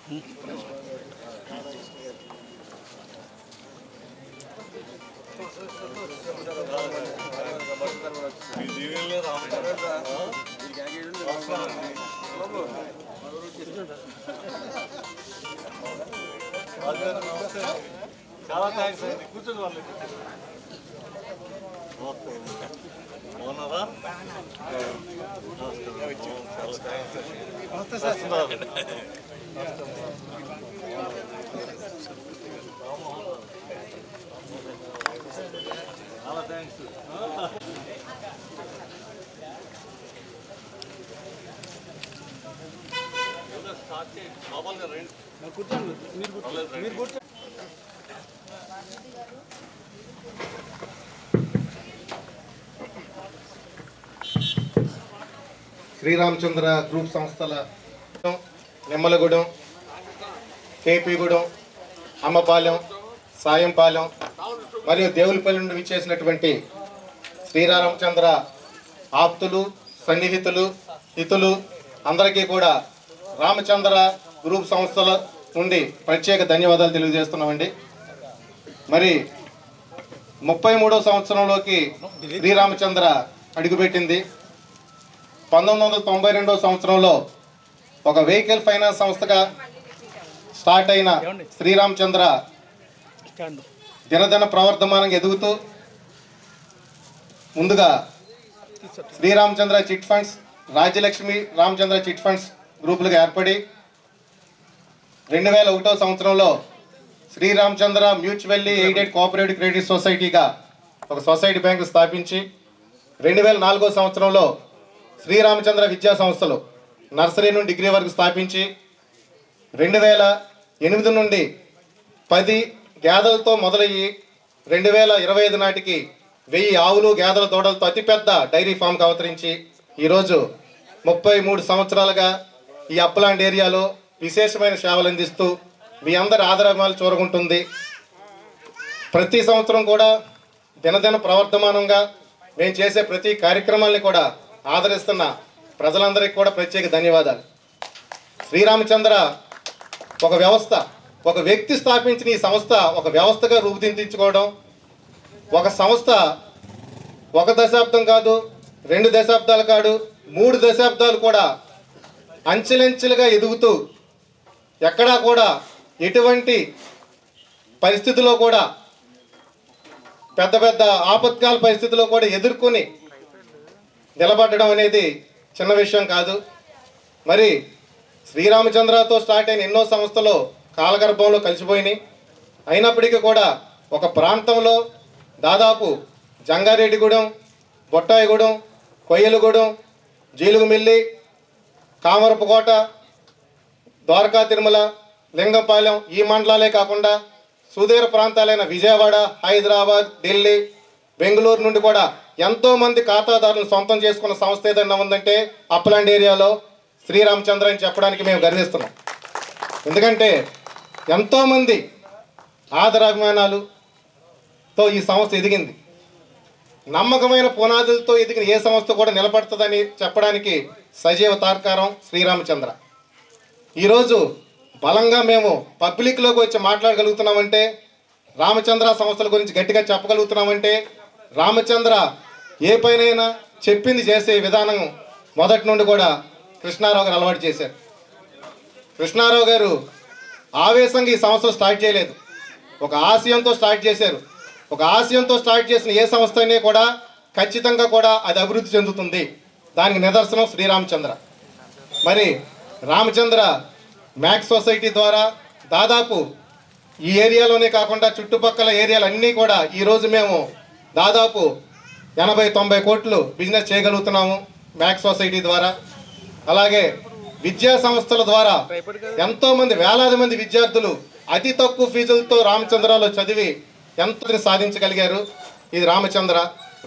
చాలా థ్యాంక్స్ అండి. కూర్చొని వాళ్ళు బాగున్నారా? చాలా థ్యాంక్స్. స్టార్ట్ చేయండి. మామూలుగా రండి. కూర్చోండి. మీరు కూర్చోండి. శ్రీరామచంద్ర గ్రూప్ సంస్థల నిమ్మలగూడెం, కేపీగూడెం, అమ్మపాలెం, సాయంపాలెం మరియు దేవులపల్లి నుండి విచ్చేసినటువంటి శ్రీరామచంద్ర ఆప్తులు, సన్నిహితులు, హితులు అందరికీ కూడా రామచంద్ర గ్రూప్ సంస్థల నుండి ప్రత్యేక ధన్యవాదాలు తెలియజేస్తున్నామండి. మరి 33వ సంవత్సరంలోకి శ్రీరామచంద్ర అడుగుపెట్టింది. 1992వ సంవత్సరంలో ఒక వెహికల్ ఫైనాన్స్ సంస్థగా స్టార్ట్ అయిన శ్రీరామచంద్ర దినదిన ప్రవర్ధమానంగా ఎదుగుతూ ముందుగా Sriramachandra chit funds, Rajyalakshmi Ramachandra chit funds గ్రూపులుగా ఏర్పడి 2001వ సంవత్సరంలో Sriramachandra mutually aided cooperative credit సొసైటీగా ఒక సొసైటీ బ్యాంకు స్థాపించి 2004వ సంవత్సరంలో శ్రీరామచంద్ర విద్యా సంస్థలు నర్సరీ నుండి డిగ్రీ వరకు స్థాపించి 2008 నుండి 10 గేదెలతో మొదలయ్యి 2025 నాటికి 1000 ఆవులు, గేదెల దూడలతో అతిపెద్ద డైరీ ఫామ్కి అవతరించి ఈరోజు 33 సంవత్సరాలుగా ఈ అప్లాండ్ ఏరియాలో విశేషమైన సేవలు అందిస్తూ మీ అందరి ఆదరాభిమానాలు చూరగుంటుంది. ప్రతి సంవత్సరం కూడా దినదిన ప్రవర్ధమానంగా మేము చేసే ప్రతి కార్యక్రమాల్ని కూడా ఆదరిస్తున్న ప్రజలందరికీ కూడా ప్రత్యేక ధన్యవాదాలు. శ్రీరామచంద్ర ఒక వ్యవస్థ, ఒక వ్యక్తి స్థాపించిన ఈ సంస్థ ఒక వ్యవస్థగా రూపుదిద్దించుకోవడం, ఒక సంస్థ 1 దశాబ్దం కాదు, 2 దశాబ్దాలు కాదు, 3 దశాబ్దాలు కూడా అంచెలంచెలుగా ఎదుగుతూ ఎక్కడా కూడా ఎటువంటి పరిస్థితుల్లో కూడా పెద్ద పెద్ద ఆపత్కాల పరిస్థితుల్లో కూడా ఎదుర్కొని నిలబడడం అనేది చిన్న విషయం కాదు. మరి శ్రీరామచంద్రతో స్టార్ట్ అయిన ఎన్నో సంస్థలు కాలగర్భంలో కలిసిపోయినాయి. అయినప్పటికీ కూడా ఒక ప్రాంతంలో దాదాపు జంగారెడ్డిగూడెం, బొట్టాయిగూడెం, కొయ్యలగూడెం, జీలుగుమిల్లి, కామరపుకోట, ద్వారకా తిరుమల, లింగంపాలెం ఈ మండలాలే కాకుండా సుదూర ప్రాంతాలైన విజయవాడ, హైదరాబాద్, ఢిల్లీ, బెంగళూరు నుండి కూడా ఎంతోమంది ఖాతాదారులను సొంతం చేసుకున్న సంస్థ ఏదైనా ఉందంటే అప్లాండ్ ఏరియాలో శ్రీరామచంద్ర అని చెప్పడానికి మేము గర్విస్తున్నాం. ఎందుకంటే ఎంతోమంది ఆదరాభిమానాలతో ఈ సంస్థ ఎదిగింది. నమ్మకమైన పునాదులతో ఎదిగిన ఏ సంస్థ కూడా నిలబడుతుందని చెప్పడానికి సజీవ తార్కారం శ్రీరామచంద్ర. ఈరోజు బలంగా మేము పబ్లిక్లోకి వచ్చి మాట్లాడగలుగుతున్నామంటే, రామచంద్ర సంస్థల గురించి గట్టిగా చెప్పగలుగుతున్నామంటే, రామచంద్ర ఏ పైనైనా చెప్పింది చేసే విధానం మొదటి నుండి కూడా కృష్ణారావు గారు అలవాటు చేశారు. కృష్ణారావు గారు ఆవేశంగా ఈ సంస్థ స్టార్ట్ చేయలేదు, ఒక ఆశయంతో స్టార్ట్ చేశారు. ఒక ఆశయంతో స్టార్ట్ చేసిన ఏ సంస్థ అయినా కూడా ఖచ్చితంగా కూడా అది అభివృద్ధి చెందుతుంది. దానికి నిదర్శనం శ్రీరామచంద్ర. మరి రామచంద్ర మ్యాక్స్ సొసైటీ ద్వారా దాదాపు ఈ ఏరియాలోనే కాకుండా చుట్టుపక్కల ఏరియాలన్నీ కూడా ఈరోజు మేము దాదాపు 80-90 కోట్లు బిజినెస్ చేయగలుగుతున్నాము మ్యాక్స్ సొసైటీ ద్వారా. అలాగే విద్యా సంస్థల ద్వారా ఎంతోమంది వేలాది మంది విద్యార్థులు అతి తక్కువ ఫీజులతో రామచంద్రలో చదివి ఎంతో సాధించగలిగారు. ఇది రామచంద్ర.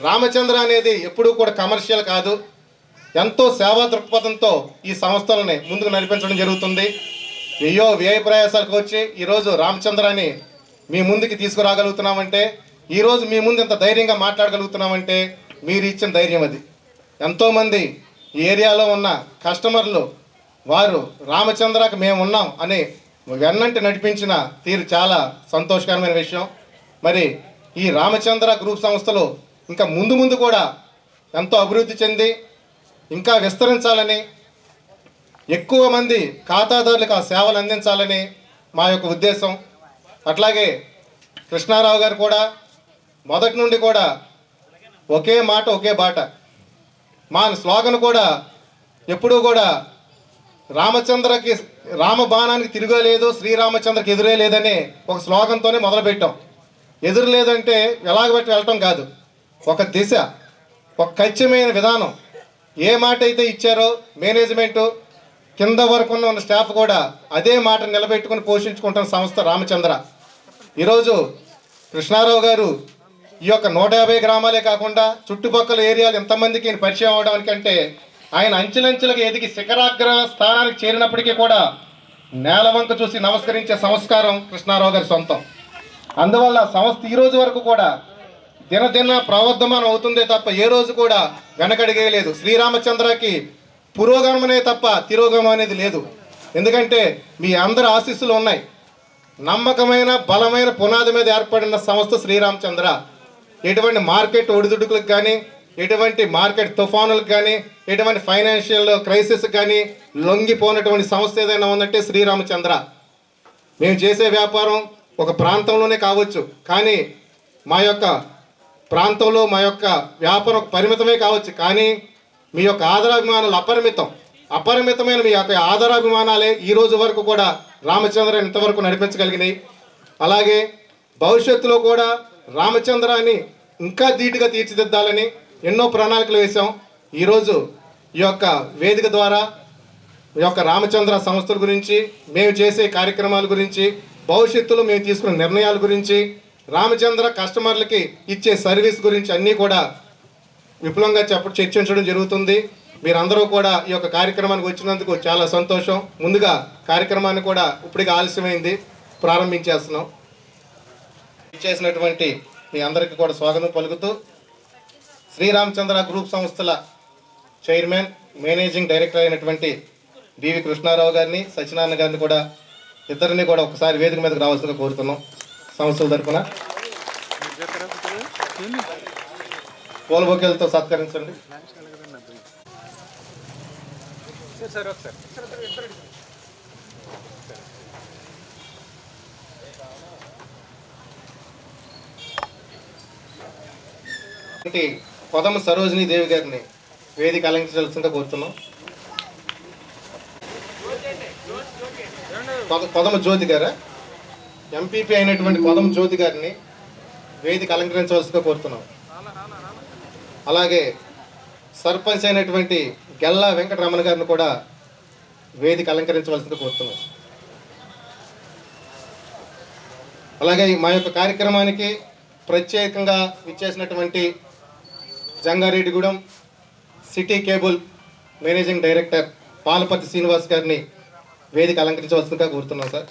రామచంద్ర అనేది ఎప్పుడూ కూడా కమర్షియల్ కాదు, ఎంతో సేవా దృక్పథంతో ఈ సంస్థలని ముందుకు నడిపించడం జరుగుతుంది. అయ్యో వ్యయ ప్రయాసాలకు వచ్చి ఈరోజు రామచంద్రాన్ని మీ ముందుకి తీసుకురాగలుగుతున్నామంటే, ఈరోజు మీ ముందు ఇంత ధైర్యంగా మాట్లాడగలుగుతున్నామంటే మీరు ఇచ్చిన ధైర్యం అది. ఎంతోమంది ఈ ఏరియాలో ఉన్న కస్టమర్లు వారు రామచంద్రకి మేము ఉన్నాం అని వెన్నంటి నడిపించిన తీరు చాలా సంతోషకరమైన విషయం. మరి ఈ రామచంద్ర గ్రూప్ సంస్థలు ఇంకా ముందు ముందు కూడా ఎంతో అభివృద్ధి చెంది ఇంకా విస్తరించాలని, ఎక్కువ మంది ఖాతాదారులకు ఆ సేవలు అందించాలని మా యొక్క ఉద్దేశం. అట్లాగే కృష్ణారావు గారు కూడా మొదటి నుండి కూడా ఒకే మాట ఒకే బాట, మా స్లోగన్ కూడా ఎప్పుడూ కూడా రామచంద్రకి రామబాణానికి తిరగలేదు, శ్రీరామచంద్రకి ఎదురే లేదని ఒక స్లోగన్తోనే మొదలుపెట్టాం. ఎదురు లేదంటే ఎలాగబెట్టి వెళ్ళటం కాదు, ఒక దిశ, ఒక ఖచ్చితమైన విధానం. ఏ మాట అయితే ఇచ్చారో మేనేజ్మెంటు కింద వరకు ఉన్న స్టాఫ్ కూడా అదే మాట నిలబెట్టుకుని పోషించుకుంటున్న సంస్థ రామచంద్ర. ఈరోజు కృష్ణారావు గారు ఈ యొక్క 150 గ్రామాలే కాకుండా చుట్టుపక్కల ఏరియాలు ఎంతమందికి ఈయన పరిచయం అవడానికంటే ఆయన అంచెలంచెలుగా ఎదిగి శిఖరాగ్ర స్థానానికి చేరినప్పటికీ కూడా నేలవంక చూసి నమస్కరించే సంస్కారం కృష్ణారావు గారి సొంతం. అందువల్ల సంస్థ ఈ రోజు వరకు కూడా దినదిన ప్రవర్ధమానం అవుతుందే తప్ప ఏ రోజు కూడా వెనకడిగేయలేదు. శ్రీరామచంద్రకి పురోగమనే తప్ప తిరోగమనం అనేది లేదు. ఎందుకంటే మీ అందరి ఆశీస్సులు ఉన్నాయి. నమ్మకమైన బలమైన పునాది మీద ఏర్పడిన సంస్థ శ్రీరామచంద్ర. ఎటువంటి మార్కెట్ ఒడిదుడుకులకు కానీ, ఎటువంటి మార్కెట్ తుఫానులకు కానీ, ఎటువంటి ఫైనాన్షియల్ క్రైసిస్కి కానీ లొంగిపోయినటువంటి సంస్థ ఏదైనా ఉందంటే శ్రీరామచంద్ర. మేము చేసే వ్యాపారం ఒక ప్రాంతంలోనే కావచ్చు, కానీ మా యొక్క ప్రాంతంలో మా యొక్క వ్యాపారం పరిమితమే కావచ్చు, కానీ మీ యొక్క ఆదరాభిమానాలు అపరిమితమైన మీ యొక్క ఆదరాభిమానాలే ఈ రోజు వరకు కూడా రామచంద్ర ఇంతవరకు నడిపించగలిగినాయి. అలాగే భవిష్యత్తులో కూడా రామచంద్రాన్ని ఇంకా ధీటుగా తీర్చిదిద్దాలని ఎన్నో ప్రణాళికలు వేసాం. ఈరోజు ఈ యొక్క వేదిక ద్వారా ఈ యొక్క రామచంద్ర సంస్థల గురించి, మేము చేసే కార్యక్రమాల గురించి, భవిష్యత్తులో మేము తీసుకున్న నిర్ణయాల గురించి, రామచంద్ర కస్టమర్లకి ఇచ్చే సర్వీస్ గురించి అన్నీ కూడా విపులంగా చర్చించడం జరుగుతుంది. మీరందరూ కూడా ఈ యొక్క కార్యక్రమానికి వచ్చినందుకు చాలా సంతోషం. ముందుగా కార్యక్రమాన్ని కూడా ఇప్పటికి ఆలస్యమైంది, ప్రారంభించేస్తున్నాం. ఇచ్చేసినటువంటి మీ అందరికీ కూడా స్వాగతం పలుకుతూ శ్రీరామచంద్ర గ్రూప్ సంస్థల చైర్మన్, మేనేజింగ్ డైరెక్టర్ అయినటువంటి డివి కృష్ణారావు గారిని, సత్యనారాయణ గారిని కూడా ఇద్దరిని కూడా ఒకసారి వేదిక మీదకి రావాల్సిందిగా కోరుతున్నాం. సంస్థల తరఫున పూల బొకేలతో సత్కరించండి. కొదమ సరోజిని దేవి గారిని వేదిక అలంకరించాల్సిందిగా కోరుతున్నాం. కొదమ జ్యోతి గారా, ఎంపీపీ అయినటువంటి కొదమ జ్యోతి గారిని వేదిక అలంకరించవలసిందిగా కోరుతున్నాం. అలాగే సర్పంచ్ అయినటువంటి గెల్లా వెంకటరమణ గారిని కూడా వేదిక అలంకరించవలసిందిగా కోరుతున్నాం. అలాగే మా యొక్క కార్యక్రమానికి ప్రత్యేకంగా ఇచ్చేసినటువంటి Jangareddygudem city cable managing director Palapati Srinivas గారిని వేదిక అలంకరించవలసిందిగా కోరుతున్నాం సార్.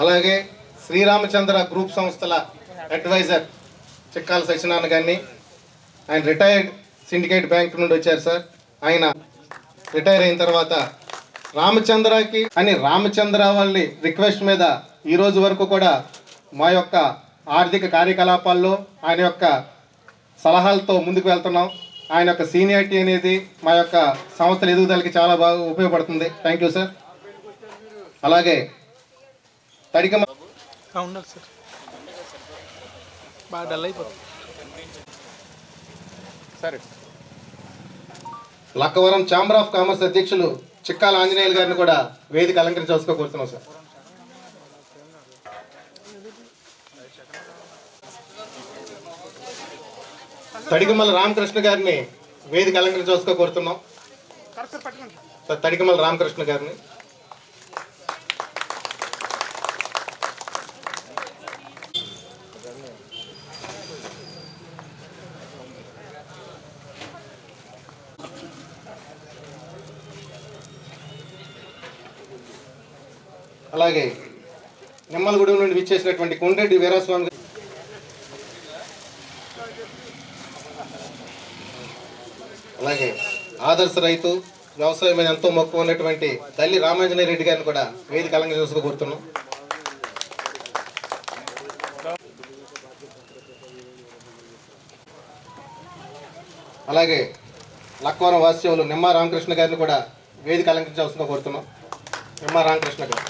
అలాగే శ్రీరామచంద్ర గ్రూప్ సంస్థల అడ్వైజర్ చిక్కాల సత్యనారాయణ గారిని, ఆయన రిటైర్డ్ సిండికేట్ బ్యాంక్ నుండి వచ్చారు సార్. ఆయన రిటైర్ అయిన తర్వాత రామచంద్రకి అని రామచంద్ర వాళ్ళ రిక్వెస్ట్ మీద ఈ రోజు వరకు కూడా మా యొక్క ఆర్థిక కార్యకలాపాల్లో ఆయన యొక్క సలహాలతో ముందుకు వెళ్తున్నాం. ఆయన యొక్క సీనియారిటీ అనేది మా యొక్క సంస్థల ఎదుగుదలకి చాలా బాగా ఉపయోగపడుతుంది. Thank you sir. అలాగే తడికమ లక్కవరం ఛాంబర్ ఆఫ్ కామర్స్ అధ్యక్షులు చిక్కాల ఆంజనేయులు గారిని కూడా వేదిక అలంకరించవలసిగా కోరుతున్నాం సార్. తడికమల రామకృష్ణ గారిని వేదిక అలంకరించవలసిగా కోరుతున్నాం. తడికమల రామకృష్ణ గారిని, అలాగే నిమ్మలగూడెం నుండి విచ్చేసినటువంటి కొండ్రెడ్డి వీరాస్వామి గారు, అలాగే ఆదర్శ రైతు వ్యవసాయం మీద ఎంతో మక్కువ ఉన్నటువంటి తల్లి రామాంజనేయ రెడ్డి గారిని కూడా వేదిక అలంకరించుకు కోరుతున్నాం. అలాగే లక్వరం వాస్యవులు నిమ్మ రామకృష్ణ గారిని కూడా వేదిక అలంకరించాల్సిందిగా కోరుతున్నాం. నిమ్మ రామకృష్ణ గారు.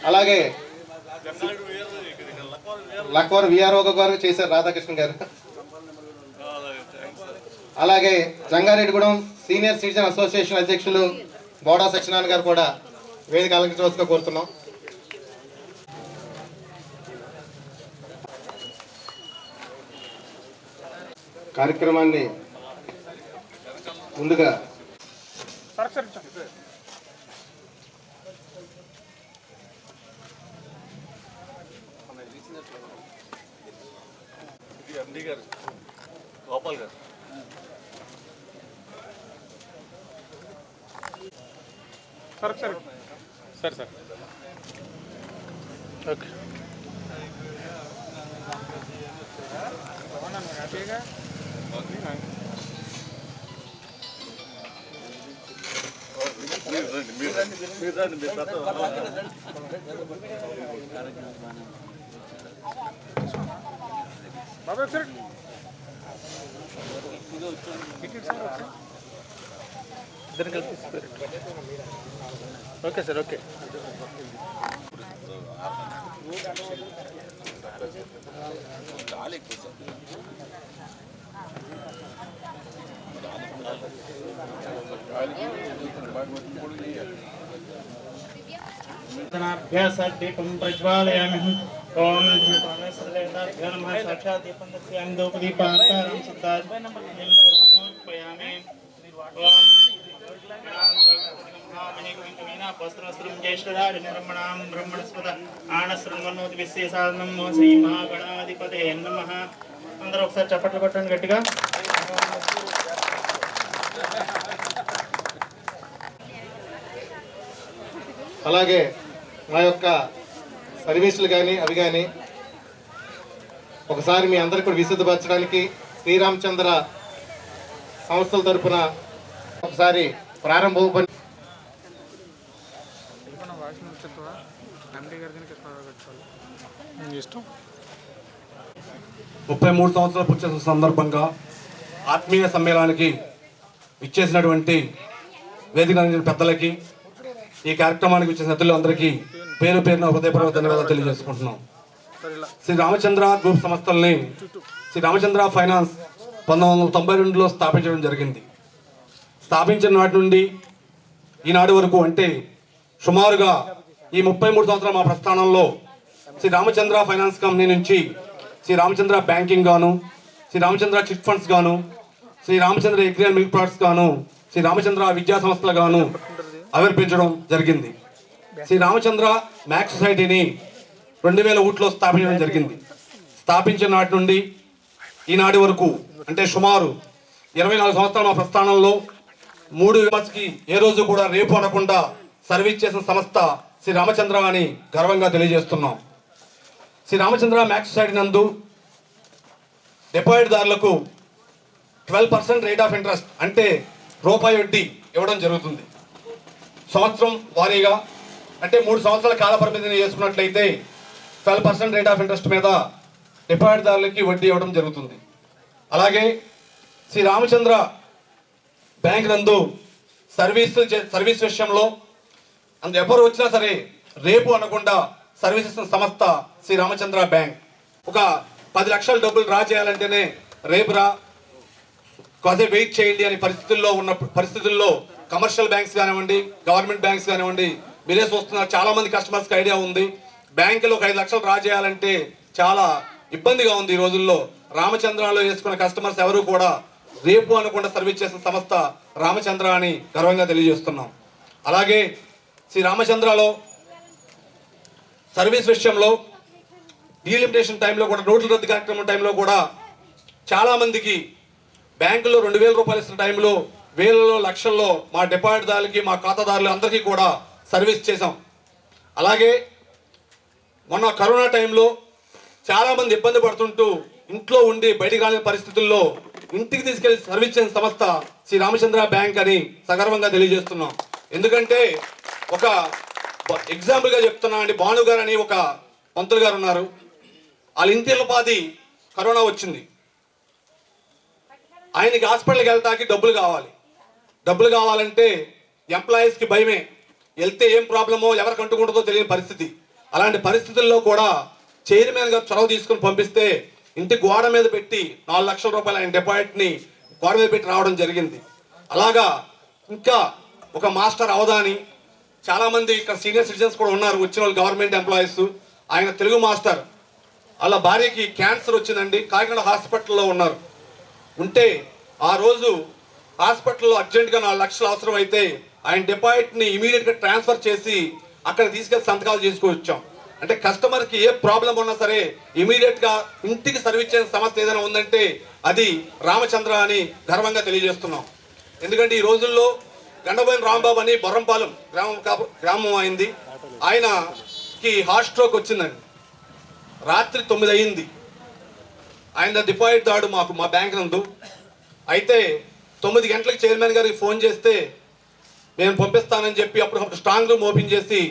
అలాగే లక్వరం విఆర్ఓ గారు చేశారు రాధాకృష్ణ గారు. అలాగే జంగారెడ్డిగూడెం సీనియర్ సిటిజన్ అసోసియేషన్ అధ్యక్షులు బోడా సత్యనారాయణ గారు కూడా వేదిక అలంకరించవలసిగా కోరుతున్నాం. కార్యక్రమాన్ని ముందుగా ఎండి గారు గోపాల్ గారు సరే ఓకే హ్యాపీగా బాబా ఒకసారి ఇద్దరు కలిపి ఓకే సార్ ఓకే दीपं प्रज्वालयामि ओम परमेश्वरेभ्यो नमः साक्षात् दीपं दर्शयामि धूपदीपान्तरं सदापयामि ओम वस्त्रवस्त्रं ज्येष्ठराजनिर्मणां ब्रह्मणस्पद आनश्रवणोति विशेषानं శ్రీ మహాగణాధిపతయే నమః. అందరూ ఒకసారి చప్పట్లు కొట్టండి గట్టిగా. అలాగే మా యొక్క సర్వీసులు కానీ అవి కానీ ఒకసారి మీ అందరికీ కూడా విశుద్ధపరచడానికి శ్రీరామచంద్ర సంస్థల తరపున ఒకసారి ప్రారంభం 33 సంవత్సరాల పూర్తి చేసిన సందర్భంగా ఆత్మీయ సమ్మేళనానికి ఇచ్చేసినటువంటి వేదిక పెద్దలకి ఈ కార్యక్రమానికి ఇచ్చిన అతిథులందరికీ పేరు పేరున హృదయపూర్వక ధన్యవాదాలు తెలియజేసుకుంటున్నాం. శ్రీ రామచంద్ర గ్రూప్ సంస్థల్ని శ్రీ రామచంద్ర ఫైనాన్స్ 1992లో స్థాపించడం జరిగింది. స్థాపించిన నాటి నుండి ఈనాటి వరకు అంటే సుమారుగా ఈ 33 సంవత్సరాల మా ప్రస్థానంలో శ్రీ రామచంద్ర ఫైనాన్స్ కంపెనీ నుంచి శ్రీ రామచంద్ర బ్యాంకింగ్ గాను, శ్రీ రామచంద్ర చిట్ ఫండ్స్ గాను, Shri Ramachandra agri and milk products గాను, శ్రీ రామచంద్ర విద్యా సంస్థలు గాను ఆవిర్భించడం జరిగింది. శ్రీ రామచంద్ర మ్యాక్స్ సొసైటీని 2001లో స్థాపించడం జరిగింది. స్థాపించిన నాటి నుండి ఈనాటి వరకు అంటే సుమారు 24 సంవత్సరాల మా ప్రస్థానంలో 3 కి ఏ రోజు కూడా రేపు అనకుండా సర్వీస్ చేసిన సంస్థ శ్రీ రామచంద్ర అని గర్వంగా తెలియజేస్తున్నాం. శ్రీ రామచంద్ర మ్యాక్స్ సొసైటీ నందు డిపాజిట్దారులకు 12% రేట్ ఆఫ్ ఇంట్రెస్ట్ అంటే రూపాయి వడ్డీ ఇవ్వడం జరుగుతుంది. సంవత్సరం వారీగా అంటే 3 సంవత్సరాల కాల పరిమితిని చేసుకున్నట్లయితే 12% రేట్ ఆఫ్ ఇంట్రెస్ట్ మీద డిపాజిట్దారులకి వడ్డీ ఇవ్వడం జరుగుతుంది. అలాగే శ్రీ రామచంద్ర బ్యాంక్ నందు సర్వీస్ విషయంలో ఎవరు వచ్చినా సరే రేపు అనకుండా సర్వీస్ ఇస్తున్న సంస్థ శ్రీ రామచంద్ర బ్యాంక్. ఒక 10 లక్షల డబ్బులు డ్రా చేయాలంటేనే రేపు రా కాసేపు వెయిట్ చేయండి అనే పరిస్థితుల్లో కమర్షియల్ బ్యాంక్స్ కానివ్వండి, గవర్నమెంట్ బ్యాంక్స్ కానివ్వండి, మీరే చూస్తున్నారు చాలా మంది కస్టమర్స్కి ఐడియా ఉంది. బ్యాంకులో ఒక 5 లక్షలు డ్రా చేయాలంటే చాలా ఇబ్బందిగా ఉంది. ఈ రోజుల్లో రామచంద్రలో వేసుకున్న కస్టమర్స్ ఎవరు కూడా రేపు అనకుండా సర్వీస్ చేసిన సంస్థ రామచంద్ర అని గర్వంగా తెలియజేస్తున్నాం. అలాగే శ్రీ రామచంద్రలో సర్వీస్ విషయంలో డీలిమిటేషన్ టైంలో కూడా, నోట్ల రద్దు కార్యక్రమం టైంలో కూడా చాలామందికి బ్యాంకులో 2000 రూపాయలు ఇస్తున్న టైంలో వేలలో లక్షల్లో మా డిపాజిట్దారులకి మా ఖాతాదారులు అందరికీ కూడా సర్వీస్ చేశాం. అలాగే మొన్న కరోనా టైంలో చాలామంది ఇబ్బంది పడుతుంటూ ఇంట్లో ఉండి బయటికి రాని పరిస్థితుల్లో ఇంటికి తీసుకెళ్లి సర్వీస్ చేసిన సంస్థ శ్రీ రామచంద్ర బ్యాంక్ అని సగర్వంగా తెలియజేస్తున్నాం. ఎందుకంటే ఒక ఎగ్జాంపుల్గా చెప్తున్నా అండి, భాను గారు అని ఒక పంతులు గారు ఉన్నారు. వాళ్ళ ఇంటిల్లిపాది కరోనా వచ్చింది. ఆయనకి హాస్పిటల్కి వెళ్తాకి డబ్బులు కావాలంటే ఎంప్లాయీస్కి భయమే, వెళ్తే ఏం ప్రాబ్లమో ఎవరికి అంటుకుంటుందో తెలియని పరిస్థితి. అలాంటి పరిస్థితుల్లో కూడా చైర్మన్ గారు చొరవ తీసుకుని పంపిస్తే ఇంటి గోడ మీద పెట్టి 4 లక్షల రూపాయలు ఆయన డిపాజిట్ని గోడ మీద పెట్టి రావడం జరిగింది. అలాగా ఇంకా ఒక మాస్టర్ అవధాని, చాలామంది ఇక్కడ సీనియర్ సిటిజన్స్ కూడా ఉన్నారు వచ్చిన వాళ్ళు, గవర్నమెంట్ ఎంప్లాయీస్. ఆయన తెలుగు మాస్టర్, వాళ్ళ భార్యకి క్యాన్సర్ వచ్చిందండి, కాకినాడ హాస్పిటల్లో ఉన్నారు. ఉంటే ఆ రోజు హాస్పిటల్లో అర్జెంటుగా 4 లక్షలు అవసరం అయితే ఆయన డిపాజిట్ని ఇమీడియట్గా ట్రాన్స్ఫర్ చేసి అక్కడ తీసుకెళ్లి సంతకాలు చేసుకొచ్చాం. అంటే కస్టమర్కి ఏ ప్రాబ్లం ఉన్నా సరే ఇమీడియట్గా ఇంటికి సర్వీస్ చేసే సంస్థ ఏదైనా ఉందంటే అది రామచంద్ర అని గర్వంగా తెలియజేస్తున్నాం. ఎందుకంటే ఈ రోజుల్లో గండబోయిన రాంబాబు అని బొర్రంపాలెం గ్రామం అయింది. ఆయనకి హార్ట్ స్ట్రోక్ వచ్చిందండి. రాత్రి 9 అయింది. ఆయన డిపాజిట్ దాడు మా బ్యాంక్ నందు. అయితే 9 గంటలకు చైర్మన్ గారికి ఫోన్ చేస్తే నేను పంపిస్తానని చెప్పి అప్పుడు స్ట్రాంగ్ రూమ్ ఓపెన్ చేసి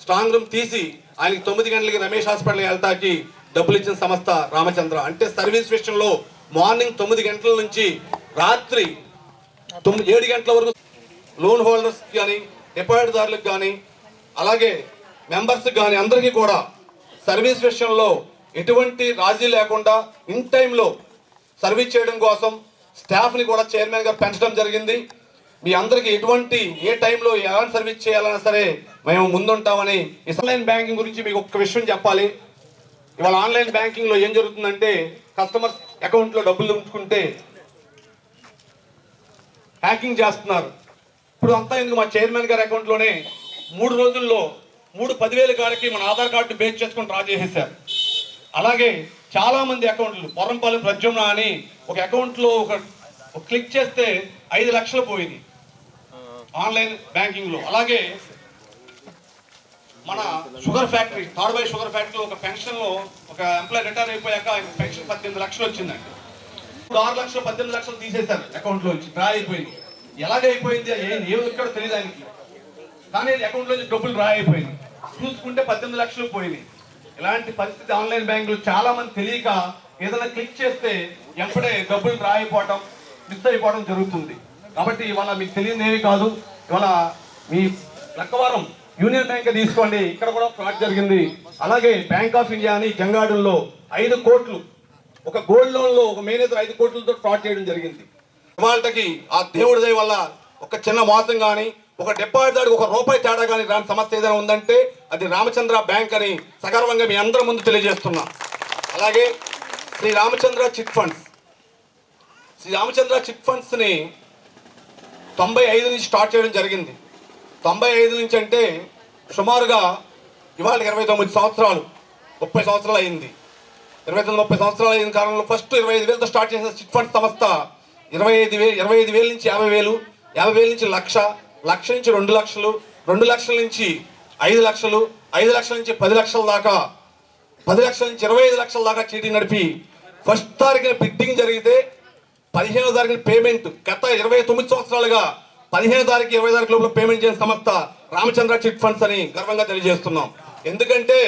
స్ట్రాంగ్ రూమ్ తీసి ఆయనకి 9 గంటలకి రమేష్ హాస్పిటల్కి వెళ్తాకి డబ్బులు ఇచ్చిన సంస్థ రామచంద్ర. అంటే సర్వీస్ విషయంలో మార్నింగ్ 9 గంటల నుంచి రాత్రి 7 గంటల వరకు లోన్ హోల్డర్స్కి కానీ డిపాజిట్దారులకు కానీ అలాగే మెంబర్స్కి కానీ అందరికీ కూడా సర్వీస్ విషయంలో ఎటువంటి రాజీ లేకుండా ఇన్ టైంలో సర్వీస్ చేయడం కోసం స్టాఫ్ని కూడా చైర్మన్ గారు పెంచడం జరిగింది. మీ అందరికీ ఎటువంటి ఏ టైంలో ఎలాంటి సర్వీస్ చేయాలన్నా సరే మేము ముందుంటామని. ఆన్లైన్ బ్యాంకింగ్ గురించి మీకు ఒక విషయం చెప్పాలి. ఇవాళ ఆన్లైన్ బ్యాంకింగ్లో ఏం జరుగుతుందంటే కస్టమర్ అకౌంట్లో డబ్బులు ఉంచుకుంటే హ్యాకింగ్ చేస్తున్నారు. ఇప్పుడు అంతా ఎందుకు మా చైర్మన్ గారి అకౌంట్లోనే 3 రోజుల్లో 10,000 కాడికి మన ఆధార్ కార్డు బేస్ చేసుకొని డ్రా చేసేసారు. అలాగే చాలా మంది అకౌంట్లు, బొర్రంపాలెం ప్రద్యుమ్న అని ఒక అకౌంట్లో ఒక క్లిక్ చేస్తే 5 లక్షలు పోయింది ఆన్లైన్ బ్యాంకింగ్లో. అలాగే మన sugar factory, third by sugar ఫ్యాక్టరీలో ఒక పెన్షన్లో ఒక ఎంప్లాయీ రిటైర్ అయిపోయాక ఆయన పెన్షన్ 18 లక్షలు వచ్చిందండి. 6 లక్షలు 18 లక్షలు తీసేశారు అకౌంట్లోంచి, డ్రా అయిపోయింది. ఎలాగైపోయింది ఏం ఎక్కడో తెలియదు ఆయనకి, కానీ అకౌంట్లోంచి డబ్బులు డ్రా అయిపోయింది. చూసుకుంటే 18 లక్షలు పోయింది. ఇలాంటి పరిస్థితి ఆన్లైన్ బ్యాంకులు చాలా మంది తెలియక ఏదైనా క్లిక్ చేస్తే ఎంపడే డబ్బులు డ్రా అయిపోవటం, మిస్ అయిపోవడం జరుగుతుంది. కాబట్టి ఇవాళ మీకు తెలియనిదేమీ కాదు. ఇవాళ మీ లక్కవరం యూనియన్ బ్యాంక్ తీసుకోండి, ఇక్కడ కూడా ఫ్రాడ్ జరిగింది. అలాగే బ్యాంక్ ఆఫ్ ఇండియా అని జంగాడుల్లో 5 కోట్లు, ఒక గోల్డ్ లోన్ లో ఒక మేనేజర్ 5 కోట్లతో ఫ్రాడ్ చేయడం జరిగింది. ఇవాళకి ఆ దేవుడి దయ వల్ల ఒక చిన్న మోసం కానీ ఒక డిపాజిట్ ఒక రూపాయి తేడా కానీ రాని సమస్య ఏదైనా ఉందంటే అది రామచంద్ర బ్యాంక్ అని సగర్వంగా మీ అందరి ముందు తెలియజేస్తున్నా. అలాగే శ్రీ రామచంద్ర చిట్ ఫండ్స్ని 95 నుంచి స్టార్ట్ చేయడం జరిగింది. 95 నుంచి అంటే సుమారుగా ఇవాళ 29 సంవత్సరాలు 30 సంవత్సరాలు అయింది. 29-30 సంవత్సరాలు అయిన కాలంలో ఫస్ట్ 25,000తో స్టార్ట్ చేసిన చిట్ ఫండ్ సంస్థ 25,000 నుంచి 50,000, 50,000 నుంచి 1,00,000, 1,00,000 నుంచి 2 లక్షలు, 2 లక్షల నుంచి 5 లక్షలు, 5 లక్షల నుంచి 10 లక్షల దాకా, 10 లక్షల నుంచి 25 లక్షల దాకా చీటింగ్ నడిపి ఫస్ట్ తారీఖున బిడ్డింగ్ జరిగితే 15వ తారీఖున పేమెంట్, గత 29 సంవత్సరాలుగా 15వ తారీఖు 20 తారీఖు లోపల పేమెంట్ చేసిన సంస్థ రామచంద్ర చిట్ ఫండ్స్ అని గర్వంగా తెలియజేస్తున్నాం. ఎందుకంటే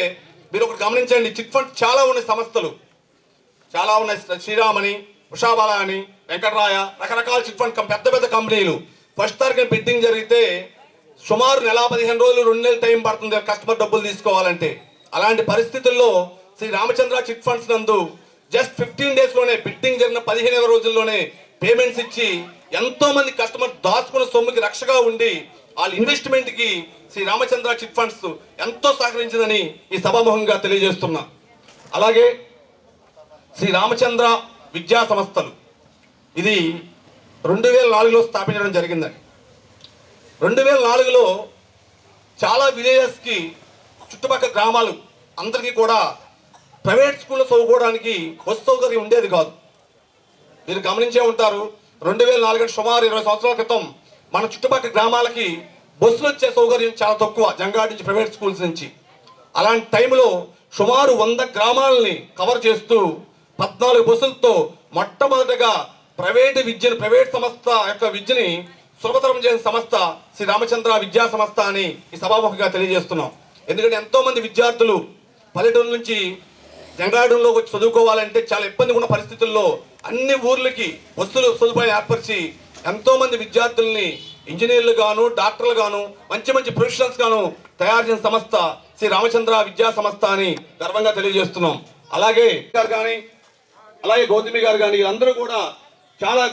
మీరు ఒకటి గమనించండి, చిట్ ఫండ్స్ చాలా ఉన్నాయి, సంస్థలు చాలా ఉన్నాయి. శ్రీరామ్ అని, ఉషాబాల అని, వెంకటరాయ, రకరకాల చిట్ ఫండ్ పెద్ద పెద్ద కంపెనీలు. ఫస్ట్ తారీఖున బిడ్డింగ్ జరిగితే సుమారు 15 రోజులు 2 నెలలు టైం పడుతుంది కస్టమర్ డబ్బులు తీసుకోవాలంటే. అలాంటి పరిస్థితుల్లో శ్రీ రామచంద్ర చిట్ ఫండ్స్ నందు జస్ట్ 15 డేస్లోనే బిడ్డింగ్ జరిగిన 15 రోజుల్లోనే పేమెంట్స్ ఇచ్చి ఎంతో మంది కస్టమర్ దాచుకున్న సొమ్ముకి రక్షగా ఉండి వాళ్ళ ఇన్వెస్ట్మెంట్కి శ్రీ రామచంద్ర చిట్ ఫండ్స్ ఎంతో సహకరించిందని ఈ సభాముఖంగా తెలియజేస్తున్నా. అలాగే శ్రీ రామచంద్ర విద్యా సంస్థలు ఇది 2004లో స్థాపించడం జరిగిందండి. 2004లో చాలా విలేజెస్కి చుట్టుపక్కల గ్రామాలు అందరికీ కూడా ప్రైవేట్ స్కూల్లో చదువుకోవడానికి బస్సు సౌకర్యం ఉండేది కాదు. మీరు గమనించే ఉంటారు 2004 సుమారు 20 సంవత్సరాల క్రితం మన చుట్టుపక్కల గ్రామాలకి బస్సులు వచ్చే సౌకర్యం చాలా తక్కువ, జంగారెడ్డి నుంచి ప్రైవేట్ స్కూల్స్ నుంచి. అలాంటి టైంలో సుమారు 100 గ్రామాలని కవర్ చేస్తూ 14 బస్సులతో మొట్టమొదటిగా ప్రైవేట్ సంస్థ యొక్క విద్యని సులభతరం చేసిన సంస్థ శ్రీ రామచంద్ర విద్యా సంస్థ అని ఈ సభాముఖంగా తెలియజేస్తున్నాం. ఎందుకంటే ఎంతో మంది విద్యార్థులు పల్లెటూరు నుంచి జంగారెడ్డిలోకి వచ్చి చదువుకోవాలంటే చాలా ఇబ్బంది ఉన్న పరిస్థితుల్లో అన్ని ఊర్లకి బస్సులు సదుపాయం ఏర్పరిచి ఎంతో మంది విద్యార్థుల్ని ఇంజనీర్లు గాను, డాక్టర్లు గాను, మంచి మంచి ప్రొఫెషనల్స్ గాను తయారు చేసిన సంస్థ శ్రీ రామచంద్ర విద్యా సంస్థ అని గర్వంగా తెలియజేస్తున్నాం. అలాగే గౌతమి గారు కానీ వీళ్ళందరూ కూడా చాలా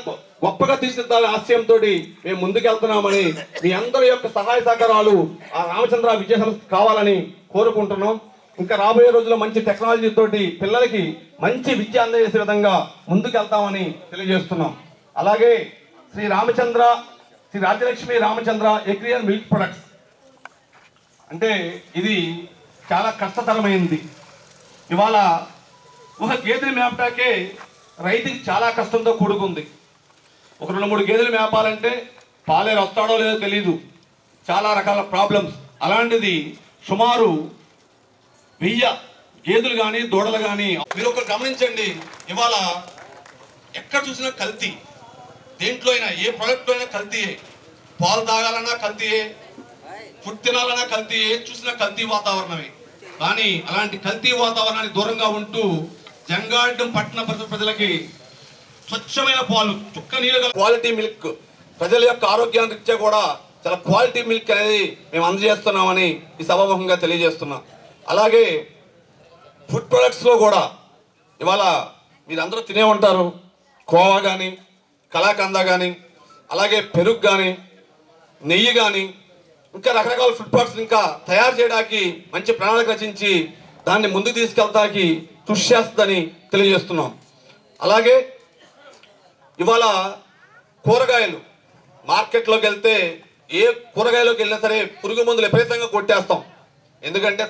గొప్పగా తీర్చిదిద్దాలనే ఆశయంతో మేము ముందుకెళ్తున్నామని మీ అందరి యొక్క సహాయ సహకారాలు ఆ రామచంద్ర విద్యా సంస్థ కావాలని కోరుకుంటున్నాం. ఇంకా రాబోయే రోజుల్లో మంచి టెక్నాలజీ తోటి పిల్లలకి మంచి విద్య అందజేసే విధంగా ముందుకెళ్తామని తెలియజేస్తున్నాం. అలాగే శ్రీ రాజ్యలక్ష్మి రామచంద్ర ఎగ్రియర్ మిల్క్ ప్రొడక్ట్స్ అంటే ఇది చాలా కష్టతరమైంది. ఇవాళ ఒక గేదెని మేపటాకే రైతుకి చాలా కష్టంతో కూడుకుంది. ఒక 2-3 గేదెలు మేపాలంటే పాలేరు వస్తాడో లేదో తెలీదు, చాలా రకాల ప్రాబ్లమ్స్. అలాంటిది సుమారు 1000 గేదెలు కానీ దూడలు కానీ మీరు ఒకరు గమనించండి. ఇవాళ ఎక్కడ చూసినా కల్తీ, దేంట్లో అయినా ఏ ప్రోడక్ట్లో అయినా కల్తీయే. పాలు తాగాలన్నా కల్తీయే, ఫుడ్ తినాలన్నా కల్తీయే, చూసినా కల్తీ వాతావరణమే. కానీ అలాంటి కల్తీ వాతావరణానికి దూరంగా ఉంటూ జంగారెడ్డి పట్టణ ప్రజలకి స్వచ్ఛమైన పాలు, చుక్క నీళ్ళు, క్వాలిటీ మిల్క్, ప్రజల యొక్క ఆరోగ్యాన్ని రీత్యా కూడా చాలా క్వాలిటీ మిల్క్ అనేది మేము అందజేస్తున్నామని ఈ సభాముఖంగా తెలియజేస్తున్నాం. అలాగే ఫుడ్ ప్రొడక్ట్స్లో కూడా ఇవాళ మీరందరూ తినే ఉంటారు. కోవా కానీ, కలాకంద కానీ, అలాగే పెరుగు కానీ, నెయ్యి కానీ, ఇంకా రకరకాల ఫుడ్ ప్రొడక్ట్స్ ఇంకా తయారు చేయడానికి మంచి ప్రణాళిక రచించి దాన్ని ముందుకు తీసుకెళ్తానికి కృషి చేస్తుందని తెలియజేస్తున్నాం. అలాగే ఇవాళ కూరగాయలు మార్కెట్లోకి వెళ్తే ఏ కూరగాయలోకి వెళ్ళినా సరే పురుగు మందులు విపరీతంగా కొట్టేస్తాం. ఎందుకంటే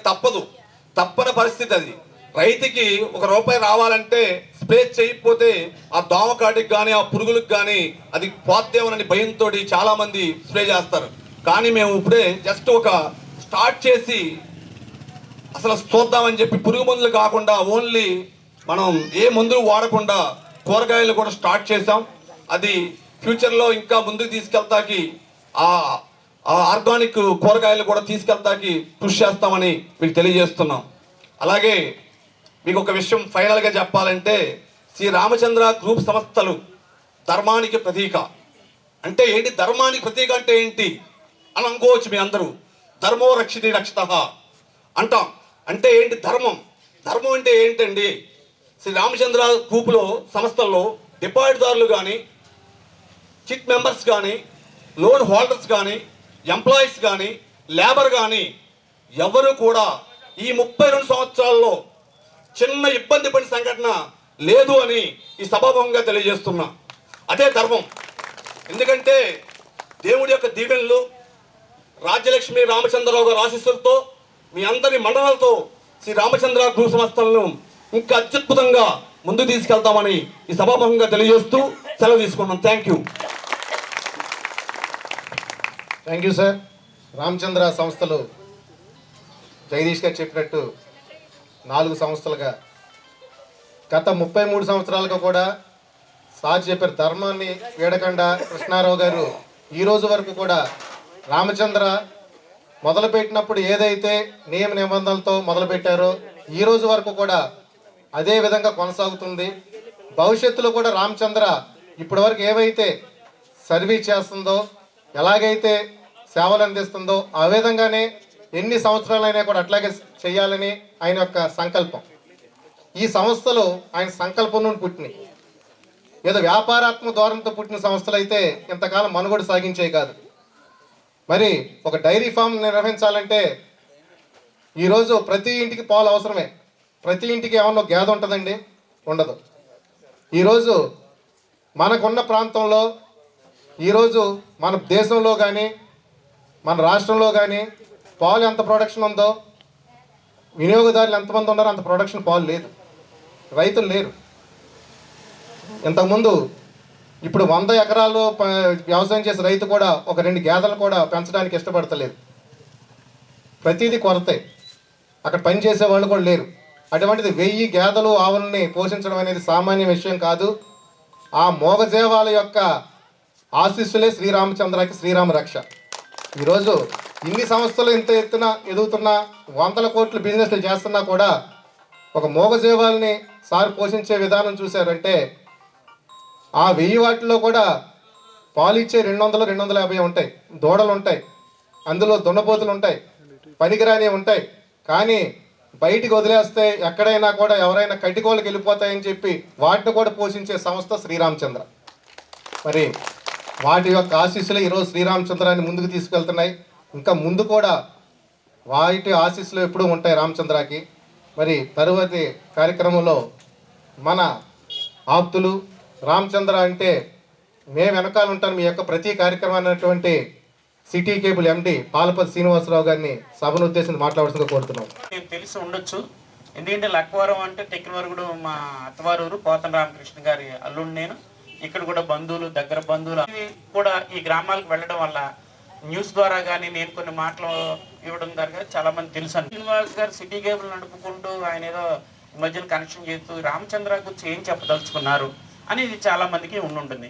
తప్పని పరిస్థితి అది. రైతుకి ₹1 రావాలంటే స్ప్రే చేయకపోతే ఆ దోమకాటికి కానీ ఆ పురుగులకు కానీ అది పోతేమోనని భయంతో చాలా మంది స్ప్రే చేస్తారు. కానీ మేము ఇప్పుడే జస్ట్ ఒక స్టార్ట్ చేసి అసలు చూద్దామని చెప్పి పురుగు మందులు కాకుండా ఓన్లీ మనం ఏ మందులు వాడకుండా కూరగాయలు కూడా స్టార్ట్ చేసాం. అది ఫ్యూచర్లో ఇంకా ముందుకు తీసుకెళ్తాకి ఆ ఆర్గానిక్ కూరగాయలు కూడా తీసుకెళ్తాకి కృషి చేస్తామని మీకు తెలియజేస్తున్నాం. అలాగే మీకు ఒక విషయం ఫైనల్గా చెప్పాలంటే శ్రీ రామచంద్ర గ్రూప్ సంస్థలు ధర్మానికి ప్రతీక. అంటే ఏంటి ధర్మానికి ప్రతీక అంటే ఏంటి అని అనుకోవచ్చు మీ అందరూ. ధర్మో రక్షితి రక్షిత అంటాం. అంటే ఏంటి ధర్మం అంటే ఏంటండి? శ్రీ రామచంద్ర గ్రూపులో సంస్థల్లో డిపాజిట్దారులు కానీ, చిట్ మెంబర్స్ కానీ, లోన్ హోల్డర్స్ కానీ, ఎంప్లాయీస్ కానీ, లేబర్ కానీ ఎవరు కూడా ఈ 32 సంవత్సరాల్లో చిన్న ఇబ్బంది పడిన సంఘటన లేదు అని ఈ సభాముఖంగా తెలియజేస్తున్నా. అదే ధర్మం. ఎందుకంటే దేవుడి యొక్క దీవెనలు, రాజ్యలక్ష్మి రామచంద్రరావు గారి ఆశీస్సులతో మీ అందరి మండలాలతో శ్రీ రామచంద్ర గ్రూప్ సంస్థలను ఇంకా అత్యద్భుతంగా ముందుకు తీసుకెళ్తామని ఈ సభాముఖంగా తెలియజేస్తూ సెలవు తీసుకున్నాం. Thank you sir. రామచంద్ర సంస్థలు జగదీష్ గారు చెప్పినట్టు 4 సంవత్సరాలుగా గత 33 సంవత్సరాలుగా కూడా సార్ చెప్పారు ధర్మాన్ని వీడకుండా కృష్ణారావు గారు ఈ రోజు వరకు కూడా రామచంద్ర మొదలుపెట్టినప్పుడు ఏదైతే నియమ నిబంధనలతో మొదలుపెట్టారో ఈ రోజు వరకు కూడా అదే విధంగా కొనసాగుతుంది. భవిష్యత్తులో కూడా రామచంద్ర ఇప్పటి వరకు ఏవైతే సర్వీస్ చేస్తుందో, ఎలాగైతే సేవలు అందిస్తుందో ఆ విధంగానే ఎన్ని సంవత్సరాలైనా కూడా అట్లాగే చేయాలని ఆయన యొక్క సంకల్పం. ఈ సంస్థలు ఆయన సంకల్పం నుండి పుట్టినాయి. ఏదో వ్యాపారాత్మక ధోరణితో పుట్టిన సంస్థలు అయితే ఇంతకాలం మనుగడ సాగించేవి కాదు. మరి ఒక డైరీ ఫామ్ నిర్వహించాలంటే ఈరోజు ప్రతి ఇంటికి పాలు అవసరమే. ప్రతి ఇంటికి ఏమన్నా గేదె ఉంటుందండి? ఉండదు. ఈరోజు మనకున్న ప్రాంతంలో, ఈరోజు మన దేశంలో కానీ మన రాష్ట్రంలో కానీ పాలు ఎంత ప్రొడక్షన్ ఉందో, వినియోగదారులు ఎంతమంది ఉన్నారో అంత ప్రొడక్షన్ పాలు లేదు, రైతులు లేరు. ఇంతకుముందు ఇప్పుడు 100 ఎకరాలు వ్యవసాయం చేసే రైతు కూడా ఒక 2 గేదెలు కూడా పెంచడానికి ఇష్టపడతలేదు. ప్రతిదీ కొరతే, అక్కడ పని చేసే వాళ్ళు కూడా లేరు. అటువంటిది 1000 గేదెలు ఆవులని పోషించడం అనేది సామాన్య విషయం కాదు. ఆ మోగజీవాల యొక్క ఆశీస్సులే శ్రీరామచంద్రకి శ్రీరామ రక్ష. ఈరోజు ఇన్ని సంస్థలు ఇంత ఎత్తున ఎదుగుతున్నా, 100 కోట్ల బిజినెస్లు చేస్తున్నా కూడా ఒక మోగజీవాల్ని సార్ పోషించే విధానం చూశారంటే, ఆ 1000 వాటిల్లో కూడా పాలు ఇచ్చే 200, 250 ఉంటాయి, దూడలు ఉంటాయి, అందులో దున్నపోతులు ఉంటాయి, పనికిరాని ఉంటాయి. కానీ బయటికి వదిలేస్తే ఎక్కడైనా కూడా ఎవరైనా కట్టికోళ్ళకి వెళ్ళిపోతాయని చెప్పి వాటిని కూడా పోషించే సంస్థ శ్రీరామచంద్ర. మరి వాటి యొక్క ఆశీస్సులు ఈరోజు శ్రీరామచంద్రాన్ని ముందుకు తీసుకెళ్తున్నాయి. ఇంకా ముందు కూడా వాటి ఆశీస్సులు ఎప్పుడూ ఉంటాయి రామచంద్రకి. మరి తరువాతి కార్యక్రమంలో మన ఆప్తులు రామచంద్ర అంటే మేము వెనకాల ఉంటాను మీ యొక్క ప్రతి కార్యక్రమాన్ని అన్నటువంటి city cable MD Palapati Srinivasarao గారిని సభను ఉద్దేశించి మాట్లాడాల్సిందిగా కోరుతున్నాం. నేను తెలిసి ఉండొచ్చు, ఎందుకంటే లక్వరం అంటే టెక్కినవరగుడు మా అత్తవారూరు పోతన రామకృష్ణ గారి అల్లుడు నేను. ఇక్కడ కూడా బంధువులు, దగ్గర బంధువులు కూడా ఈ గ్రామాలకు వెళ్ళడం వల్ల న్యూస్ ద్వారా కానీ నేను కొన్ని మాటలు ఇవ్వడం ద్వారా చాలా మంది తెలుసు. శ్రీనివాస్ గారు సిటీ కేబుల్ నడుపుకుంటూ ఆయన ఏదో ఈ మధ్యన కనెక్షన్ చేస్తూ రామచంద్ర గురించి ఏం చెప్పదలుచుకున్నారు అనేది చాలా మందికి ఉండుంటుంది.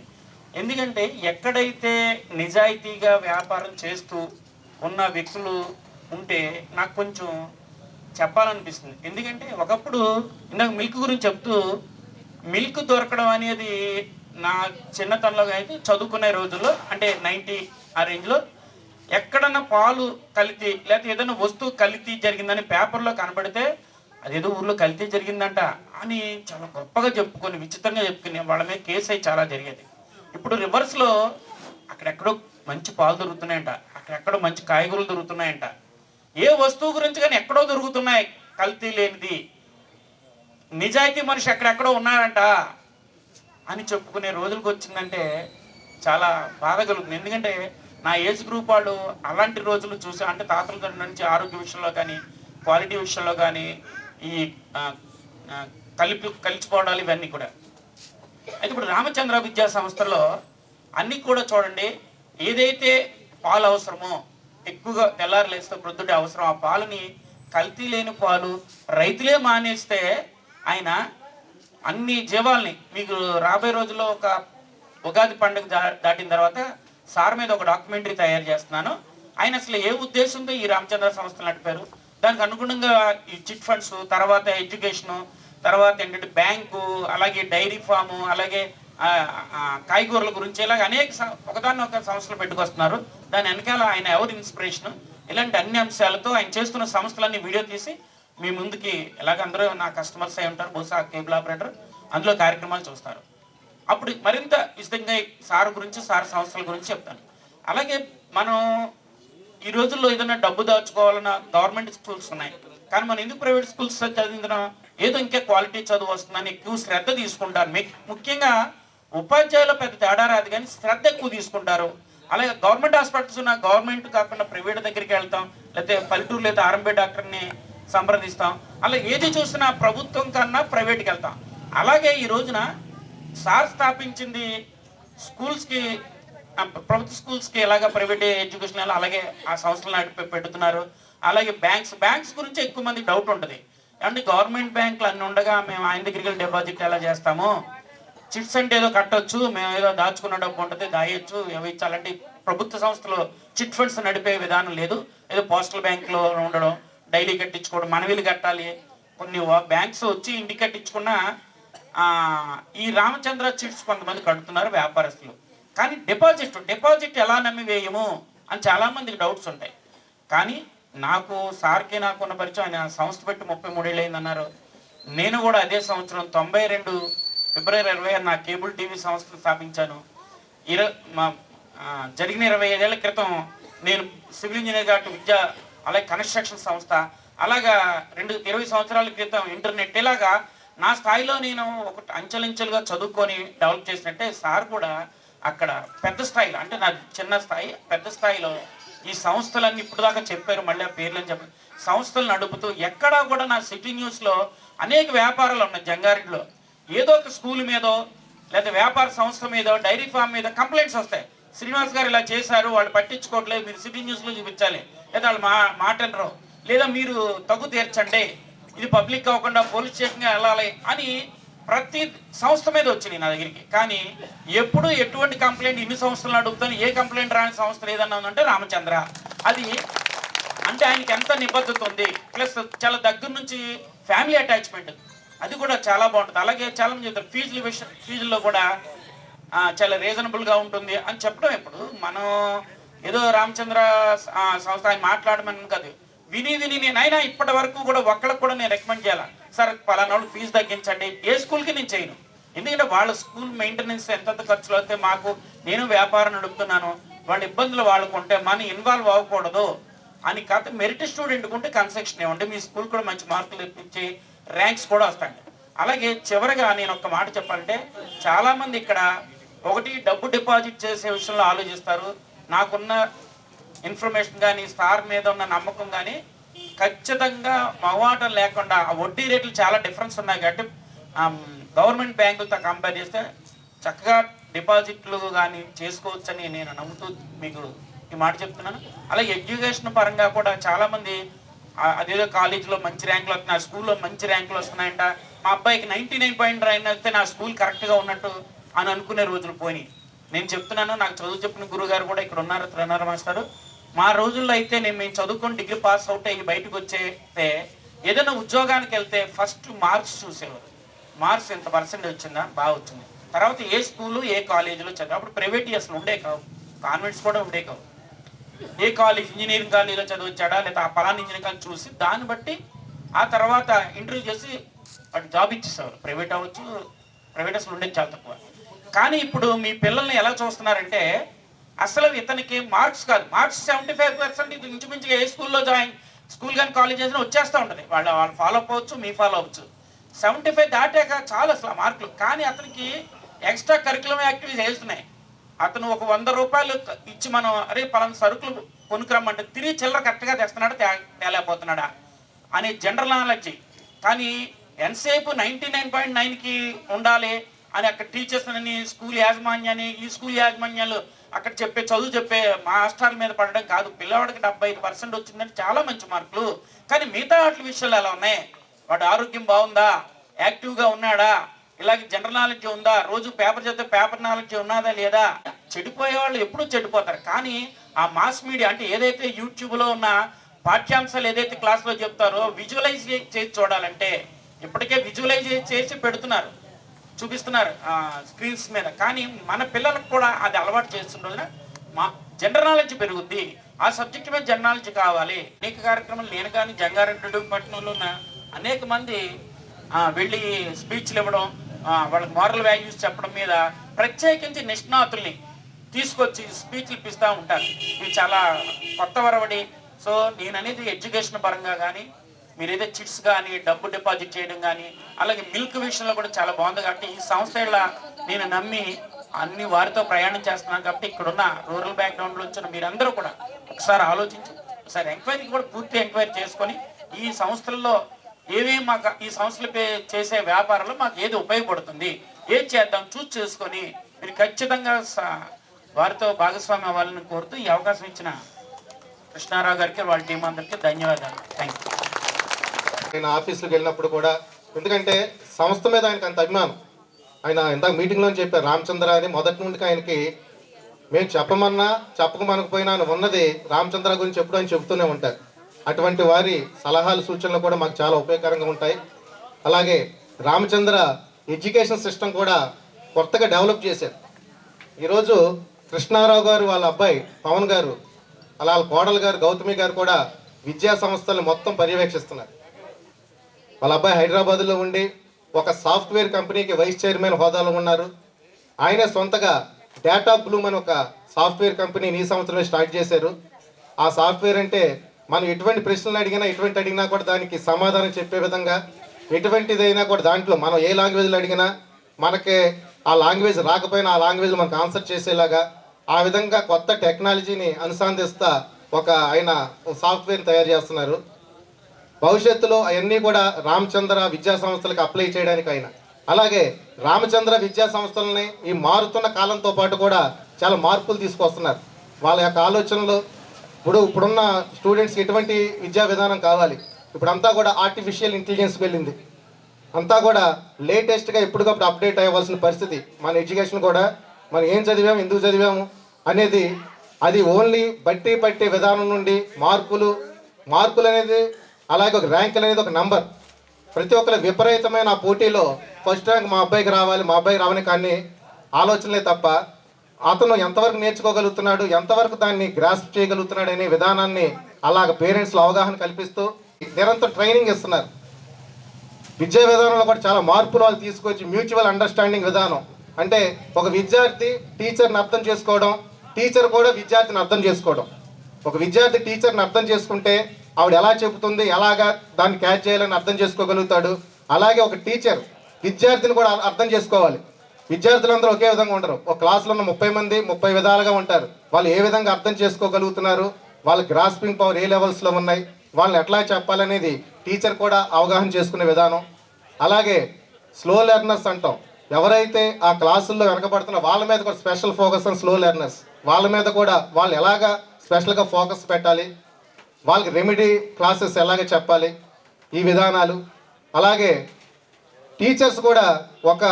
ఎందుకంటే ఎక్కడైతే నిజాయితీగా వ్యాపారం చేస్తూ ఉన్న వ్యక్తులు ఉంటే నాకు కొంచెం చెప్పాలనిపిస్తుంది. ఎందుకంటే ఒకప్పుడు ఇందాక మిల్క్ గురించి చెప్తూ, మిల్క్ దొరకడం అనేది నా చిన్నతనంలో అయితే చదువుకునే రోజుల్లో, అంటే 90 ఆ రేంజ్లో ఎక్కడన్నా పాలు కల్తీ లేకపోతే ఏదైనా వస్తువు కల్తీ జరిగిందని పేపర్లో కనబడితే అదేదో ఊర్లో కల్తీ జరిగిందంట అని చాలా గొప్పగా చెప్పుకొని విచిత్రంగా చెప్పుకునే వాళ్ళ మీద కేసు అయి చాలా జరిగేది. ఇప్పుడు రివర్స్లో అక్కడెక్కడో మంచి పాలు దొరుకుతున్నాయంట, అక్కడెక్కడో మంచి కాయగూరలు దొరుకుతున్నాయంట, ఏ వస్తువు గురించి కానీ ఎక్కడో దొరుకుతున్నాయి కల్తీ లేనిది, నిజాయితీ మనిషి ఎక్కడెక్కడో ఉన్నాడంట అని చెప్పుకునే రోజులకు వచ్చిందంటే చాలా బాధ కలుగుతుంది. ఎందుకంటే నా ఏజ్ గ్రూప్ వాళ్ళు అలాంటి రోజులు చూసి, అంటే తాతల దగ్గర నుంచి ఆరోగ్య విషయంలో కానీ క్వాలిటీ విషయంలో కానీ ఈ కలిసిపోవడాలు ఇవన్నీ కూడా. అయితే ఇప్పుడు రామచంద్ర విద్యా సంస్థలో అన్నీ కూడా చూడండి, ఏదైతే పాలు అవసరమో ఎక్కువగా తెల్లారులేస్తే ప్రొద్దుటే అవసరం ఆ పాలని కల్తీ లేని పాలు రైతులే మానేస్తే ఆయన అన్ని జీవాల్ని, మీకు రాబోయే రోజుల్లో ఒక ఉగాది పండుగ దాటిన తర్వాత సార్ మీద ఒక డాక్యుమెంటరీ తయారు చేస్తున్నాను. ఆయన అసలు ఏ ఉద్దేశంతో ఈ రామచంద్ర సంస్థలు నడిపారు, దానికి అనుగుణంగా ఈ చిట్ ఫండ్స్, తర్వాత ఎడ్యుకేషను, తర్వాత ఏంటంటే బ్యాంకు, అలాగే డైరీ ఫాము, అలాగే కాయగూరల గురించి ఇలాగ అనేక ఒకదాన్ని ఒక సంస్థలు పెట్టుకొస్తున్నారు. దాని వెనకాల ఆయన ఎవరు ఇన్స్పిరేషను, ఇలాంటి అన్ని అంశాలతో ఆయన చేస్తున్న సంస్థలన్నీ వీడియో తీసి మీ ముందుకి, ఎలాగ అందరూ నా కస్టమర్స్ అయి ఉంటారు, బహుశా కేబుల్ ఆపరేటర్ అందులో కార్యక్రమాలు చూస్తారు. అప్పుడు మరింత విశదంగా సార్ గురించి, సార్ సంస్థల గురించి చెప్తాను. అలాగే మనం ఈ రోజుల్లో ఏదైనా డబ్బు దాచుకోవాలన్నా గవర్నమెంట్ స్కూల్స్ ఉన్నాయి, కానీ మనం ఎందుకు ప్రైవేట్ స్కూల్స్ చదివించడం, ఏదో ఇంకా క్వాలిటీ చదువు వస్తుందని ఎక్కువ శ్రద్ధ తీసుకుంటారు. ముఖ్యంగా ఉపాధ్యాయులు పెద్ద తేడా రాదు కానీ శ్రద్ధ ఎక్కువ తీసుకుంటారు. అలాగే గవర్నమెంట్ హాస్పిటల్స్ ఉన్న గవర్నమెంట్ కాకుండా ప్రైవేట్ దగ్గరికి వెళ్తాం, లేకపోతే పల్లెటూరు లేదా ఆర్ఎంపీ డాక్టర్ని సంప్రదిస్తాం. అలా ఏది చూసినా ప్రభుత్వం కన్నా ప్రైవేట్కి వెళ్తాం. అలాగే ఈ రోజున సార్ స్థాపించింది స్కూల్స్కి, ప్రభుత్వ స్కూల్స్కి ఎలాగ ప్రైవేట్ ఎడ్యుకేషన్ అలాగే ఆ సంస్థలు నడిపి పెడుతున్నారు. అలాగే బ్యాంక్స్ గురించి ఎక్కువ మంది డౌట్ ఉంటుంది. అంటే గవర్నమెంట్ బ్యాంకులు అన్నీ ఉండగా మేము ఆయన దగ్గరికి వెళ్ళి డిపాజిట్ ఎలా చేస్తాము, చిట్స్ అంటే ఏదో కట్టొచ్చు, మేము ఏదో దాచుకున్న డబ్బు ఉంటుంది దాయొచ్చు, ఇవ్వాలంటే ప్రభుత్వ సంస్థలు చిట్ ఫండ్స్ నడిపే విధానం లేదు. ఏదో పోస్టల్ బ్యాంకులో ఉండడం, డైలీ కట్టించుకోవడం, మనవిలు కట్టాలి. కొన్ని బ్యాంక్స్ వచ్చి ఇంటికి కట్టించుకున్న ఈ రామచంద్ర చిట్స్ కొంతమంది కడుతున్నారు వ్యాపారస్తులు. కానీ డిపాజిట్ ఎలా నమ్మి వేయము అని చాలామందికి డౌట్స్ ఉంటాయి. కానీ సార్కి నాకున్న పరిచయం, ఆయన సంస్థ పెట్టి 33 ఏళ్ళు అయిందన్నారు. నేను కూడా అదే సంవత్సరం 92 ఫిబ్రవరి 26 నా కేబుల్ టీవీ సంస్థను స్థాపించాను. జరిగిన 25 ఏళ్ల క్రితం నేను సివిల్ ఇంజనీర్ కాబట్టి విద్య, అలాగే కన్స్ట్రక్షన్ సంస్థ, అలాగా 20 సంవత్సరాల క్రితం ఇంటర్నెట్, ఇలాగా నా స్థాయిలో నేను ఒక అంచెలంచెలుగా చదువుకొని డెవలప్ చేసినట్టే సార్ కూడా అక్కడ పెద్ద స్థాయిలో, అంటే నా చిన్న స్థాయి పెద్ద స్థాయిలో ఈ సంస్థలన్నీ ఇప్పుడు దాకా చెప్పారు, మళ్ళీ ఆ పేర్లని చెప్పారు, సంస్థలు నడుపుతూ ఎక్కడా కూడా నా సిటీ న్యూస్లో అనేక వ్యాపారాలు ఉన్నాయి. జంగారెడ్డిలో ఏదో ఒక స్కూల్ మీదో లేదా వ్యాపార సంస్థ మీద, డైరీ ఫామ్ మీద కంప్లైంట్స్ వస్తాయి. శ్రీనివాస్ గారు ఇలా చేశారు, వాళ్ళు పట్టించుకోవట్లేదు, మీరు సిటీ న్యూస్లో చూపించాలి, లేదా వాళ్ళు మాట అనరు, లేదా మీరు తగ్గు తీర్చండి, ఇది పబ్లిక్ అవ్వకుండా పోలీస్ స్టేషన్గా వెళ్ళాలి అని ప్రతి సంస్థ మీద వచ్చినాయి నా దగ్గరికి. కానీ ఎప్పుడు ఎటువంటి కంప్లైంట్ ఇన్ని సంస్థలను అడుగుతాను, ఏ కంప్లైంట్ రాని సంస్థ ఏదన్నా ఉందంటే రామచంద్ర. అది అంటే ఆయనకి ఎంత నిబద్ధత ఉంది, ప్లస్ చాలా దగ్గర నుంచి ఫ్యామిలీ అటాచ్మెంట్, అది కూడా చాలా బాగుంటుంది. అలాగే చాలా మంది చెప్తారు ఫీజుల్లో కూడా చాలా రీజనబుల్గా ఉంటుంది అని చెప్పడం. ఇప్పుడు మనం ఏదో రామచంద్ర సంస్థ ఆయన మాట్లాడమని కాదు, విని నేనైనా ఇప్పటి వరకు కూడా ఒక్కళ్ళకి కూడా నేను రికమెండ్ చేయాలి, సార్ పలానా వాళ్ళు ఫీజు తగ్గించండి, ఏ స్కూల్కి నేను చేయను. ఎందుకంటే వాళ్ళ స్కూల్ మెయింటెనెన్స్ ఎంతెంత ఖర్చులు అయితే మాకు, నేను వ్యాపారం నడుపుతున్నాను, వాళ్ళ ఇబ్బందులు వాళ్ళకు ఉంటే మనం ఇన్వాల్వ్ అవ్వకూడదు అని కాదు. మెరిట్ స్టూడెంట్ ఉంటే కన్సెషన్ ఇవ్వండి, మీ స్కూల్ కూడా మంచి మార్కులు ఇప్పించి ర్యాంక్స్ కూడా వస్తాయి. అలాగే చివరిగా నేను ఒక మాట చెప్పాలంటే, చాలామంది ఇక్కడ ఒకటి డబ్బు డిపాజిట్ చేసే విషయంలో ఆలోచిస్తారు. నాకున్న ఇన్ఫర్మేషన్ కానీ సార్ మీద ఉన్న నమ్మకం కానీ ఖచ్చితంగా మవాటం లేకుండా, ఆ వడ్డీ రేట్లు చాలా డిఫరెన్స్ ఉన్నాయి కాబట్టి గవర్నమెంట్ బ్యాంకులతో కంపేర్ చేస్తే చక్కగా డిపాజిట్లు కానీ చేసుకోవచ్చని నేను నమ్ముతూ మీకు ఈ మాట చెప్తున్నాను. అలాగే ఎడ్యుకేషన్ పరంగా కూడా చాలామంది అదేదో కాలేజీలో మంచి ర్యాంకులు వస్తున్నాయి, స్కూల్లో మంచి ర్యాంకులు వస్తున్నాయంట, మా అబ్బాయికి 99.9 అయితే నా స్కూల్ కరెక్ట్గా ఉన్నట్టు అని అనుకునే రోజులు పోయినాయి. నేను చెప్తున్నాను, నాకు చదువు చెప్పిన గురుగారు కూడా ఇక్కడ ఉన్నారు, త్రినారాయణ మాస్టారు. మా రోజుల్లో అయితే మేము చదువుకొని డిగ్రీ పాస్ అవుట్ అయ్యి బయటకు వచ్చేస్తే ఏదైనా ఉద్యోగానికి వెళ్తే ఫస్ట్ మార్క్స్ చూసేవారు. మార్క్స్ ఎంత పర్సెంటేజ్ వచ్చిందా, బాగా వచ్చింది, తర్వాత ఏ స్కూలు ఏ కాలేజీలో చదివా. అప్పుడు ప్రైవేట్ అసలు ఉండే కావు, కాన్వెంట్స్ కూడా ఉండే కావు. ఏ కాలేజ్, ఇంజనీరింగ్ కాలేజీలో చదివచ్చాడా లేదా ఆ పలానా ఇంజనీరింగ్ కాలేజ్ చూసి దాన్ని బట్టి ఆ తర్వాత ఇంటర్వ్యూ చేసి వాటి జాబ్ ఇచ్చేసేవారు. ప్రైవేట్ అవ్వచ్చు, ప్రైవేట్ అసలు ఉండేది చాలా తక్కువ. కానీ ఇప్పుడు మీ పిల్లల్ని ఎలా చూస్తున్నారంటే అసలు ఇతనికి మార్క్స్ కాదు, మార్క్స్ 75% ఇది ఇంచుమించుగా ఏ స్కూల్లో స్కూల్ కానీ కాలేజ్ చేసినా వచ్చేస్తూ ఉంటుంది. వాళ్ళు ఫాలో అప్ అవ్వచ్చు, మీ ఫాలో అవ్వచ్చు. 75 దాటాక చాలు అసలు ఆ మార్కులు. కానీ అతనికి ఎక్స్ట్రా కరికులం యాక్టివిటీస్ వేస్తున్నాయి. అతను ఒక 100 రూపాయలు ఇచ్చి మనం అరే పలానా సరుకులు కొనుక్కురమ్మంటే తిరిగి చిల్లర కరెక్ట్గా తెస్తున్నాడా తేలేకపోతున్నాడా అనే జనరల్ నాలెడ్జి. కానీ ఎంతసేపు 99.9కి ఉండాలి అని అక్కడ టీచర్స్ అని, స్కూల్ యాజమాన్యాన్ని, ఈ స్కూల్ యాజమాన్యాలు అక్కడ చదువు చెప్పే మాస్టర్ల మీద పడడం కాదు. పిల్లవాడికి 75% వచ్చిందంటే చాలా మంచి మార్కులు. కానీ మిగతా వాటి విషయాలు ఎలా ఉన్నాయి, వాడు ఆరోగ్యం బాగుందా, యాక్టివ్గా ఉన్నాడా, ఇలాగే జనరల్ నాలెడ్జ్ ఉందా, రోజు పేపర్ చదివితే పేపర్ నాలెడ్జ్ ఉన్నదా లేదా. చెడిపోయే వాళ్ళు ఎప్పుడూ చెడిపోతారు. కానీ ఆ మాస్ మీడియా అంటే ఏదైతే యూట్యూబ్లో ఉన్న పాఠ్యాంశాలు ఏదైతే క్లాస్లో చెప్తారో విజువలైజ్ చేసి చూడాలంటే ఇప్పటికే విజువలైజ్ చేసి పెడుతున్నారు, చూపిస్తున్నారు స్క్రీన్స్ మీద. కానీ మన పిల్లలకు కూడా అది అలవాటు చేస్తున్న మా జనరల్ నాలెడ్జ్ పెరుగుద్ది. ఆ సబ్జెక్ట్ మీద జనరల్ నాలెడ్జ్ కావాలి. అనేక కార్యక్రమాలు నేను కానీ జంగారెడ్డి పట్టణంలో ఉన్న అనేక మంది వెళ్ళి స్పీచ్లు ఇవ్వడం, వాళ్ళకి మారల్ వాల్యూస్ చెప్పడం మీద ప్రత్యేకించి నిష్ణాతుల్ని తీసుకొచ్చి స్పీచ్లు ఇప్పిస్తూ ఉంటారు. ఇవి చాలా కొత్త వరవడి. సో నేను అనేది ఎడ్యుకేషన్ పరంగా కానీ, మీరు ఏదో చిట్స్ కానీ డబ్బు డిపాజిట్ చేయడం కానీ, అలాగే మిల్క్ విషయంలో కూడా చాలా బాగుంది. కాబట్టి ఈ సంస్థ నేను నమ్మి అన్ని వారితో ప్రయాణం చేస్తున్నాను. కాబట్టి ఇక్కడున్న రూరల్ బ్యాక్గ్రౌండ్లో వచ్చిన మీరందరూ కూడా ఒకసారి ఆలోచించి ఒకసారి ఎంక్వైరీ కూడా పూర్తి ఎంక్వైరీ చేసుకొని ఈ సంస్థల్లో ఏమేమి మాకు ఈ సంస్థలు చేసే వ్యాపారంలో మాకు ఏది ఉపయోగపడుతుంది, ఏది చేద్దాం చూస్ చేసుకొని మీరు ఖచ్చితంగా వారితో భాగస్వామి అవ్వాలని కోరుతూ ఈ అవకాశం ఇచ్చిన కృష్ణారావు గారికి, వాళ్ళ టీం అందరికీ ధన్యవాదాలు. Thank you. ఆయన ఆఫీసులకు వెళ్ళినప్పుడు కూడా, ఎందుకంటే సంస్థ మీద ఆయనకు అంత అభిమానం. ఆయన ఇందాక మీటింగ్లో చెప్పారు, రామచంద్ర అని మొదటి నుండి ఆయనకి మేము చెప్పమన్నా చెప్పకమనకపోయినా ఆయన ఉన్నది రామచంద్ర గురించి ఎప్పుడు ఆయన చెబుతూనే ఉంటారు. అటువంటి వారి సలహాలు సూచనలు కూడా మాకు చాలా ఉపయోగకరంగా ఉంటాయి. అలాగే రామచంద్ర ఎడ్యుకేషన్ సిస్టమ్ కూడా కొత్తగా డెవలప్ చేశారు. ఈరోజు కృష్ణారావు గారు వాళ్ళ అబ్బాయి పవన్ గారు, అలా వాళ్ళ కోడలు గారు గౌతమి గారు కూడా విద్యా సంస్థలను మొత్తం పర్యవేక్షిస్తున్నారు. వాళ్ళ అబ్బాయి హైదరాబాద్లో ఉండి ఒక సాఫ్ట్వేర్ కంపెనీకి వైస్ చైర్మన్ హోదాలో ఉన్నారు. ఆయనే సొంతగా డేటా బ్లూమ్ అని ఒక సాఫ్ట్వేర్ కంపెనీని ఈ సంవత్సరమే స్టార్ట్ చేశారు. ఆ సాఫ్ట్వేర్ అంటే మనం ఎటువంటి ప్రశ్నలు అడిగినా, ఎటువంటి అడిగినా కూడా దానికి సమాధానం చెప్పే విధంగా, ఎటువంటిదైనా కూడా దాంట్లో మనం ఏ లాంగ్వేజ్లో అడిగినా మనకి ఆ లాంగ్వేజ్ రాకపోయినా ఆ లాంగ్వేజ్ మనకు ఆన్సర్ చేసేలాగా ఆ విధంగా కొత్త టెక్నాలజీని అనుసంధిస్తా ఆయన సాఫ్ట్వేర్ తయారు చేస్తున్నారు. భవిష్యత్తులో అవన్నీ కూడా రామచంద్ర విద్యా సంస్థలకు అప్లై చేయడానికి ఆయన అలాగే రామచంద్ర విద్యా సంస్థలని ఈ మారుతున్న కాలంతో పాటు కూడా చాలా మార్పులు తీసుకొస్తున్నారు. వాళ్ళ యొక్క ఆలోచనలు ఇప్పుడున్న స్టూడెంట్స్కి ఎటువంటి విద్యా విధానం కావాలి, ఇప్పుడంతా కూడా ఆర్టిఫిషియల్ ఇంటెలిజెన్స్కి వెళ్ళింది. అంతా కూడా లేటెస్ట్గా ఎప్పటికప్పుడు అప్డేట్ అవ్వాల్సిన పరిస్థితి. మన ఎడ్యుకేషన్ కూడా మనం ఏం చదివాము, ఎందుకు చదివాము అనేది అది ఓన్లీ బట్టి పట్టే విధానం నుండి మార్కులు అనేది, అలాగే ఒక ర్యాంకులు అనేది ఒక నంబర్. ప్రతి ఒక్కరి విపరీతమైన ఆ పోటీలో ఫస్ట్ ర్యాంక్ మా అబ్బాయికి రావని కానీ ఆలోచనలే తప్ప అతను ఎంతవరకు నేర్చుకోగలుగుతున్నాడు, ఎంతవరకు దాన్ని గ్రాస్ప్ చేయగలుగుతున్నాడు అనే విధానాన్ని అలాగ పేరెంట్స్లో అవగాహన కల్పిస్తూ నిరంతరం ట్రైనింగ్ ఇస్తున్నారు. విద్యా విధానంలో కూడా చాలా మార్పులు వాళ్ళు తీసుకొచ్చి మ్యూచువల్ అండర్స్టాండింగ్ విధానం అంటే ఒక విద్యార్థి టీచర్ని అర్థం చేసుకోవడం, టీచర్ కూడా విద్యార్థిని అర్థం చేసుకోవడం. ఒక విద్యార్థి టీచర్ని అర్థం చేసుకుంటే ఆవిడ ఎలా చెబుతుంది, ఎలాగా దాన్ని క్యాచ్ చేయాలని అర్థం చేసుకోగలుగుతాడు. అలాగే ఒక టీచర్ విద్యార్థిని కూడా అర్థం చేసుకోవాలి. విద్యార్థులందరూ ఒకే విధంగా ఉంటారు. ఒక క్లాస్లో ఉన్న 30 మంది 30 విధాలుగా ఉంటారు. వాళ్ళు ఏ విధంగా అర్థం చేసుకోగలుగుతున్నారు, వాళ్ళ గ్రాస్పింగ్ పవర్ ఏ లెవెల్స్లో ఉన్నాయి, వాళ్ళని ఎట్లా చెప్పాలనేది టీచర్ కూడా అవగాహన చేసుకునే విధానం. అలాగే స్లో లెర్నర్స్ అంటాం. ఎవరైతే ఆ క్లాసుల్లో వెనకబడుతున్న వాళ్ళ మీద కూడా special focus on slow learners. వాళ్ళ మీద కూడా వాళ్ళు ఎలాగా స్పెషల్గా ఫోకస్ పెట్టాలి, వాళ్ళకి రెమెడీ క్లాసెస్ ఎలాగ చెప్పాలి, ఈ విధానాలు. అలాగే టీచర్స్ కూడా ఒక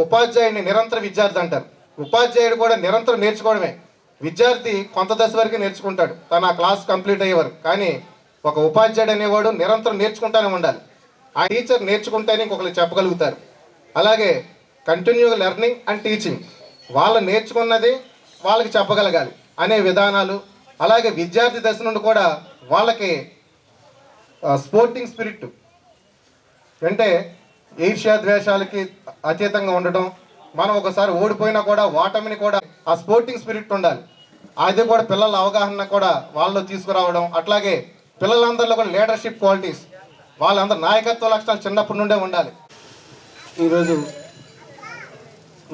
ఉపాధ్యాయుడిని నిరంతర విద్యార్థి అంటారు. ఉపాధ్యాయుడు కూడా నిరంతరం నేర్చుకోవడమే. విద్యార్థి కొంత దశ వరకు నేర్చుకుంటాడు, తన ఆ క్లాస్ కంప్లీట్ అయ్యే వరకు. కానీ ఒక ఉపాధ్యాయుడు అనేవాడు నిరంతరం నేర్చుకుంటూనే ఉండాలి. ఆ టీచర్ నేర్చుకుంటేనే ఇంకొకరికి చెప్పగలుగుతారు. అలాగే కంటిన్యూ లెర్నింగ్ అండ్ టీచింగ్, వాళ్ళు నేర్చుకున్నది వాళ్ళకి చెప్పగలగాలి అనే విధానాలు. అలాగే విద్యార్థి దశ నుండి కూడా వాళ్ళకి స్పోర్టింగ్ స్పిరిట్ అంటే ఈర్ష్యా ద్వేషాలకి అతీతంగా ఉండడం. మనం ఒకసారి ఓడిపోయినా కూడా ఓటమిని కూడా ఆ స్పోర్టింగ్ స్పిరిట్ ఉండాలి. అది కూడా పిల్లల అవగాహన కూడా వాళ్ళలో తీసుకురావడం. అట్లాగే పిల్లలందరిలో కూడా లీడర్షిప్ క్వాలిటీస్, వాళ్ళందరూ నాయకత్వ లక్షణాలు చిన్నప్పటి నుండే ఉండాలి. ఈరోజు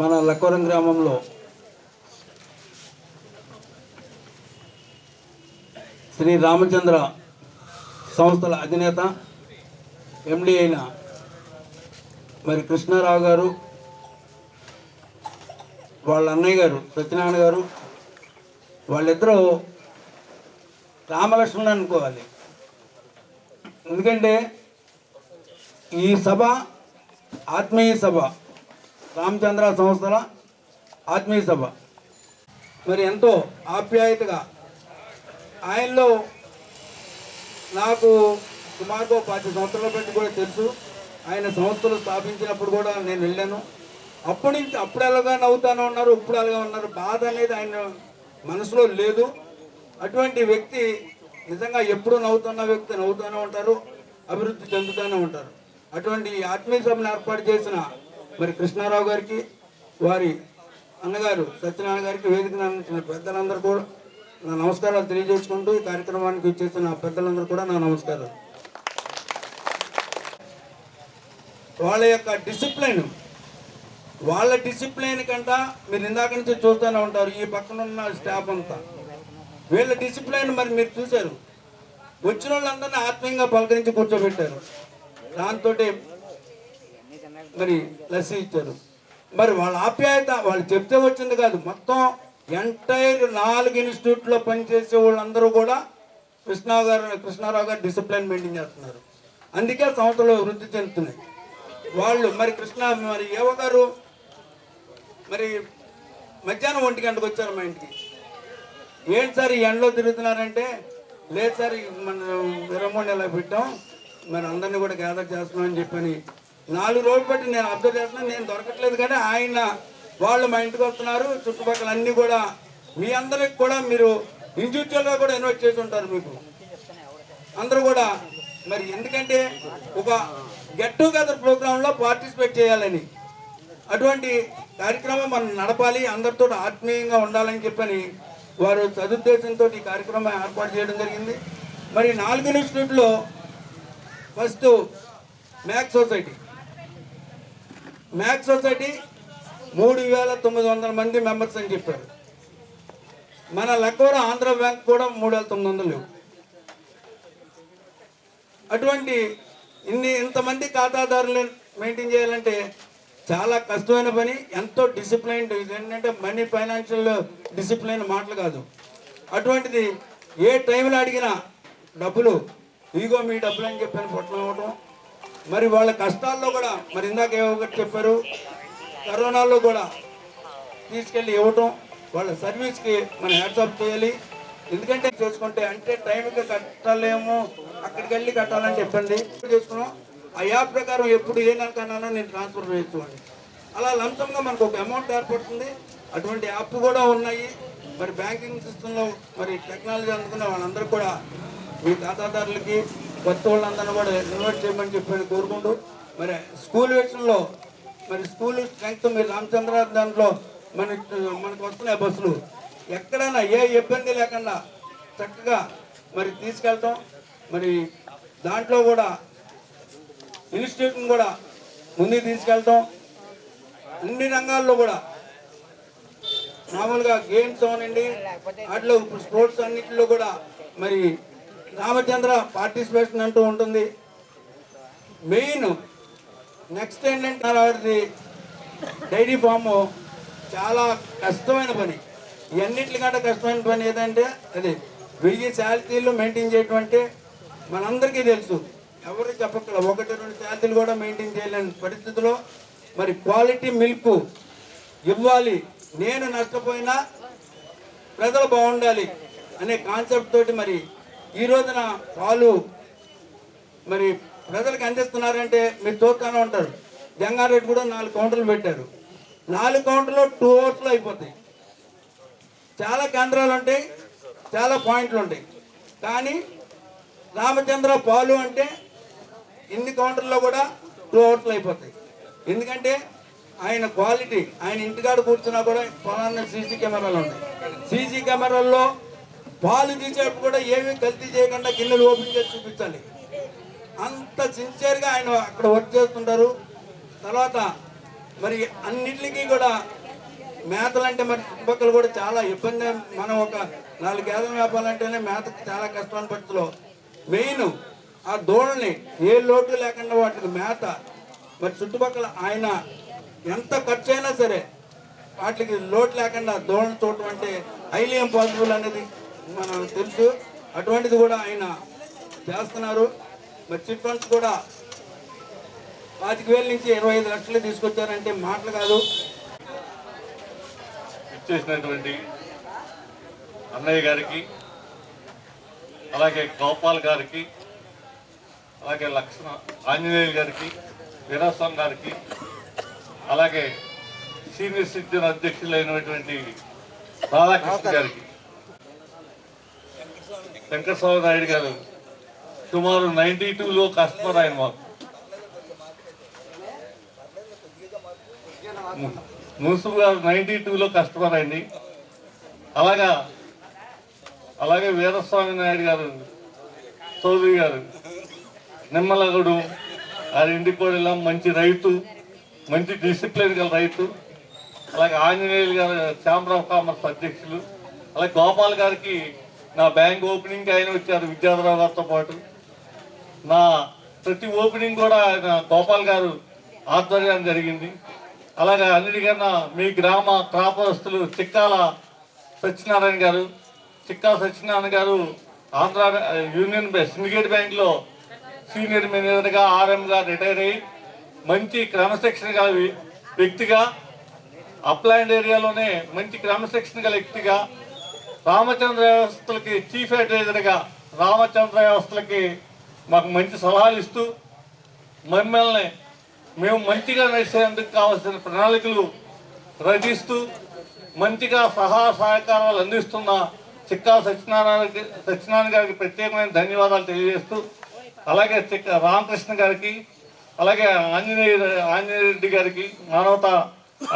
మన లక్కవరం గ్రామంలో శ్రీ రామచంద్ర సంస్థల అధినేత ఎండి అయిన మరి కృష్ణారావు గారు, వాళ్ళ అన్నయ్య గారు సత్యనారాయణ గారు, వాళ్ళిద్దరూ రామలక్ష్మణులు అనుకోవాలి. ఎందుకంటే ఈ సభ ఆత్మీయ సభ, రామచంద్ర సంస్థల ఆత్మీయ సభ. మరి ఎంతో ఆప్యాయతగా ఆయనలో నాకు సుమారుగా 10 సంవత్సరాల బట్టి కూడా తెలుసు. ఆయన సంస్థలు స్థాపించినప్పుడు కూడా నేను వెళ్ళాను. అప్పటి నుంచి అప్పుడు ఎలాగా నవ్వుతానే ఉన్నారు, ఇప్పుడు అలాగే ఉన్నారు. బాధ అనేది ఆయన మనసులో లేదు. అటువంటి వ్యక్తి నిజంగా ఎప్పుడు నవ్వుతున్న వ్యక్తి నవ్వుతూనే ఉంటారు, అభివృద్ధి చెందుతూనే ఉంటారు. అటువంటి ఆత్మీయ సభను ఏర్పాటు చేసిన మరి కృష్ణారావు గారికి, వారి అన్నగారు సత్యనారాయణ గారికి, వేదిక అందించిన పెద్దలందరూ కూడా నా నమస్కారాలు తెలియజేసుకుంటూ ఈ కార్యక్రమానికి ఇచ్చేసిన పెద్దలందరూ కూడా నా నమస్కారాలు. వాళ్ళ యొక్క డిసిప్లైన్ కంటా మీరు ఇందాక నుంచి చూస్తూనే ఉంటారు. ఈ పక్కన ఉన్న స్టాఫ్ అంతా వీళ్ళ డిసిప్లైన్ మరి మీరు చూశారు. వచ్చిన వాళ్ళందరినీ ఆత్మీయంగా పలకరించి కూర్చోబెట్టారు. దాంతో మరి లస్సీ ఇచ్చారు. మరి వాళ్ళ ఆప్యాయత వాళ్ళు చెప్తే వచ్చింది కాదు, మొత్తం ఎంటైర్ 4 ఇన్స్టిట్యూట్లో పనిచేసే వాళ్ళందరూ కూడా కృష్ణారావు గారు డిసిప్లైన్ మెయింటైన్ చేస్తున్నారు. అందుకే సంస్థలు వృద్ధి చెందుతున్నాయి. వాళ్ళు మరి ఏవో గారు మరి మధ్యాహ్నం 1 గంటకు వచ్చారు మా ఇంటికి. ఏంటి సార్ ఈ ఎండలో తిరుగుతున్నారంటే, లేదు సార్ మన 23 నెలలు పెట్టాం, మరి అందరినీ కూడా గ్యాదర్ చేస్తున్నాం అని చెప్పని 4 రోజులు బట్టి నేను అబ్జర్వ్ చేస్తున్నాను. నేను దొరకట్లేదు కానీ వాళ్ళు మా ఇంటికి వస్తున్నారు. చుట్టుపక్కల అన్నీ కూడా మీ అందరికి కూడా మీరు ఇండివిజువల్గా కూడా ఇన్వైట్ చేసి ఉంటారు. మీకు అందరూ కూడా మరి ఎందుకంటే ఒక గెట్ టుగెదర్ ప్రోగ్రాంలో పార్టిసిపేట్ చేయాలని, అటువంటి కార్యక్రమం మనం నడపాలి, అందరితో ఆత్మీయంగా ఉండాలని చెప్పని వారు సదుద్దేశంతో ఈ కార్యక్రమం ఏర్పాటు చేయడం జరిగింది. మరి 4 ఇన్స్టిట్యూట్లో ఫస్ట్ మ్యాథ్స్ సొసైటీ 3900 మంది మెంబర్స్ అని చెప్పారు. మన లక్కవరం ఆంధ్ర బ్యాంక్ కూడా 3900. అటువంటి ఇంతమంది ఖాతాదారులు మెయింటైన్ చేయాలంటే చాలా కష్టమైన పని, ఎంతో డిసిప్లైన్. ఇది ఏంటంటే మనీ ఫైనాన్షియల్ డిసిప్లైన్ మాటలు కాదు. అటువంటిది ఏ టైంలో అడిగినా డబ్బులు, ఇదిగో మీ డబ్బులు అని చెప్పని పొట్టం ఇవ్వటం. మరి వాళ్ళ కష్టాల్లో కూడా మరి ఇందాక ఒకటి చెప్పారు, కరోనాలో కూడా తీసుకెళ్ళి ఇవ్వటం, వాళ్ళ సర్వీస్కి మనం హ్యాట్సాప్ చేయాలి. ఎందుకంటే చేసుకుంటే అంటే టైంకి కట్టాలేమో, అక్కడికి వెళ్ళి కట్టాలని చెప్పండి చేసుకున్నాం. ఆ యాప్ ప్రకారం ఎప్పుడు ఏ నెలకన్నా నేను ట్రాన్స్ఫర్ చేయొచ్చు అని అలా లంచంగా మనకు ఒక అమౌంట్ ఏర్పడుతుంది. అటువంటి యాప్ కూడా ఉన్నాయి. మరి బ్యాంకింగ్ సిస్టంలో మరి టెక్నాలజీ అందుకున్న వాళ్ళందరూ కూడా మీ ఖాతాదారులకి కొత్త వాళ్ళందరినీ కూడా ఇన్వైట్ చేయమని చెప్పి కోరుకుంటూ, మరి స్కూల్ విషయంలో మరి స్కూల్ స్ట్రెంగ్త్ మీరు రామచంద్ర దాంట్లో మనకు వస్తున్నాయి బస్సులు, ఎక్కడైనా ఏ ఇబ్బంది లేకుండా చక్కగా మరి తీసుకెళ్తాం. మరి దాంట్లో కూడా ఇన్స్టిట్యూట్ని కూడా ముందుకు తీసుకెళ్తాం. అన్ని రంగాల్లో కూడా మామూలుగా గేమ్స్ అవనండి, వాటిలో ఇప్పుడు స్పోర్ట్స్ అన్నింటిలో కూడా మరి రామచంద్ర పార్టిసిపేషన్ అంటూ ఉంటుంది. మెయిన్ నెక్స్ట్ ఏంటంటే వారి డైరీ ఫామ్ చాలా కష్టమైన పని. ఇవన్నిటికంటే కష్టమైన పని ఏదంటే అది 1000 శాలరీలు మెయింటైన్ చేయటం అంటే మనందరికీ తెలుసు, ఎవరికి చెప్పక్కల 1-2 శాలరీలు కూడా మెయింటైన్ చేయలేని పరిస్థితిలో మరి క్వాలిటీ మిల్క్ ఇవ్వాలి, నేను నష్టపోయినా ప్రజలు బాగుండాలి అనే కాన్సెప్ట్ తోటి మరి ఈ రోజున పాలు మరి ప్రజలకు అందిస్తున్నారంటే మీరు చూస్తూనే ఉంటారు. జంగారెడ్డి కూడా 4 కౌంటర్లు పెట్టారు. 4 కౌంటర్లు 2 అవర్స్లో అయిపోతాయి. చాలా కేంద్రాలు ఉంటాయి, చాలా పాయింట్లు ఉంటాయి. కానీ రామచంద్ర పాలు అంటే ఇన్ని కౌంటర్లో కూడా 2 అవర్స్లో అయిపోతాయి. ఎందుకంటే ఆయన క్వాలిటీ, ఆయన ఇంటికాడ కూర్చున్నా కూడా పొలాన్న సీసీ కెమెరాలు ఉంటాయి. సీసీ కెమెరాల్లో పాలు తీసేటప్పుడు కూడా ఏమీ కల్తీ చేయకుండా గిన్నెలు ఓపెన్ చేసి చూపించాలి. అంత సిన్సియర్గా ఆయన అక్కడ వర్క్ చేస్తుంటారు. తర్వాత మరి అన్నింటికి కూడా మేతలంటే మరి చుట్టుపక్కల కూడా చాలా ఇబ్బంది. మనం ఒక 4 గేదెలు మేపాలంటేనే మేతకు చాలా కష్టమైన పరిస్థితిలో మెయిన్ ఆ దూడల్ని ఏ లోటు లేకుండా వాటికి మేత మరి చుట్టుపక్కల ఆయన ఎంత ఖర్చు అయినా సరే వాటికి లోటు లేకుండా దూడలు చూడటం అంటే హైలీ ఇంపాసిబుల్ అనేది మనం తెలుసు. అటువంటిది కూడా ఆయన చేస్తున్నారు. మరి చిట్ ఫండ్స్ కూడా 25,000 నుంచి 25 లక్షలు తీసుకొచ్చారంటే మాటలు కాదు. ఇచ్చేసినటువంటి అన్నయ్య గారికి, అలాగే గోపాల్ గారికి, అలాగే లక్ష్మణ ఆంజనేయులు గారికి, వీరాస్వామి గారికి, అలాగే సీనియర్ సిటిజన్ అధ్యక్షులైనటువంటి రాధాకృష్ణ గారికి, వెంకటస్వామి నాయుడు గారు సుమారు 92లో కస్టమర్ ఆయన మాకు. మున్సిపల్ గారు 92లో కస్టమర్ అయింది. అలాగే వీరస్వామి నాయుడు గారు చౌదరి గారు నిమ్మలగూడు ఆయన ఇంటికి కూడా ఇలా మంచి రైతు, మంచి డిసిప్లిన్ గల రైతు. అలాగే ఆంజనేయులు గారు ఛాంబర్ ఆఫ్ కామర్స్ అధ్యక్షులు. అలాగే గోపాల్ గారికి నా బ్యాంక్ ఓపెనింగ్ ఆయన వచ్చారు విద్యాధరరావు గారితో పాటు. నా ప్రతి ఓపెనింగ్ కూడా ఆయన గోపాల్ గారు ఆధ్వర్యాన్ని జరిగింది. అలాగే అన్నిటికన్నా మీ గ్రామ కాపురస్తులు చిక్కాల సత్యనారాయణ గారు ఆంధ్ర యూనియన్ సిండికేట్ బ్యాంక్లో సీనియర్ మేనేజర్గా ఆర్ఎంగా రిటైర్ అయ్యి మంచి క్రమశిక్షణ గల వ్యక్తిగా, అప్లాండ్ ఏరియాలోనే మంచి క్రమశిక్షణ గల వ్యక్తిగా, రామచంద్ర వ్యవస్థలకి చీఫ్ అడ్వైజర్గా రామచంద్ర వ్యవస్థలకి మాకు మంచి సలహాలు ఇస్తూ మమ్మల్ని మేము మంచిగా నడిచేందుకు కావాల్సిన ప్రణాళికలు రచిస్తూ మంచిగా సహకారాలు అందిస్తున్న చిక్కా సత్యనారాయణ గారికి ప్రత్యేకమైన ధన్యవాదాలు తెలియజేస్తూ, అలాగే రామకృష్ణ గారికి, అలాగే ఆంజనేయరెడ్డి గారికి, మానవత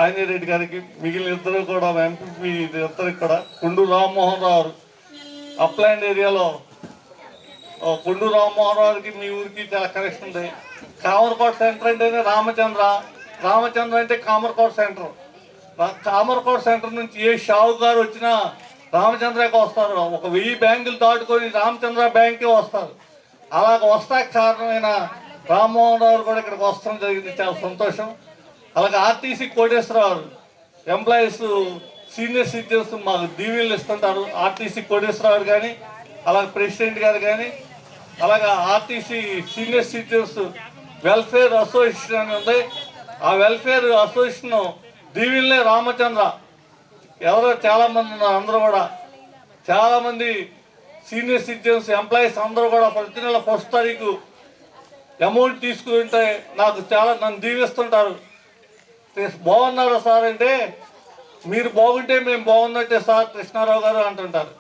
ఆంజనేయరెడ్డి గారికి, మిగిలిన ఇద్దరు కూడా ఎంపీ ఇద్దరికి కూడా, కొండు రామ్మోహన్ రావు అప్లాండ్ ఏరియాలో కొండు రామ్మోహన్ రావుకి మీ ఊరికి చాలా కనెక్షన్ ఉంది. కామర్కోట సెంటర్ అంటేనే రామచంద్ర అంటే కామర్కోట సెంటర్. కామర్కోట సెంటర్ నుంచి ఏ షావుకారు వచ్చినా రామచంద్రకి వస్తారు. 1000 బ్యాంకులు దాటుకొని రామచంద్ర బ్యాంకే వస్తారు. అలాగ వస్తా కారణమైన రామ్మోహన్ రావు కూడా ఇక్కడికి వస్తడం జరిగింది. చాలా సంతోషం. అలాగే RTC Koteswararao employees senior citizens మాకు దీవెనలు ఇస్తుంటారు. ఆర్టీసీ కోటేశ్వరరావు కానీ అలాగే ప్రెసిడెంట్ గారు కానీ అలాగే RTC senior citizens welfare association అని ఉంది. ఆ వెల్ఫేర్ అసోసియేషన్ దీవెనలే రామచంద్ర ఎవరో చాలామంది ఉన్నారు. అందరూ కూడా చాలామంది సీనియర్ సిటిజన్స్ ఎంప్లాయీస్ అందరూ కూడా ప్రతి నెల 1st తారీఖు అమౌంట్ తీసుకుంటే నాకు చాలా నన్ను దీవిస్తుంటారు. బాగున్నారా సార్ అంటే మీరు బాగుంటే మేము బాగున్నట్టే సార్ కృష్ణారావు గారు అంటుంటారు.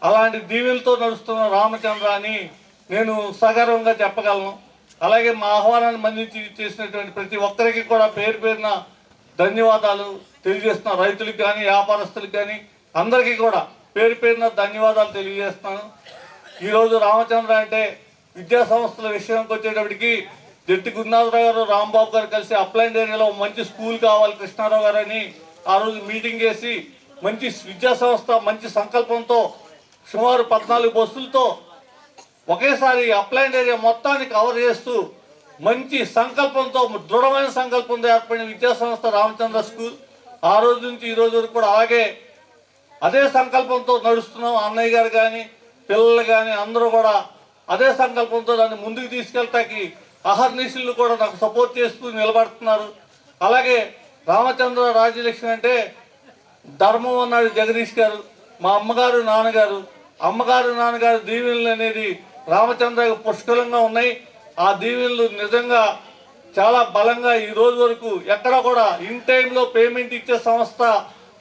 అలాంటి దీవెనలతో నడుస్తున్న రామచంద్ర అని నేను సగర్వంగా చెప్పగలను. అలాగే మా ఆహ్వానాన్ని మన్నించి చేసినటువంటి ప్రతి ఒక్కరికి కూడా పేరు పేరున ధన్యవాదాలు తెలియజేస్తున్నాను. రైతులకు కానీ వ్యాపారస్తులకు కానీ అందరికీ కూడా పేరు పేరున ధన్యవాదాలు తెలియజేస్తున్నాను. ఈరోజు రామచంద్ర అంటే విద్యా సంస్థల విషయానికి వచ్చేటప్పటికి జట్టి గురునాథరావు గారు రాంబాబు గారు కలిసి అప్లైన్ ఏరియాలో మంచి స్కూల్ కావాలి కృష్ణారావు గారు అని ఆ రోజు మీటింగ్ చేసి మంచి విద్యా సంస్థ మంచి సంకల్పంతో సుమారు 14 బస్సులతో ఒకేసారి అప్లైన్ ఏరియా మొత్తాన్ని కవర్ చేస్తూ మంచి సంకల్పంతో దృఢమైన సంకల్పంతో ఏర్పడిన విద్యా సంస్థ రామచంద్ర స్కూల్. ఆ రోజు నుంచి ఈ రోజు వరకు కూడా అలాగే అదే సంకల్పంతో నడుస్తున్నాం. అన్నయ్య గారు కానీ పిల్లలు కానీ అందరూ కూడా అదే సంకల్పంతో దాన్ని ముందుకు తీసుకెళ్తాకి అహర్నిశలు కూడా నాకు సపోర్ట్ చేస్తూ నిలబడుతున్నారు. అలాగే రామచంద్ర రాజ్యలక్ష్మి అంటే ధర్మం అన్నాడు జగదీష్ గారు. మా అమ్మగారు నాన్నగారు దీవెనలు అనేది రామచంద్ర పుష్కలంగా ఉన్నాయి. ఆ దీవెనలు నిజంగా చాలా బలంగా ఈ రోజు వరకు ఎక్కడ కూడా ఇన్ టైంలో పేమెంట్ ఇచ్చే సంస్థ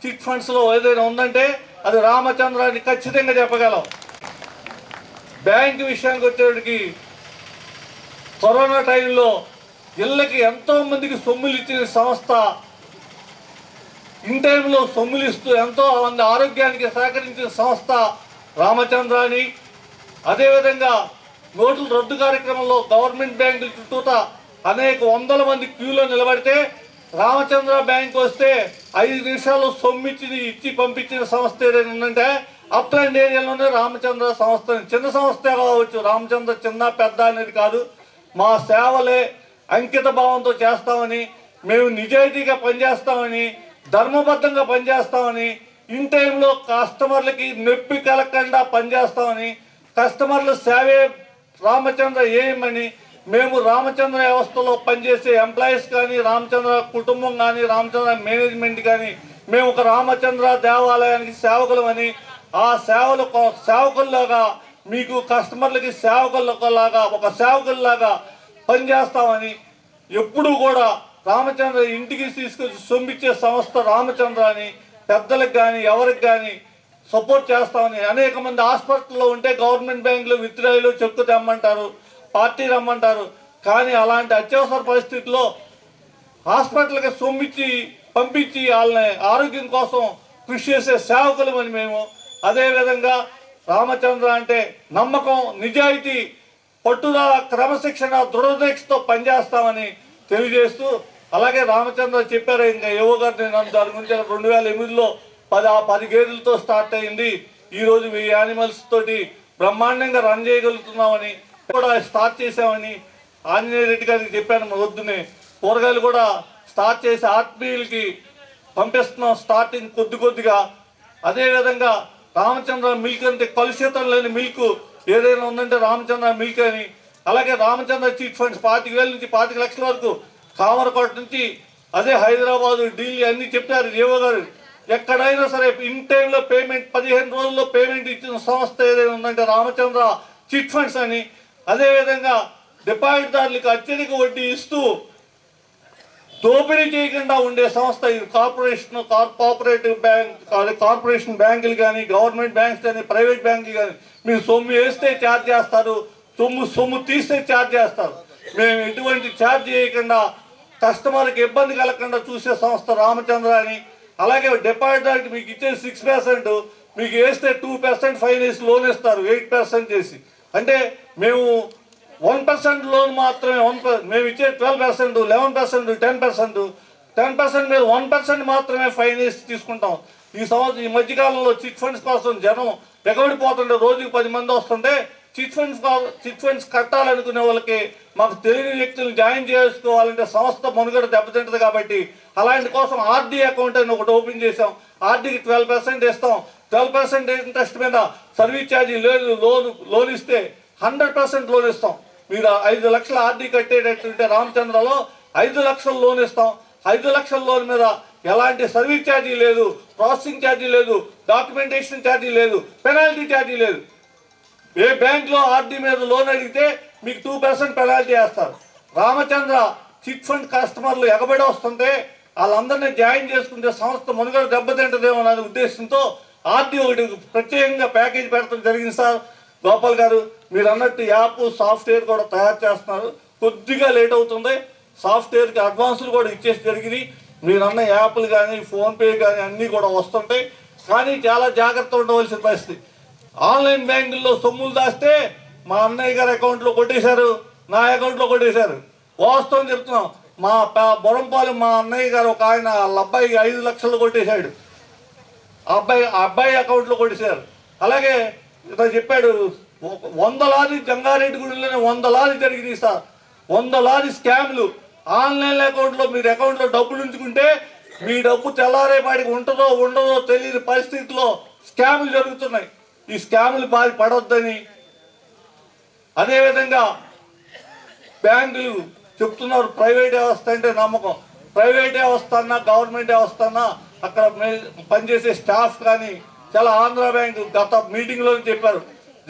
చిట్ ఫండ్స్లో ఏదైనా ఉందంటే అది రామచంద్ర అని ఖచ్చితంగా చెప్పగలం. బ్యాంక్ విషయానికి వచ్చేటికి కరోనా టైంలో ఇళ్ళకి ఎంతో మందికి సొమ్ములు ఇచ్చిన సంస్థ ఇన్ టైంలో సొమ్ములు ఇస్తూ ఎంతో మంది ఆరోగ్యానికి సహకరించిన సంస్థ రామచంద్ర అని. అదేవిధంగా నోట్ల రద్దు కార్యక్రమంలో గవర్నమెంట్ బ్యాంకుల చుట్టూత అనేక 100 మంది క్యూలో నిలబడితే రామచంద్ర బ్యాంక్ వస్తే 5 నిమిషాలు సొమ్మిచ్చి ఇచ్చి పంపించిన సంస్థ ఏదైనా ఉందంటే అప్లాండ్ ఏరియాలోనే రామచంద్ర సంస్థ. చిన్న సంస్థ కావచ్చు, రామచంద్ర చిన్న పెద్ద అనేది కాదు. మా సేవలే అంకిత భావంతో చేస్తామని, మేము నిజాయితీగా పనిచేస్తామని, ధర్మబద్ధంగా పనిచేస్తామని, ఇన్ టైంలో కస్టమర్లకి నొప్పి కలగకుండా పనిచేస్తామని, కస్టమర్ల సేవే రామచంద్ర ఏమని మేము రామచంద్ర వ్యవస్థలో పనిచేసే ఎంప్లాయీస్ కానీ రామచంద్ర కుటుంబం కానీ రామచంద్ర మేనేజ్మెంట్ కానీ మేము ఒక రామచంద్ర దేవాలయానికి సేవకులమని, ఆ సేవకుల్లాగా మీకు కస్టమర్లకి సేవకుల్లాగా ఒక సేవకుల్లాగా పనిచేస్తామని, ఎప్పుడూ కూడా రామచంద్ర ఇంటికి తీసుకొచ్చి సొమ్మిచ్చే సంస్థ రామచంద్ర అని పెద్దలకు కానీ ఎవరికి కానీ సపోర్ట్ చేస్తామని. అనేక మంది హాస్పిటల్లో ఉంటే గవర్నమెంట్ బ్యాంకులో విత్డ్రాయిలు చెక్కు తెమ్మంటారు, పార్టీ రమ్మంటారు. కానీ అలాంటి అత్యవసర పరిస్థితుల్లో హాస్పిటల్కి సొమ్మిచ్చి పంపించి వాళ్ళని ఆరోగ్యం కోసం కృషి చేసే సేవకులమని మేము. అదేవిధంగా రామచంద్ర అంటే నమ్మకం, నిజాయితీ, పట్టుదల, క్రమశిక్షణ, దృఢదీక్షతో పనిచేస్తామని తెలియజేస్తూ, అలాగే రామచంద్ర చెప్పారు ఇంకా ఏవో గారు నేను దాని గురించి 2008లో 10 గేదెలతో స్టార్ట్ అయింది. ఈరోజు 1000 యానిమల్స్ తోటి బ్రహ్మాండంగా రన్ చేయగలుగుతున్నామని కూడా స్టార్ట్ చేసామని ఆంజనేయ రెడ్డి గారికి చెప్పాను. వద్దునే కూరగాయలు కూడా స్టార్ట్ చేసి ఆత్మీయులకి పంపిస్తున్నాం స్టార్టింగ్ కొద్దిగా. అదేవిధంగా రామచంద్ర మిల్క్ అంటే కలుషితం లేని మిల్క్ ఏదైనా ఉందంటే రామచంద్ర మిల్క్ అని. అలాగే రామచంద్ర చిట్ ఫండ్స్ 25,000 నుంచి 25 లక్షల వరకు కామరకోట నుంచి అదే హైదరాబాదు ఢిల్లీ అన్నీ చెప్పారు ఏవో గారు. ఎక్కడైనా సరే ఇన్ టైంలో పేమెంట్ 15 రోజుల్లో పేమెంట్ ఇచ్చిన సంస్థ ఏదైనా ఉందంటే రామచంద్ర చిట్ ఫండ్స్ అని. అదేవిధంగా డిపాజిట్దారులకు అత్యధిక వడ్డీ ఇస్తూ దోపిడీ చేయకుండా ఉండే సంస్థ ఇది. కోఆపరేటివ్ బ్యాంక్, కార్పొరేషన్ బ్యాంకులు కానీ గవర్నమెంట్ బ్యాంక్స్ కానీ ప్రైవేట్ బ్యాంకులు కానీ మీరు సొమ్ము వేస్తే ఛార్జ్ చేస్తారు, సొమ్ము తీస్తే ఛార్జ్ చేస్తారు. మేము ఎటువంటి ఛార్జ్ చేయకుండా కస్టమర్కి ఇబ్బంది కలగకుండా చూసే సంస్థ రామచంద్ర అని. అలాగే డిపాజిట్దారుకి మీకు ఇచ్చే 6%, మీకు వేస్తే 2% ఫైన్ వేసి లోన్ ఇస్తారు 8% చేసి. అంటే మేము 1% లోన్ మాత్రమే, మేము ఇచ్చే 12%, 11%, 10% మీద 1% మాత్రమే ఫైన్ వేసి తీసుకుంటాం. ఈ మధ్యకాలంలో చిట్ ఫండ్స్ కోసం జనం ఎగబడిపోతుంటే రోజుకి 10 మంది వస్తుంటే చిట్ ఫండ్స్ కట్టాలనుకునే వాళ్ళకి మాకు తెలియని వ్యక్తులను జాయిన్ చేసుకోవాలంటే సంస్థ మనుగడ దెబ్బతింటది. కాబట్టి అలాంటి కోసం ఆర్డీ అకౌంట్ అని ఒకటి ఓపెన్ చేసాం. ఆర్డీకి 12% ఇస్తాం. 12% ఇంట్రెస్ట్ మీద సర్వీస్ ఛార్జీ లేదు. లోన్ ఇస్తే 100% లోన్ ఇస్తాం. మీరు 5 లక్షల ఆర్డీ కట్టేటట్టుంటే రామచంద్రలో 5 లక్షల లోన్ ఇస్తాం. 5 లక్షల లోన్ మీద ఎలాంటి సర్వీస్ ఛార్జీ లేదు, ప్రాసెసింగ్ ఛార్జీ లేదు, డాక్యుమెంటేషన్ ఛార్జీ లేదు, పెనాల్టీ ఛార్జీ లేదు. ఏ బ్యాంక్లో ఆర్డీ మీద లోన్ అడిగితే మీకు 2% పెనాల్టీ వేస్తారు. రామచంద్ర చిట్ ఫండ్ కస్టమర్లు ఎగబడి వస్తుంటే వాళ్ళందరినీ జాయిన్ చేసుకుంటే సంస్థ మనుగడ దెబ్బతింటదేమో అనే ఉద్దేశంతో ఆర్డీ ఒకటి ప్రత్యేకంగా ప్యాకేజ్ పెట్టడం జరిగింది. సార్ గోపాల్ గారు, మీరు అన్నట్టు యాప్ సాఫ్ట్వేర్ కూడా తయారు చేస్తున్నారు. కొద్దిగా లేట్ అవుతుంది. సాఫ్ట్వేర్కి అడ్వాన్సులు కూడా ఇచ్చేసి జరిగింది. మీరు అన్న యాప్లు కానీ ఫోన్పే కానీ అన్నీ కూడా వస్తుంటాయి. కానీ చాలా జాగ్రత్త ఉండవలసిన పరిస్థితి. ఆన్లైన్ బ్యాంకుల్లో సొమ్ములు దాస్తే మా అన్నయ్య గారి అకౌంట్లో కొట్టేశారు, నా అకౌంట్లో కొట్టేశారు. వాస్తవం చెప్తున్నాం. మా బొరంపాలెం మా అన్నయ్య గారు ఒక ఆయన వాళ్ళ అబ్బాయికి 5 లక్షలు కొట్టేశాడు. అబ్బాయి అకౌంట్లో కొట్టేశారు. అలాగే ఇట్లా చెప్పాడు, 100 లారీ జంగారెడ్డి గుడిలోనే 100 లారీ జరిగింది సార్. 100 లారీ స్కామ్లు. ఆన్లైన్ అకౌంట్లో మీరు అకౌంట్లో డబ్బులు ఉంచుకుంటే మీ డబ్బు తెల్లారేపాటికి ఉంటుందో ఉండదో తెలియని పరిస్థితిలో స్కాములు జరుగుతున్నాయి. ఈ స్కాములు బారి పడొద్దని, అదేవిధంగా బ్యాంకులు చెప్తున్నారు ప్రైవేట్ వ్యవస్థ అంటే నమ్మకం. ప్రైవేట్ వ్యవస్థ అన్నా గవర్నమెంట్ వ్యవస్థ అన్నా అక్కడ పనిచేసే స్టాఫ్ కానీ చాలా ఆంధ్ర బ్యాంకు గత మీటింగ్లో చెప్పారు,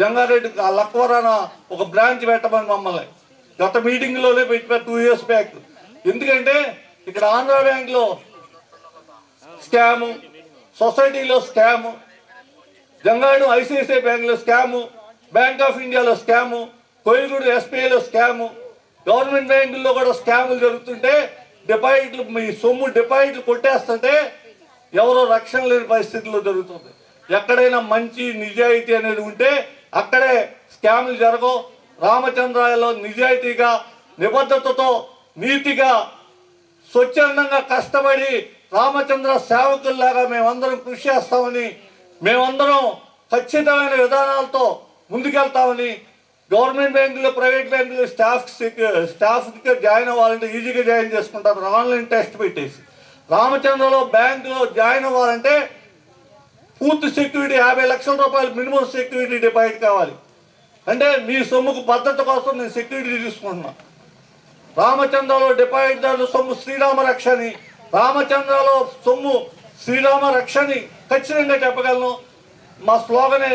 జంగారెడ్డి లక్వరాన ఒక బ్రాంచ్ పెట్టమని మమ్మల్ని గత మీటింగ్లోనే పెట్టారు 2 years బ్యాక్. ఎందుకంటే ఇక్కడ ఆంధ్ర బ్యాంక్లో స్కాము, సొసైటీలో స్కాము, జంగాడు ఐసిఐసిఐ బ్యాంక్లో స్కాము, బ్యాంక్ ఆఫ్ ఇండియాలో స్కాము, కోయిగూడు ఎస్బీఐలో స్కాము, గవర్నమెంట్ బ్యాంకుల్లో కూడా స్కాములు జరుగుతుంటే డిపాజిట్లు మీ సొమ్ము డిపాజిట్లు కొట్టేస్తుంటే ఎవరో రక్షణ లేని పరిస్థితుల్లో జరుగుతుంది. ఎక్కడైనా మంచి నిజాయితీ అనేది ఉంటే అక్కడే స్కాములు జరగవు. రామచంద్రాయలో నిజాయితీగా, నిబద్ధతతో, నీతిగా, స్వచ్ఛందంగా కష్టపడి రామచంద్ర సేవకుల్లాగా మేమందరం కృషి చేస్తామని, మేమందరం ఖచ్చితమైన విధానాలతో ముందుకెళ్తామని, గవర్నమెంట్ బ్యాంకులో ప్రైవేట్ బ్యాంకులో స్టాఫ్కి జాయిన్ అవ్వాలంటే ఈజీగా జాయిన్ చేసుకుంటారు ఆన్లైన్ టెస్ట్ పెట్టేసి. రామచంద్రలో బ్యాంకులో జాయిన్ అవ్వాలంటే పూర్తి సెక్యూరిటీ 50 లక్షల రూపాయలు మినిమం సెక్యూరిటీ డిపాజిట్ కావాలి. అంటే మీ సొమ్ముకు భద్రత కోసం నేను సెక్యూరిటీ తీసుకుంటున్నా. రామచంద్రలో డిపాజిట్దారుల సొమ్ము శ్రీరామ రక్షని, రామచంద్రలో సొమ్ము శ్రీరామ రక్షని ఖచ్చితంగా చెప్పగలను. మా స్లోగనే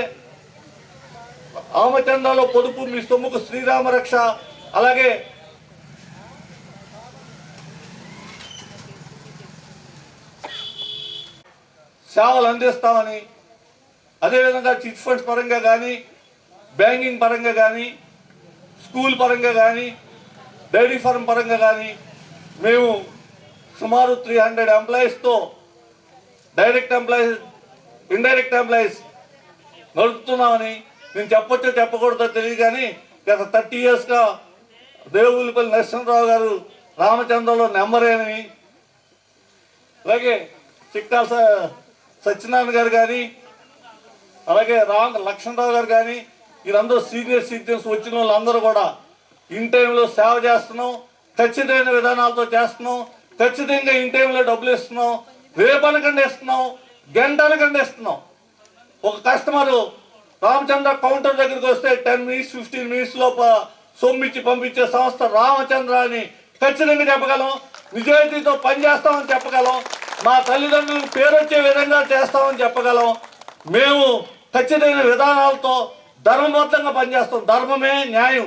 రామచంద్రలో పొదుపు మీ సొమ్ముకు శ్రీరామ రక్ష. అలాగే సేవలు అందిస్తామని, అదేవిధంగా చిట్ ఫండ్స్ పరంగా కానీ, బ్యాంకింగ్ పరంగా కానీ, స్కూల్ పరంగా కానీ, డైరీ ఫార్మ్ పరంగా కానీ మేము సుమారు 300 ఎంప్లాయీస్తో డైరెక్ట్ ఎంప్లాయీస్, ఇండైరెక్ట్ ఎంప్లాయీస్ నడుపుతున్నామని నేను చెప్పొచ్చో చెప్పకూడదో తెలియదు. కానీ గత 30 yearsగా దేవులపల్లి నరసింహరావు గారు రామచంద్రలో నెంబరేనని, అలాగే చిక్కాల సత్యనారాయణ గారు కానీ, అలాగే లక్ష్మణరావు గారు కానీ, వీళ్ళందరూ సీనియర్ సిటిజన్స్ వచ్చిన వాళ్ళందరూ కూడా ఇన్ టైంలో సేవ చేస్తున్నాం. ఖచ్చితమైన విధానాలతో చేస్తున్నాం. ఖచ్చితంగా ఇన్ టైంలో డబ్బులు ఇస్తున్నాం. రేపనకండి ఇస్తున్నాం, గంటనకండి ఇస్తున్నాం. ఒక కస్టమరు రామచంద్ర కౌంటర్ దగ్గరికి వస్తే 10 minutes 15 minutes లోప సొమ్మిచ్చి పంపించే సంస్థ రామచంద్ర అని ఖచ్చితంగా చెప్పగలం. నిజాయితీతో పనిచేస్తామని చెప్పగలం. మా తల్లిదండ్రులకు పేరు వచ్చే విధంగా చేస్తామని చెప్పగలం. మేము ఖచ్చితమైన విధానాలతో ధర్మబద్ధంగా పనిచేస్తాం. ధర్మమే న్యాయం,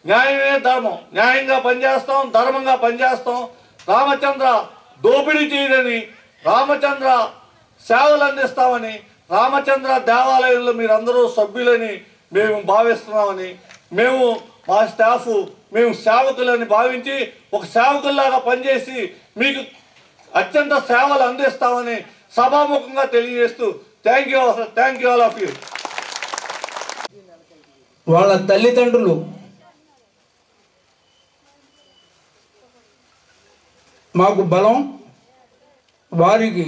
న్యాయమే ధర్మం. న్యాయంగా పనిచేస్తాం, ధర్మంగా పనిచేస్తాం. రామచంద్ర దోపిడీ చేయదని, రామచంద్ర సేవలు అందిస్తామని, రామచంద్ర దేవాలయంలో మీరందరూ సభ్యులని మేము భావిస్తున్నామని, మేము మా స్టాఫ్ మేము సేవకులని భావించి ఒక సేవకుల్లాగా పనిచేసి మీకు అత్యంత సేవలు అందిస్తామని సభాముఖంగా తెలియజేస్తూ thank you all of you. వాళ్ళ తల్లిదండ్రులు మాకు బలం, వారికి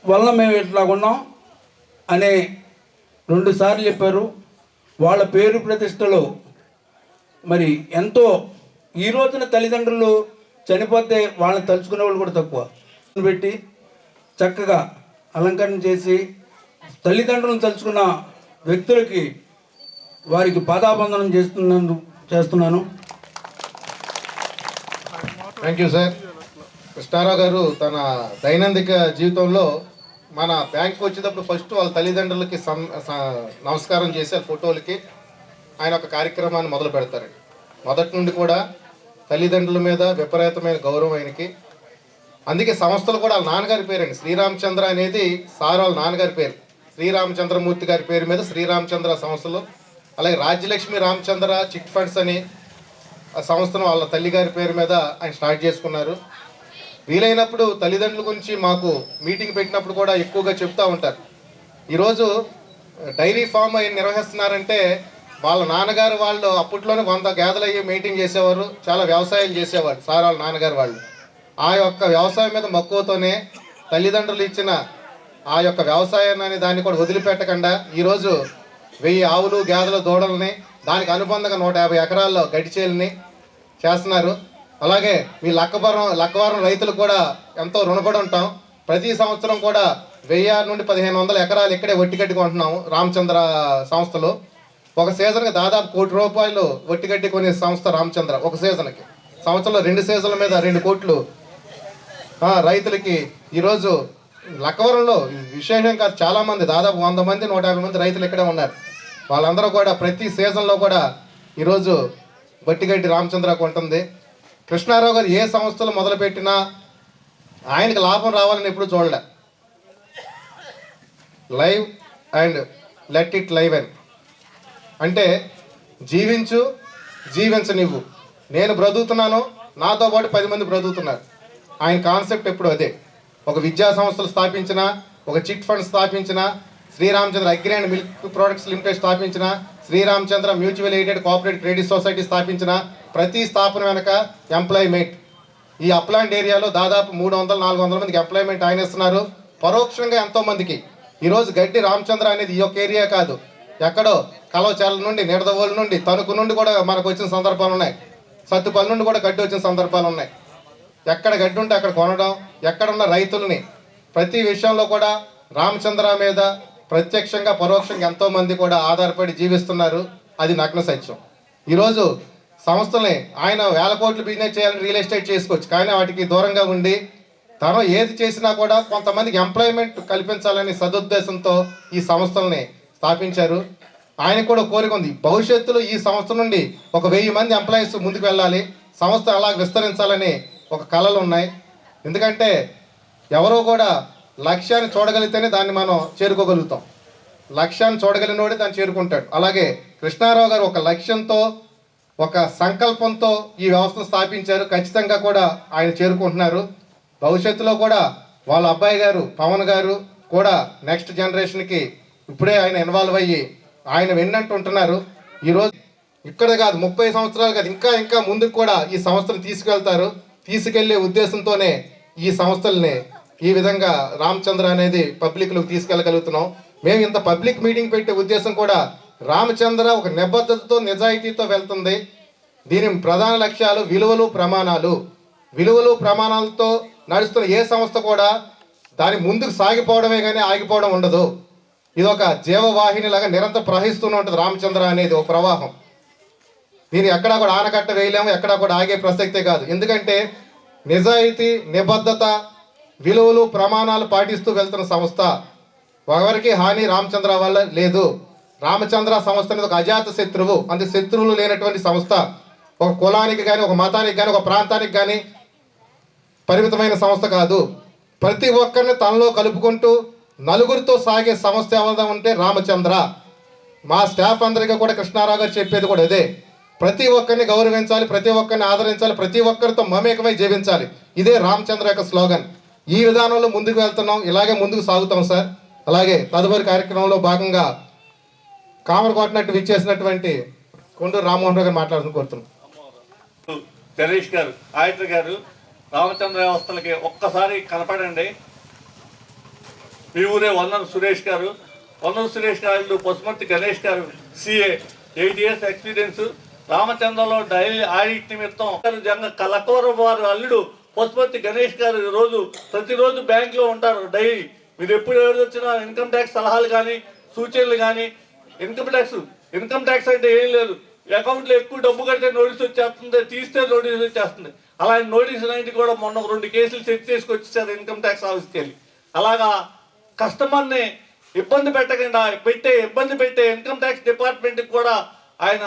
వల్ల మేము ఇట్లా ఉన్నాం అనే 2 సార్లు చెప్పారు. వాళ్ళ పేరు ప్రతిష్టలో మరి ఎంతో ఈ రోజున తల్లిదండ్రులు చనిపోతే వాళ్ళని తలుచుకునే వాళ్ళు కూడా తక్కువ పెట్టి చక్కగా అలంకరణ చేసి తల్లిదండ్రులను తలుచుకున్న వ్యక్తులకి వారికి పాదాబంధనం చేస్తున్నాను. Thank you sir. కృష్ణారావు గారు తన దైనందిక జీవితంలో మన బ్యాంక్కి వచ్చేటప్పుడు ఫస్ట్ వాళ్ళ తల్లిదండ్రులకి నమస్కారం చేసి ఆ ఫోటోలకి ఆయన ఒక కార్యక్రమాన్ని మొదలు పెడతారండి. మొదటి నుండి కూడా తల్లిదండ్రుల మీద విపరీతమైన గౌరవం ఆయనకి. అందుకే సంస్థలు కూడా వాళ్ళ నాన్నగారి పేరండి. శ్రీరామచంద్ర అనేది సార్ వాళ్ళ నాన్నగారి పేరు. శ్రీరామచంద్రమూర్తి గారి పేరు మీద శ్రీరామచంద్ర సంస్థలు. అలాగే రాజ్యలక్ష్మి రామచంద్ర చిట్ ఫండ్స్ అని ఆ సంస్థను వాళ్ళ తల్లిగారి పేరు మీద ఆయన స్టార్ట్ చేసుకున్నారు. వీలైనప్పుడు తల్లిదండ్రుల గురించి మాకు మీటింగ్ పెట్టినప్పుడు కూడా ఎక్కువగా చెప్తూ ఉంటారు. ఈరోజు డైరీ ఫామ్ ఆయన నిర్వహిస్తున్నారంటే వాళ్ళ నాన్నగారు వాళ్ళు అప్పట్లోనే 100 గేదెలు అయ్యి మెయింటైన్ చేసేవారు. చాలా వ్యవసాయం చేసేవారు సార్ వాళ్ళ నాన్నగారు వాళ్ళు. ఆ యొక్క వ్యవసాయం మీద మక్కువతోనే తల్లిదండ్రులు ఇచ్చిన ఆ యొక్క వ్యవసాయాన్ని దాన్ని కూడా వదిలిపెట్టకుండా ఈరోజు 1000 ఆవులు గేదెలు దూడల్ని దానికి అనుబంధంగా 150 ఎకరాల్లో గడ్డిచేలని చేస్తున్నారు. అలాగే ఈ లక్కవరం రైతులు కూడా ఎంతో రుణపడి ఉంటాం. ప్రతి సంవత్సరం కూడా 1000 నుండి 1500 ఎకరాలు ఇక్కడే వట్టిగడ్డి కొంటున్నాము రామచంద్ర సంస్థలో. ఒక సీజన్కి దాదాపు ₹1 కోటి వట్టిగడ్డి కొనే సంస్థ రామచంద్ర. ఒక సీజన్కి సంవత్సరంలో 2 సీజన్ల మీద 2 కోట్లు రైతులకి. ఈరోజు లక్కవరంలో విశేషం కాదు, చాలామంది దాదాపు 100 మంది 150 మంది రైతులు ఇక్కడే ఉన్నారు. వాళ్ళందరూ కూడా ప్రతి సీజన్లో కూడా ఈరోజు వట్టిగడ్డి రామచంద్ర కొంటుంది. కృష్ణారావు గారు ఏ సంస్థలు మొదలుపెట్టినా ఆయనకి లాభం రావాలని ఎప్పుడు చూడలే. Live and let it live అని అంటే జీవించనివ్వు. నేను బ్రతుకుతున్నాను, నాతో పాటు 10 మంది బ్రతుకుతున్నారు. ఆయన కాన్సెప్ట్ ఎప్పుడు అదే. ఒక విద్యా సంస్థలు స్థాపించిన, ఒక చిట్ ఫండ్ స్థాపించిన, Sriramachandra agri and milk products limited స్థాపించిన, Sriramachandra mutual aided cooperative credit society స్థాపించిన ప్రతి స్థాపన వెనక ఎంప్లాయ్మెంట్. ఈ అప్లాండ్ ఏరియాలో దాదాపు 300-400 మందికి ఎంప్లాయ్మెంట్ ఆయన ఇస్తున్నారు. పరోక్షంగా ఎంతోమందికి ఈరోజు గడ్డి రామచంద్ర అనేది ఈ యొక్క ఏరియా కాదు, ఎక్కడో కలవచాల నుండి, నిడదవోలు నుండి, తణుకు నుండి కూడా మనకు వచ్చిన సందర్భాలు ఉన్నాయి. సత్తుపల్లి నుండి కూడా గడ్డి వచ్చిన సందర్భాలు ఉన్నాయి. ఎక్కడ గడ్డి ఉంటే అక్కడ కొనడం, ఎక్కడున్న రైతుల్ని ప్రతి విషయంలో కూడా రామచంద్ర మీద ప్రత్యక్షంగా పరోక్షంగా ఎంతోమంది కూడా ఆధారపడి జీవిస్తున్నారు. అది నగ్న సత్యం. ఈరోజు సంస్థల్ని ఆయన 1000 కోట్లు బిజినెస్ చేయాలని రియల్ ఎస్టేట్ చేసుకోవచ్చు, కానీ వాటికి దూరంగా ఉండి తను ఏది చేసినా కూడా కొంతమందికి ఎంప్లాయ్మెంట్ కల్పించాలని సదుద్దేశంతో ఈ సంస్థల్ని స్థాపించారు. ఆయనకు కూడా కోరిక ఉంది, భవిష్యత్తులో ఈ సంస్థ నుండి ఒక 1000 మంది ఎంప్లాయీస్ ముందుకు వెళ్ళాలి, సంస్థ అలా విస్తరించాలని ఒక కళలు ఉన్నాయి. ఎందుకంటే ఎవరో కూడా లక్ష్యాన్ని చూడగలిగితేనే దాన్ని మనం చేరుకోగలుగుతాం. లక్ష్యాన్ని చూడగలిగినోడే దాన్ని చేరుకుంటాడు. అలాగే కృష్ణారావు గారు ఒక లక్ష్యంతో, ఒక సంకల్పంతో ఈ వ్యవస్థను స్థాపించారు. ఖచ్చితంగా కూడా ఆయన చేరుకుంటున్నారు. భవిష్యత్తులో కూడా వాళ్ళ అబ్బాయి గారు పవన్ గారు కూడా నెక్స్ట్ జనరేషన్కి ఇప్పుడే ఆయన ఇన్వాల్వ్ అయ్యి ఆయన వెన్నంటూ ఉంటున్నారు. ఈరోజు ఇక్కడే కాదు, 30 సంవత్సరాలు కాదు, ఇంకా ముందుకు కూడా ఈ సంస్థను తీసుకెళ్తారు. తీసుకెళ్లే ఉద్దేశంతోనే ఈ సంస్థల్ని ఈ విధంగా రామచంద్ర అనేది పబ్లిక్లోకి తీసుకెళ్ళగలుగుతున్నాం. మేము ఇంత పబ్లిక్ మీటింగ్ పెట్టే ఉద్దేశం కూడా రామచంద్ర ఒక నిబద్ధతతో, నిజాయితీతో వెళ్తుంది. దీని ప్రధాన లక్ష్యాలు విలువలు ప్రమాణాలతో నడుస్తున్న ఏ సంస్థ కూడా దాని ముందుకు సాగిపోవడమే కానీ ఆగిపోవడం ఉండదు. ఇది ఒక జీవవాహిని లాగా నిరంతరం ప్రవహిస్తూనే ఉంటుంది. రామచంద్ర అనేది ఒక ప్రవాహం. దీన్ని ఎక్కడా కూడా ఆనకట్ట వేయలేము, ఎక్కడా కూడా ఆగే ప్రసక్తే కాదు. ఎందుకంటే నిజాయితీ, నిబద్ధత, విలువలు ప్రమాణాలు పాటిస్తూ వెళ్తున్న సంస్థ. ఎవరికి హాని రామచంద్ర వల్ల లేదు. రామచంద్ర సంస్థ అనేది ఒక అజాత శత్రువు, అంటే శత్రువులు లేనటువంటి సంస్థ. ఒక కులానికి కానీ, ఒక మతానికి కానీ, ఒక ప్రాంతానికి కానీ పరిమితమైన సంస్థ కాదు. ప్రతి ఒక్కరిని తనలో కలుపుకుంటూ నలుగురితో సాగే సంస్థ ఏమైనా ఉంటే రామచంద్ర. మా స్టాఫ్ అందరికీ కూడా కృష్ణారావు గారు చెప్పేది కూడా అదే. ప్రతి ఒక్కరిని గౌరవించాలి, ప్రతి ఒక్కరిని ఆదరించాలి, ప్రతి ఒక్కరితో మమేకమై జీవించాలి. ఇదే రామచంద్ర యొక్క స్లోగన్. ఈ విధానంలో ముందుకు వెళ్తున్నాం, ఇలాగే ముందుకు సాగుతాం సార్. అలాగే తదుపరి కార్యక్రమంలో భాగంగా కామర్ కొట్టినట్టు విచ్చేసినటువంటి కొండూరు రామ్మోహన్ రావు గారు మాట్లాడుతూ కోరుతున్నాం. జగదీష్ గారు, ఆయుధ గారు, రామచంద్ర వ్యవస్థలకి ఒక్కసారి కనపడండి. మీ ఊరే వన్నర సురేష్ గారు, పొన్నూరు సురేష్ గారు, పసుమర్తి గణేష్ గారు సిఏ 8 years ఎక్స్పీరియన్స్. రామచంద్రలో డైలీ ఆడిట్ నిమిత్తం లక్కవర వారు అల్లుడు పసుమర్తి గణేష్ గారు ప్రతిరోజు బ్యాంక్లో ఉంటారు డైలీ. మీరు ఎప్పుడు వచ్చినా ఇన్కమ్ ట్యాక్స్ సలహాలు కానీ సూచనలు కానీ, ఇన్కమ్ ట్యాక్స్ అంటే ఏం లేదు, అకౌంట్లో ఎక్కువ డబ్బు కడితే నోటీస్ వచ్చేస్తుంది, తీస్తే నోటీస్ వచ్చేస్తుంది. అలాంటి నోటీసులు అనేది కూడా మొన్న 2 కేసులు సెట్ చేసుకొచ్చేసారు ఇన్కమ్ ట్యాక్స్ ఆఫీస్కి వెళ్ళి. అలాగా కస్టమర్ని ఇబ్బంది పెట్టే ఇన్కమ్ ట్యాక్స్ డిపార్ట్మెంట్కి కూడా ఆయన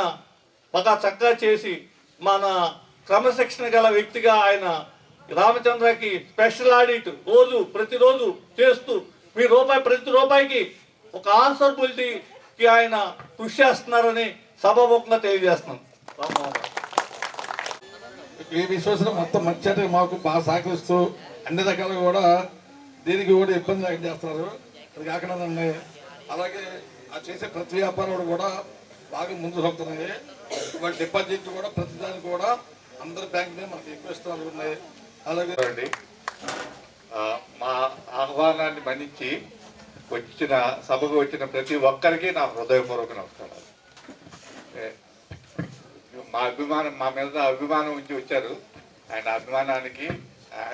బాగా చక్కగా చేసి మన క్రమశిక్షణ గల వ్యక్తిగా ఆయన రామచంద్రకి స్పెషల్ ఆడిట్ ప్రతిరోజు చేస్తూ ప్రతి రూపాయికి ఒక ఆన్సరబిలిటీకి ఆయన కృషి చేస్తున్నారని సభాముఖంగా తెలియజేస్తున్నాను. ఈ విశ్వాసం మొత్తం మంచి మాకు బాగా సహకరిస్తూ అన్ని రకాలుగా కూడా దీనికి కూడా ఇబ్బంది చేస్తున్నారు. అది కాకుండా అలాగే ఆ చేసే ప్రతి వ్యాపారం కూడా బాగా ముందు సాగుతున్నాయి. వాళ్ళ డిపాజిట్ కూడా ప్రతిదానికి కూడా అందరు బ్యాంక్ మనకి ఎక్కువ ఇస్తున్నారు ఉన్నాయి. అలాగే మా ఆహ్వానాన్ని మన్నించి సభకు వచ్చిన ప్రతి ఒక్కరికి నా హృదయపూర్వక నమస్కారాలు. మా మీద అభిమానం ఉంచి వచ్చారు. ఆయన అభిమానానికి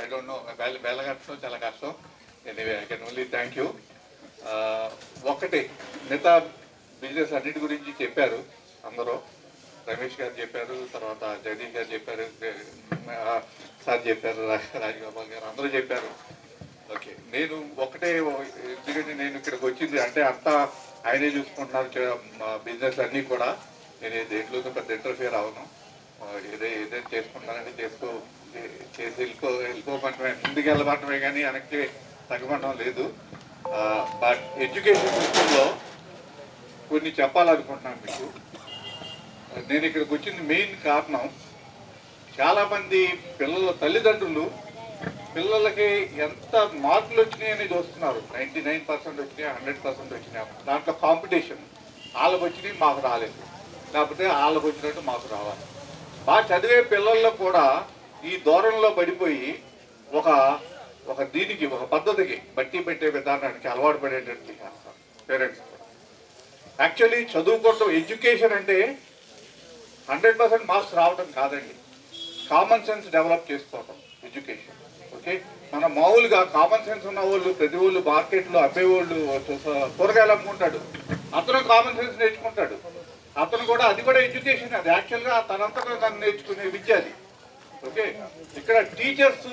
ఐ డోంట్ నో వెళ్ళగట్టడం చాలా కష్టం. Anyway I can only thank you. ఒకటి మిగతా బిజినెస్ అన్నిటి గురించి చెప్పారు అందరూ. రమేష్ గారు చెప్పారు, తర్వాత జగదీష్ గారు చెప్పారు, సార్ చెప్పారు, రాజగోపాల్ గారు అందరూ చెప్పారు. ఓకే, నేను ఒకటే, ఎందుకంటే నేను ఇక్కడికి వచ్చింది అంటే అంతా ఆయనే చూసుకుంటున్నారు బిజినెస్ అన్నీ కూడా. నేను దేంట్లోనూ పెద్ద ఇంటర్ఫియర్ అవ్వను. ఏదైనా చేసుకుంటానంటే చేసి వెళ్ళిపోమంటమే, ముందుకు వెళ్ళమంటమే కానీ వెనక్కి తగ్గమంటం లేదు. బట్ ఎడ్యుకేషన్ సిస్టంలో కొన్ని చెప్పాలనుకుంటున్నాను మీకు. నేను ఇక్కడికి వచ్చింది మెయిన్ కారణం, చాలామంది తల్లిదండ్రులు పిల్లలకి ఎంత మార్కులు వచ్చినాయి అనేది చూస్తున్నారు. 99% వచ్చినాయి, 100% వచ్చినాయి. దాంట్లో కాంపిటీషన్, వాళ్ళకి వచ్చినాయి మాకు రాలేదు, లేకపోతే వాళ్ళకి వచ్చినట్టు మాకు రావాలి. బాగా చదివే పిల్లల్లో కూడా ఈ దూరంలో పడిపోయి ఒక పద్ధతికి బట్టి పెట్టే విధానానికి అలవాటు పడేటట్టు చేస్తారు పేరెంట్స్ కూడా. యాక్చువల్లీ చదువుకోవటం, ఎడ్యుకేషన్ అంటే 100% మార్క్స్ రావటం కాదండి, కామన్ సెన్స్ డెవలప్ చేసుకోవటం ఎడ్యుకేషన్. ఓకే, మన మామూలుగా కామన్ సెన్స్ ఉన్న వాళ్ళు, ప్రతి వాళ్ళు మార్కెట్లో అమ్మేవాళ్ళు, కూరగాయలు అమ్ముకుంటాడు, అతను కామన్ సెన్స్ నేర్చుకుంటాడు. అతను కూడా, అది కూడా ఎడ్యుకేషన్. అది యాక్చువల్గా తనంతటా తను నేర్చుకునే విద్య అది. ఓకే, ఇక్కడ టీచర్స్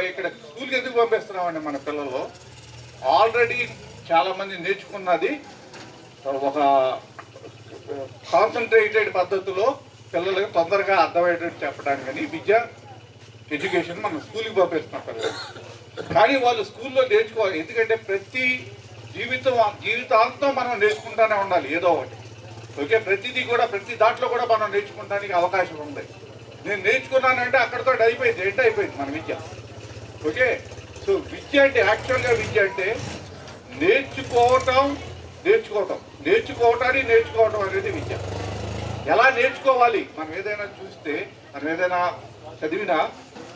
ఇక్కడ స్కూల్కి ఎందుకు పంపిస్తున్నామండి మన పిల్లలు? ఆల్రెడీ చాలామంది నేర్చుకున్నది ఒక కాన్సన్ట్రేటెడ్ పద్ధతిలో పిల్లలకి తొందరగా అర్థమయ్యేటట్టు చెప్పడానికి కానీ ఎడ్యుకేషన్ మనం స్కూల్కి పంపిస్తున్నాం పిల్లలు. కానీ వాళ్ళు స్కూల్లో నేర్చుకోవాలి, ఎందుకంటే ప్రతి జీవితాంతం మనం నేర్చుకుంటూనే ఉండాలి ఏదో ఒకటి. ఓకే, ప్రతి దాంట్లో కూడా మనం నేర్చుకోవడానికి అవకాశం ఉంది. నేను నేర్చుకున్నానంటే అక్కడితో అయిపోయింది మన విద్య. ఓకే, సో విద్య అంటే, యాక్చువల్గా విద్య అంటే నేర్చుకోవటాన్ని నేర్చుకోవటం అనేది విద్య. ఎలా నేర్చుకోవాలి, మనం ఏదైనా చూస్తే, మనం ఏదైనా చదివినా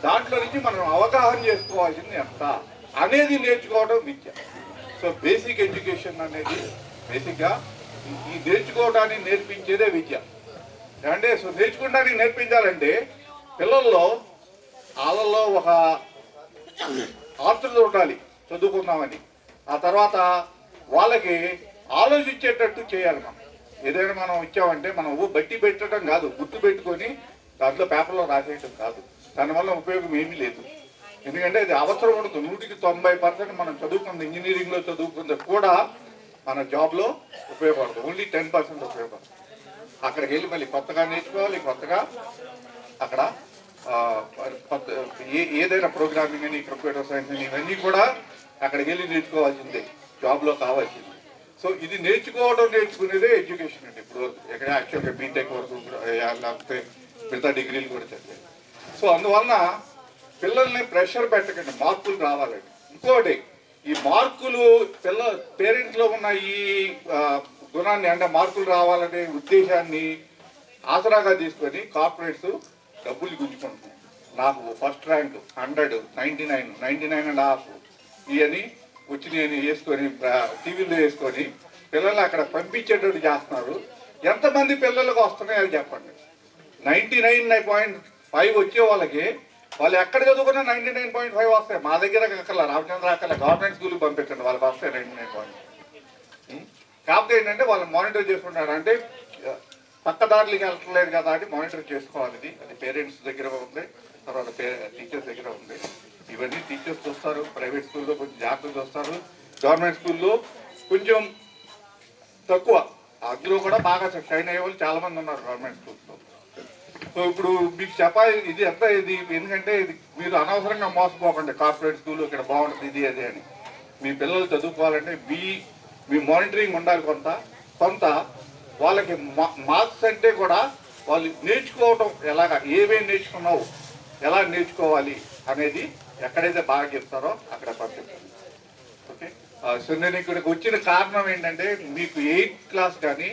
దాంట్లో నుంచి మనం అవగాహన చేసుకోవాల్సింది ఎంత అనేది నేర్చుకోవడం విద్య. సో బేసిక్ ఎడ్యుకేషన్ అనేది బేసిక్గా ఈ నేర్చుకోవటాన్ని నేర్పించేదే విద్య అంటే. సో నేర్చుకోవడానికి నేర్పించాలంటే పిల్లల్లో వాళ్ళల్లో ఒక ఆతృత ఉండాలి చదువుకుందామని. ఆ తర్వాత వాళ్ళకి ఆలోచించేటట్టు చేయాలి. మనం ఏదైనా మనం ఇచ్చామంటే మనం బట్టి పెట్టడం కాదు, గుర్తు పెట్టుకొని దాంట్లో పేపర్లో రాసేయటం కాదు. దానివల్ల ఉపయోగం ఏమీ లేదు. ఎందుకంటే అది అవసరం ఉండదు. 100% మనం చదువుకుంది, ఇంజనీరింగ్లో చదువుకుంది కూడా మన జాబ్లో ఉపయోగపడదు. ఓన్లీ 10% ఉపయోగపడుతుంది. అక్కడికి వెళ్ళి మళ్ళీ కొత్తగా నేర్చుకోవాలి, కొత్తగా అక్కడ ఏదైనా ప్రోగ్రామింగ్ అని, కంప్యూటర్ సైన్స్ అని, ఇవన్నీ కూడా అక్కడికి వెళ్ళి నేర్చుకోవాల్సిందే, జాబ్లో కావాల్సింది. సో ఇది నేర్చుకునేదే ఎడ్యుకేషన్ అండి. ఇప్పుడు ఎక్కడ యాక్చువల్గా బీటెక్ వరకు లేకపోతే మిగతా డిగ్రీలు కూడా చదివారు. సో అందువలన పిల్లల్ని ప్రెషర్ పెట్టకండి, మార్కులు రావాలండి. ఇంకోటి, ఈ మార్కులు పేరెంట్స్లో ఉన్న ఈ గుణాన్ని, అంటే మార్కులు రావాలనే ఉద్దేశాన్ని ఆసరాగా తీసుకొని కార్పొరేట్స్ డబ్బులు గుంజుకుంటున్నాయి. నాకు ఫస్ట్ ర్యాంక్ 100, 99.5 ఇవన్నీ వచ్చినాయని వేసుకొని టీవీలో వేసుకొని పిల్లలు అక్కడ పంపించేటట్టు చేస్తున్నారు. ఎంతమంది పిల్లలకు వస్తున్నాయి అది చెప్పండి. 99.5 వచ్చే వాళ్ళకి వాళ్ళు ఎక్కడ చదువుకున్నా 99.5 వస్తాయి. మా దగ్గర అక్కడ రామచంద్ర అక్కడ గవర్నమెంట్ స్కూల్కి పంపించండి, వాళ్ళకి వస్తాయి 99. కాకపోతే ఏంటంటే వాళ్ళు మానిటర్ చేసుకుంటారు. అంటే పక్కదారులకి వెళ్ళట్లేదు కదా అని మానిటర్ చేసుకోవాలి. అది పేరెంట్స్ దగ్గర ఉంది, తర్వాత టీచర్స్ దగ్గర ఉంది. ఇవన్నీ టీచర్స్ చూస్తారు. ప్రైవేట్ స్కూల్లో కొంచెం జాగ్రత్తగా చూస్తారు, గవర్నమెంట్ స్కూల్లో కొంచెం తక్కువ. అందులో కూడా బాగా షైన్ అయ్యే వాళ్ళు చాలా మంది ఉన్నారు గవర్నమెంట్ స్కూల్స్లో. సో ఇప్పుడు మీకు చెప్పాలి ఇది ఎంత ఇది, ఎందుకంటే ఇది మీరు అనవసరంగా మోసపోకండి. కార్పొరేట్ స్కూల్ ఇక్కడ బాగుంటుంది ఇది అది అని. మీ పిల్లలు చదువుకోవాలంటే మీ మానిటరింగ్ ఉండాలి. కొంత వాళ్ళకి మార్క్స్ అంటే కూడా వాళ్ళు నేర్చుకోవడం ఎలాగా, ఏమేమి నేర్చుకున్నావు, ఎలా నేర్చుకోవాలి అనేది ఎక్కడైతే బాగా చెప్తారో అక్కడ పంపిస్తారు. ఓకే. సో నేను ఇక్కడికి వచ్చిన కారణం ఏంటంటే మీకు 8th క్లాస్ కానీ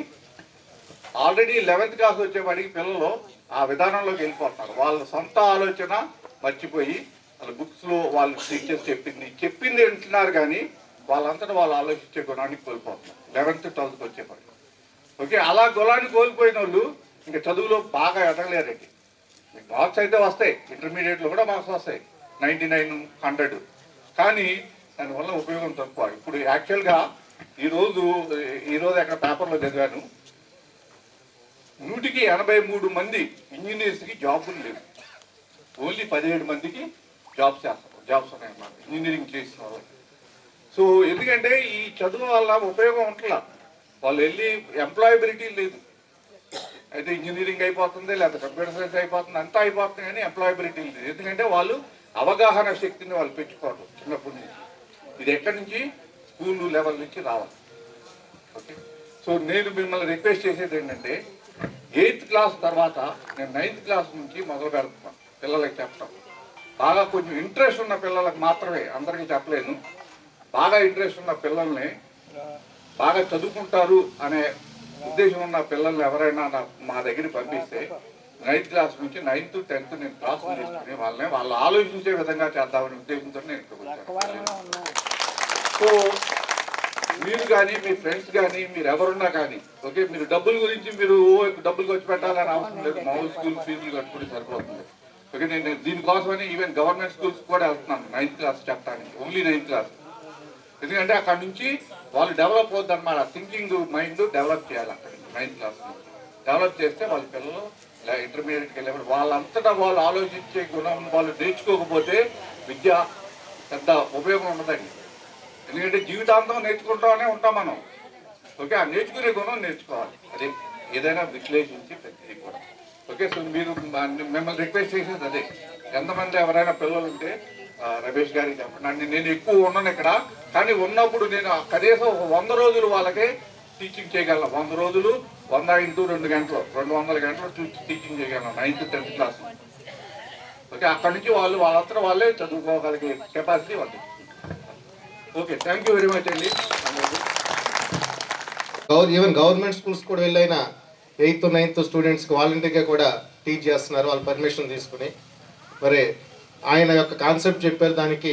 ఆల్రెడీ 11th క్లాస్ వచ్చేవాడికి పిల్లలు ఆ విధానంలోకి వెళ్ళిపోతున్నారు. వాళ్ళ సొంత ఆలోచన మర్చిపోయి వాళ్ళ బుక్స్లో వాళ్ళు టీచర్స్ చెప్పింది వింటున్నారు, కానీ వాళ్ళంతటా వాళ్ళు ఆలోచించే గుణాన్ని కోల్పోతున్నారు 11th 12th వచ్చేవాడికి. ఓకే. అలా గుణాన్ని కోల్పోయిన వాళ్ళు ఇంకా చదువులో బాగా ఎదగలేరండి. మార్క్స్ అయితే వస్తాయి, ఇంటర్మీడియట్లో కూడా మార్క్స్ వస్తాయి 99, 100, కానీ దానివల్ల ఉపయోగం తక్కువ. ఇప్పుడు యాక్చువల్గా ఈరోజు అక్కడ పేపర్లో చదివాను, 100కి 83 మంది ఇంజనీర్స్కి జాబులు లేవు. ఓన్లీ 17 మందికి జాబ్స్ ఉన్నాయన్నమాట ఇంజనీరింగ్ చేసిన వాళ్ళకి. సో ఎందుకంటే ఈ చదువు వల్ల ఉపయోగం ఉంటుందా, వాళ్ళు వెళ్ళి ఎంప్లాయబిలిటీ లేదు. అయితే ఇంజనీరింగ్ అయిపోతుంది, లేదా కంప్యూటర్ సైన్స్ అయిపోతుంది, అంతా అయిపోతుంది, కానీ ఎంప్లాయబిలిటీ లేదు. ఎందుకంటే వాళ్ళు అవగాహన శక్తిని వాళ్ళు పెంచుకోవడం చిన్నప్పటి నుంచి. ఇది ఎక్కడి నుంచి, స్కూల్ లెవెల్ నుంచి రావాలి. ఓకే. సో నేను మిమ్మల్ని రిక్వెస్ట్ చేసేది ఏంటంటే 8th క్లాస్ తర్వాత నేను 9th క్లాస్ నుంచి మొదలు పెడుతున్నాను పిల్లలకి చెప్పడం. బాగా కొంచెం ఇంట్రెస్ట్ ఉన్న పిల్లలకు మాత్రమే, అందరికీ చెప్పలేను. బాగా ఇంట్రెస్ట్ ఉన్న పిల్లల్ని, బాగా చదువుకుంటారు అనే ఉద్దేశం ఉన్న పిల్లల్ని ఎవరైనా మా దగ్గరికి పంపిస్తే 9th క్లాస్ నుంచి 9th 10th నేను క్లాసులు తీసుకుని వాళ్ళు ఆలోచించే విధంగా చేద్దామనే ఉద్దేశంతో నేను ఇక్కడికి వచ్చాను. సో మీరు కానీ మీ ఫ్రెండ్స్ కానీ మీరు ఎవరున్నా కానీ ఓకే, మీరు డబ్బుల గురించి మీరు డబ్బులు ఖర్చు పెట్టాలని అవసరం లేదు. మామూలు స్కూల్ ఫీజులు కట్టుకుంటే సరిపోతుంది. ఓకే. నేను దీనికోసమని ఈవెన్ గవర్నమెంట్ స్కూల్స్ కూడా వెళ్తున్నాను 9th క్లాస్ చెప్పడానికి, ఓన్లీ 9th క్లాస్. ఎందుకంటే అక్కడ నుంచి వాళ్ళు డెవలప్ అవుద్ది అన్నమాట. థింకింగ్ మైండ్ డెవలప్ చేయాలి. అక్కడ 9th క్లాస్ డెవలప్ చేస్తే వాళ్ళ పిల్లలు ఇంటర్మీడియట్కి వెళ్ళేప్పుడు వాళ్ళంతటా వాళ్ళు ఆలోచించే గుణం వాళ్ళు నేర్చుకోకపోతే విద్య పెద్ద ఉపయోగం ఉండదండి. ఎందుకంటే జీవితాంతం నేర్చుకుంటామనే ఉంటాం మనం. ఓకే. ఆ నేర్చుకునే గుణం నేర్చుకోవాలి. అదే ఏదైనా విశ్లేషించి ప్రతిదీ కూడా. ఓకే. సో మీరు మిమ్మల్ని రిక్వెస్ట్ చేసేది అదే, ఎంతమంది ఎవరైనా పిల్లలు ఉంటే రమేష్ గారికి చెప్పండి. నేను ఎక్కువ ఉన్నాను ఇక్కడ, కానీ ఉన్నప్పుడు నేను కనీసం 100 రోజులు వాళ్ళకే టీచింగ్ చేయగలను. 100 రోజులు 100 × 2 గంటలు 200 గంటలు టీచింగ్ చేయగలను 9th 10th క్లాస్. ఓకే. అక్కడి నుంచి వాళ్ళంతా వాళ్ళే చదువుకోగలిగే కెపాసిటీ వాళ్ళు. Okay. Thank you very much అండి. ఈవెన్ గవర్నమెంట్ స్కూల్స్ కూడా వెళ్ళైనా 8th 9th స్టూడెంట్స్కి వాలంటీర్గా కూడా టీచ్ చేస్తున్నారు, వాళ్ళు పర్మిషన్ తీసుకుని. మరి ఆయన యొక్క కాన్సెప్ట్ చెప్పారు, దానికి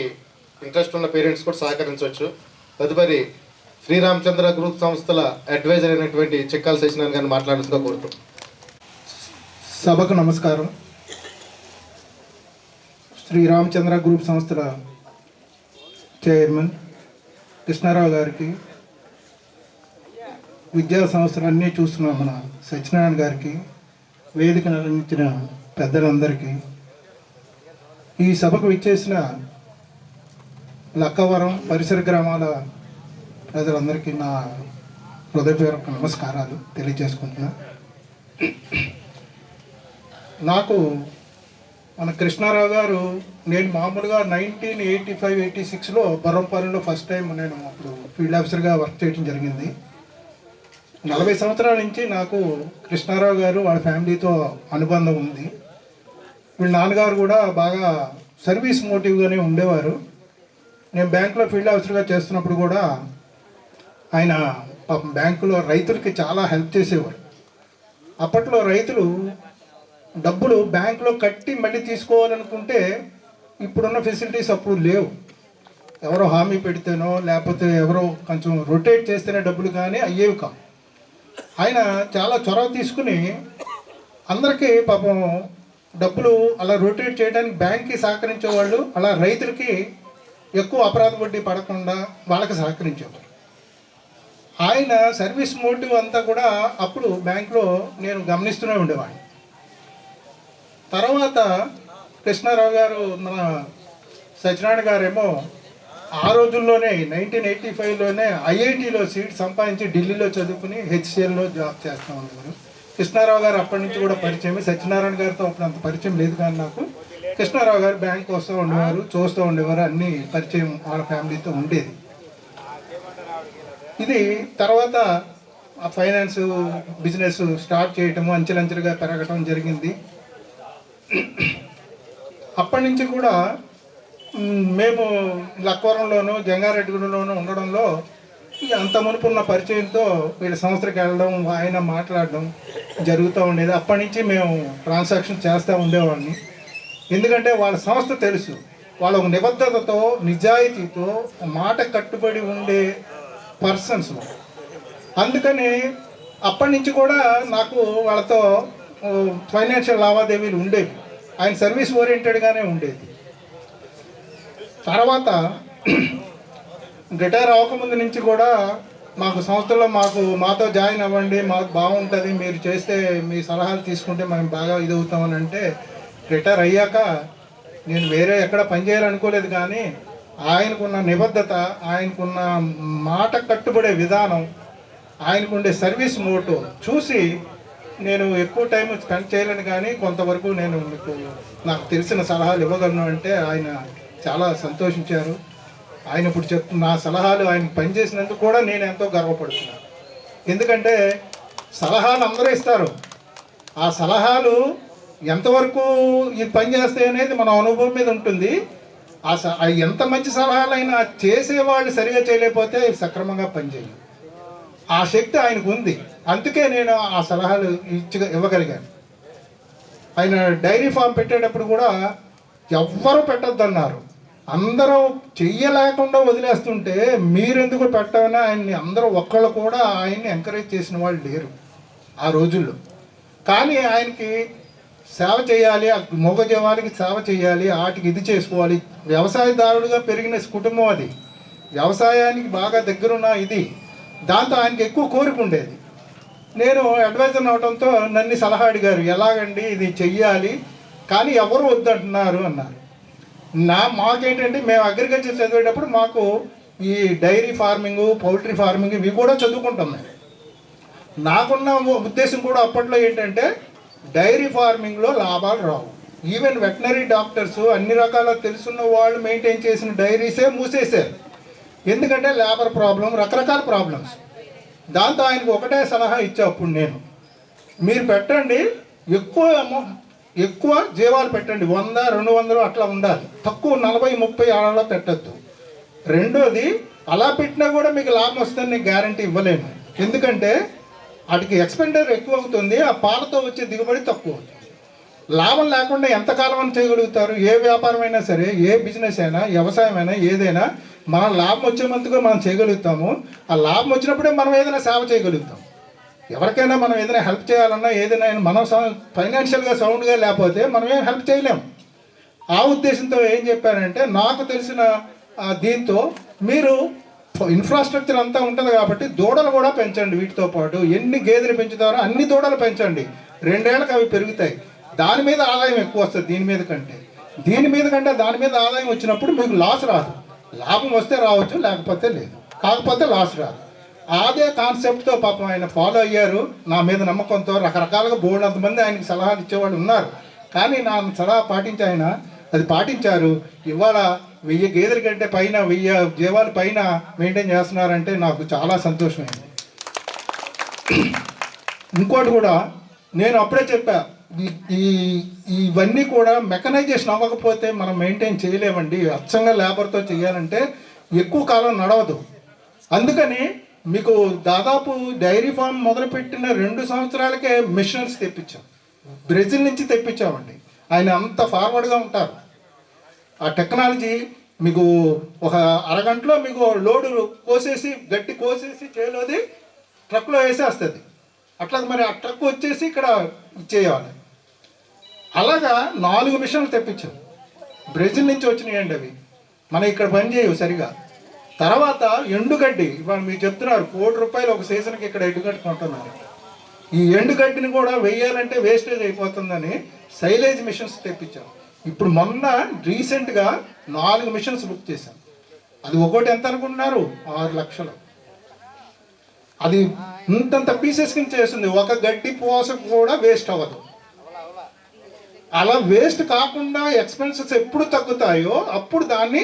ఇంట్రెస్ట్ ఉన్న పేరెంట్స్ కూడా సహకరించవచ్చు. తదుపరి శ్రీరామచంద్ర గ్రూప్ సంస్థల అడ్వైజర్ అయినటువంటి చిక్కాల సత్యనారాయణ గారిని మాట్లాడాల్సిందిగా కోరుతున్నాం. సభకు నమస్కారం. శ్రీరామచంద్ర గ్రూప్ సంస్థల చైర్మన్ కృష్ణారావు గారికి, విద్యా సంస్థలన్నీ చూస్తున్న మన సత్యనారాయణ గారికి, వేదిక నిర్వహించిన పెద్దలందరికీ, ఈ సభకు విచ్చేసిన లక్కవరం పరిసర గ్రామాల ప్రజలందరికీ నా హృదయపూర్వక నమస్కారాలు తెలియజేసుకుంటున్నా. నాకు మన కృష్ణారావు గారు, నేను మామూలుగా 1985-86లో బరంపాలెంలో ఫస్ట్ టైం నేను అప్పుడు ఫీల్డ్ ఆఫీసర్గా వర్క్ చేయడం జరిగింది. 40 సంవత్సరాల నుంచి నాకు కృష్ణారావు గారు వాళ్ళ ఫ్యామిలీతో అనుబంధం ఉంది. వీళ్ళ నాన్నగారు కూడా బాగా సర్వీస్ మోటివ్గానే ఉండేవారు. నేను బ్యాంకులో ఫీల్డ్ ఆఫీసర్గా చేస్తున్నప్పుడు కూడా ఆయన పాపం బ్యాంకులో రైతులకి చాలా హెల్ప్ చేసేవారు. అప్పట్లో రైతులు డబ్బులు బ్యాంకులో కట్టి మళ్ళీ తీసుకోవాలనుకుంటే ఇప్పుడున్న ఫెసిలిటీస్ అప్పుడు లేవు. ఎవరో హామీ పెడితేనో లేకపోతే ఎవరో కొంచెం రొటేట్ చేస్తేనే డబ్బులు కానీ అయ్యేవి కావు. ఆయన చాలా చొరవ తీసుకుని అందరికీ పాపం డబ్బులు అలా రొటేట్ చేయడానికి బ్యాంక్కి సహకరించేవాళ్ళు, అలా రైతులకి ఎక్కువ అపరాధ వడ్డీ పడకుండా వాళ్ళకి సహకరించేవారు. ఆయన సర్వీస్ మోటివ్ అంతా కూడా అప్పుడు బ్యాంక్లో నేను గమనిస్తూనే ఉండేవాడిని. తర్వాత కృష్ణారావు గారు, మన సత్యనారాయణ గారేమో ఆ రోజుల్లోనే 1985లోనే ఐఐటిలో సీట్ సంపాదించి ఢిల్లీలో చదువుకుని హెచ్సిఎల్లో జాబ్ చేస్తూ ఉండేవారు. కృష్ణారావు గారు అప్పటి నుంచి కూడా పరిచయం. సత్యనారాయణ గారితో అప్పుడు అంత పరిచయం లేదు, కానీ నాకు కృష్ణారావు గారు బ్యాంక్ వస్తూ ఉండేవారు, చూస్తూ ఉండేవారు, అన్ని పరిచయం వాళ్ళ ఫ్యామిలీతో ఉండేది. ఇది తర్వాత ఆ ఫైనాన్స్ బిజినెస్ స్టార్ట్ చేయటము అంచెలంచెలుగా పెరగటం జరిగింది. అప్పటి నుంచి కూడా మేము లక్కవరంలోనూ జంగారెడ్డిగూడలోనూ ఉండడంలో అంత మునుపున్న పరిచయంతో వీళ్ళ సంస్థకి వెళ్ళడం, ఆయన మాట్లాడడం జరుగుతూ ఉండేది. అప్పటి నుంచి మేము ట్రాన్సాక్షన్ చేస్తూ ఉండేవాడిని. ఎందుకంటే వాళ్ళ సంస్థ తెలుసు, వాళ్ళ ఒక నిబద్ధతతో నిజాయితీతో మాట కట్టుబడి ఉండే పర్సన్స్. అందుకని అప్పటి నుంచి కూడా నాకు వాళ్ళతో ఫైనాన్షియల్ లావాదేవీలు ఉండేవి. ఆయన సర్వీస్ ఓరియంటెడ్గానే ఉండేది. తర్వాత రిటైర్ అవ్వకముందు నుంచి కూడా మాకు సంస్థలో మాతో జాయిన్ అవ్వండి, మాకు బాగుంటుంది, మీరు చేస్తే మీ సలహాలు తీసుకుంటే మేము బాగా ఇదవుతామని అంటే, రిటైర్ అయ్యాక నేను వేరే ఎక్కడ పనిచేయాలనుకోలేదు, కానీ ఆయనకున్న నిబద్ధత, ఆయనకున్న మాట కట్టుబడే విధానం, ఆయనకుండే సర్వీస్ మోటో చూసి నేను ఎక్కువ టైం స్పెండ్ చేయలేను, కానీ కొంతవరకు నేను మీకు నాకు తెలిసిన సలహాలు ఇవ్వగలను అంటే ఆయన చాలా సంతోషించారు. ఆయన ఇప్పుడు నా సలహాలు ఆయన పనిచేసినందుకు కూడా నేను ఎంతో గర్వపడుతున్నాను. ఎందుకంటే సలహాలు అందరూ ఇస్తారు, ఆ సలహాలు ఎంతవరకు ఇది పనిచేస్తాయి అనేది మన అనుభవం మీద ఉంటుంది. ఎంత మంచి సలహాలైనా చేసేవాళ్ళు సరిగా చేయలేకపోతే సక్రమంగా పనిచేయరు. ఆ శక్తి ఆయనకు ఉంది, అందుకే నేను ఆ సలహాలు ఇవ్వగలిగాను. ఆయన డైరీ ఫామ్ పెట్టేటప్పుడు కూడా ఎవ్వరూ పెట్టొద్దన్నారు, అందరూ చెయ్యలేకుండా వదిలేస్తుంటే మీరెందుకు పెట్టమని ఆయన్ని అందరూ ఒక్కళ్ళు కూడా ఆయన్ని ఎంకరేజ్ చేసిన వాళ్ళు లేరు ఆ రోజుల్లో. కానీ ఆయనకి సేవ చేయాలి, మూగజీవాలకి సేవ చేయాలి, వాటికి ఇది చేసుకోవాలి. వ్యవసాయదారుడుగా పెరిగిన కుటుంబం అది, వ్యవసాయానికి బాగా దగ్గరున్న ఇది, దాంతో ఆయనకి ఎక్కువ కోరిక ఉండేది. నేను అడ్వైజర్ అవడంతో నన్ను సలహా అడిగారు, ఎలాగండి ఇది చెయ్యాలి కానీ ఎవరు వద్దంటున్నారు అన్నారు. మాకేంటంటే మేము అగ్రికల్చర్ చదివేటప్పుడు మాకు ఈ డైరీ ఫార్మింగ్, పౌల్ట్రీ ఫార్మింగ్ ఇవి కూడా చదువుకుంటున్నాయి. నాకున్న ఉద్దేశం కూడా అప్పట్లో ఏంటంటే డైరీ ఫార్మింగ్లో లాభాలు రావు. ఈవెన్ వెటనరీ డాక్టర్స్ అన్ని రకాల తెలుసున్న వాళ్ళు మెయింటైన్ చేసిన డైరీసే మూసేశారు. ఎందుకంటే లేబర్ ప్రాబ్లం, రకరకాల ప్రాబ్లమ్స్. దాంతో ఆయనకు ఒకటే సలహా ఇచ్చా అప్పుడు నేను, మీరు పెట్టండి ఎక్కువ జీవాలు పెట్టండి, 100, 200 అట్లా ఉండాలి, తక్కువ 40, 30 అలా పెట్టద్దు. రెండోది, అలా పెట్టినా కూడా మీకు లాభం వస్తుందని నేను గ్యారంటీ ఇవ్వలేను. ఎందుకంటే వాటికి ఎక్స్పెండిచర్ ఎక్కువ అవుతుంది, ఆ పాలతో వచ్చే దిగుబడి తక్కువ అవుతుంది. లాభం లేకుండా ఎంతకాలం అని చేయగలుగుతారు? ఏ వ్యాపారం అయినా సరే, ఏ బిజినెస్ అయినా, వ్యవసాయం అయినా, ఏదైనా మన లాభం వచ్చేంతగా మనం చేయగలుగుతాము. ఆ లాభం వచ్చినప్పుడే మనం ఏదైనా సేవ చేయగలుగుతాం. ఎవరికైనా మనం ఏదైనా హెల్ప్ చేయాలన్నా, ఏదైనా మనం ఫైనాన్షియల్గా సౌండ్గా లేకపోతే మనం ఏం హెల్ప్ చేయలేము. ఆ ఉద్దేశంతో ఏం చెప్పానంటే, నాకు తెలిసిన దీంతో మీరు ఇన్ఫ్రాస్ట్రక్చర్ అంతా ఉంటుంది కాబట్టి దూడలు కూడా పెంచండి, వీటితో పాటు ఎన్ని గేదెలు పెంచుతారో అన్ని దూడలు పెంచండి, 2 ఏళ్ళకి అవి పెరుగుతాయి. దాని మీద ఆదాయం ఎక్కువ వస్తుంది దీని మీద కంటే దాని మీద ఆదాయం వచ్చినప్పుడు మీకు లాస్ రాదు. లాభం వస్తే రావచ్చు, లేకపోతే లేదు, కాకపోతే లాస్ రాదు. అదే కాన్సెప్ట్తో పాపం ఆయన ఫాలో అయ్యారు. నా మీద నమ్మకంతో రకరకాలుగా బోల్డంతమంది ఆయనకి సలహాలు ఇచ్చేవాళ్ళు ఉన్నారు, కానీ నా సలహా పాటించి ఆయన అది పాటించారు. ఇవాళ 1000 గేదెల కంటే పైన 1000 జీవాల పైన మెయింటైన్ చేస్తున్నారంటే నాకు చాలా సంతోషమైంది. ఇంకోటి కూడా నేను అప్పుడే చెప్పా, ఇవన్నీ కూడా మెకనైజేషన్ అవ్వకపోతే మనం మెయింటైన్ చేయలేమండి. అచ్చంగా లేబర్తో చేయాలంటే ఎక్కువ కాలం నడవదు. అందుకని మీకు దాదాపు డైరీ ఫామ్ మొదలుపెట్టిన 2 సంవత్సరాలకే మిషనరీస్ తెప్పించాం, బ్రెజిల్ నుంచి తెప్పించామండి. ఆయన అంత ఫార్వర్డ్గా ఉంటారు. ఆ టెక్నాలజీ మీకు ఒక అరగంటలో మీకు లోడు కోసేసి గట్టి కోసేసి చేలోది ట్రక్లో వేసేస్తుంది. అట్లా మరి ఆ ట్రక్ వచ్చేసి ఇక్కడ ఇచ్చేయాలి. అలాగా 4 మిషన్లు తెప్పించాం. బ్రెజిల్ నుంచి వచ్చినాయండి అవి. మన ఇక్కడ పని చేయవు సరిగా. తర్వాత ఎండుగడ్డి ఇవాళ మీరు చెప్తున్నారు ₹1,00,00,000 ఒక సీజన్కి ఇక్కడ ఎండుగడ్డి కొంటున్నారు. ఈ ఎండుగడ్డిని కూడా వేయాలంటే వేస్టేజ్ అయిపోతుందని సైలేజ్ మిషన్స్ తెప్పించాం. ఇప్పుడు మొన్న రీసెంట్గా 4 మిషన్స్ బుక్ చేశాం. అది ఒకటి ఎంత అనుకుంటున్నారు? 6 లక్షలు. అది ఇంతంత పీసెస్ కింద చేస్తుంది. ఒక గడ్డి పోస కూడా వేస్ట్ అవ్వదు. అలా వేస్ట్ కాకుండా ఎక్స్పెన్సెస్ ఎప్పుడు తగ్గుతాయో అప్పుడు దాన్ని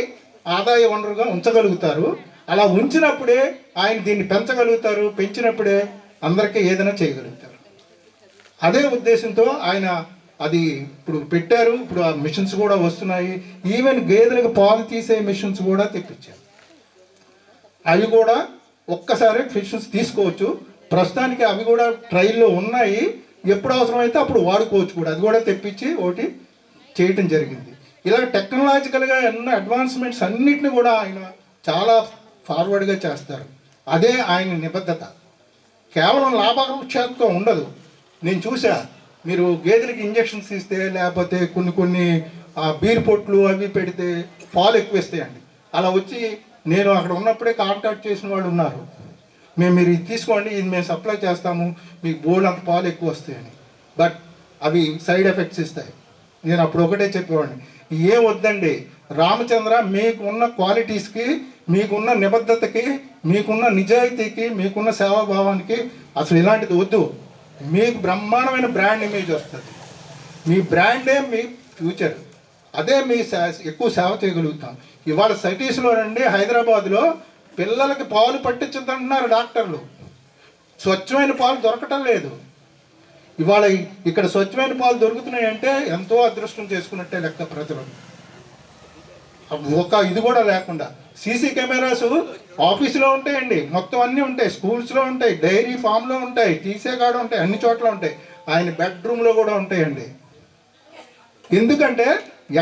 ఆదాయ వనరుగా ఉంచగలుగుతారు. అలా ఉంచినప్పుడే ఆయన దీన్ని పెంచగలుగుతారు. పెంచినప్పుడే అందరికీ ఏదైనా చేయగలుగుతారు. అదే ఉద్దేశంతో ఆయన అది ఇప్పుడు పెట్టారు. ఇప్పుడు ఆ మిషన్స్ కూడా వస్తున్నాయి. ఈవెన్ గేదెలకు పాలు తీసే మిషన్స్ కూడా తెప్పించారు. అవి కూడా ఒక్కసారి మిషన్స్ తీసుకోవచ్చు. ప్రస్తుతానికి అవి కూడా ట్రైల్లో ఉన్నాయి. ఎప్పుడు అవసరమైతే అప్పుడు వాడుకోవచ్చు కూడా. అది కూడా తెప్పించి ఒకటి చేయటం జరిగింది. ఇలా టెక్నాలజికల్గా ఎన్నో అడ్వాన్స్మెంట్స్ అన్నిటిని కూడా ఆయన చాలా ఫార్వర్డ్గా చేస్తారు. అదే ఆయన నిబద్ధత. కేవలం లాభాపేక్షతో ఉండదు. నేను చూసా, మీరు గేదెలకి ఇంజక్షన్స్ ఇస్తే లేకపోతే కొన్ని బీర్ పొట్లు అవి పెడితే పాలు ఎక్కువ ఇస్తాయండి. అలా వచ్చి నేను అక్కడ ఉన్నప్పుడే కాంటాక్ట్ చేసిన వాళ్ళు ఉన్నారు. మీరు ఇది తీసుకోండి, ఇది మేము సప్లై చేస్తాము, మీకు బోర్డు అంత పాలు ఎక్కువ వస్తాయని. బట్ అవి సైడ్ ఎఫెక్ట్స్ ఇస్తాయి. నేను అప్పుడు ఒకటే చెప్పేవాడిని, ఏం వద్దండి రామచంద్ర, మీకున్న క్వాలిటీస్కి, మీకున్న నిబద్ధతకి, మీకున్న నిజాయితీకి, మీకున్న సేవాభావానికి అసలు ఇలాంటిది వద్దు. మీకు బ్రహ్మాండమైన బ్రాండ్ ఇమేజ్ వస్తుంది. మీ బ్రాండే మీ ఫ్యూచర్. అదే మీ ఎక్కువ సేవ చేయగలుగుతాం. ఇవాళ సిటీస్లో రండి, హైదరాబాద్లో పిల్లలకి పాలు పట్టించదంటున్నారు డాక్టర్లు. స్వచ్ఛమైన పాలు దొరకటం లేదు. ఇవాళ ఇక్కడ స్వచ్ఛమైన పాలు దొరుకుతున్నాయంటే ఎంతో అదృష్టం చేసుకున్నట్టే లెక్క. ప్రజలు ఒక ఇది కూడా లేకుండా సీసీ కెమెరాస్ ఆఫీసులో ఉంటాయండి, మొత్తం అన్నీ ఉంటాయి, స్కూల్స్లో ఉంటాయి, డైరీ ఫామ్లో ఉంటాయి, తీసే కాడ ఉంటాయి, అన్ని చోట్ల ఉంటాయి. ఆయన బెడ్రూమ్లో కూడా ఉంటాయండి. ఎందుకంటే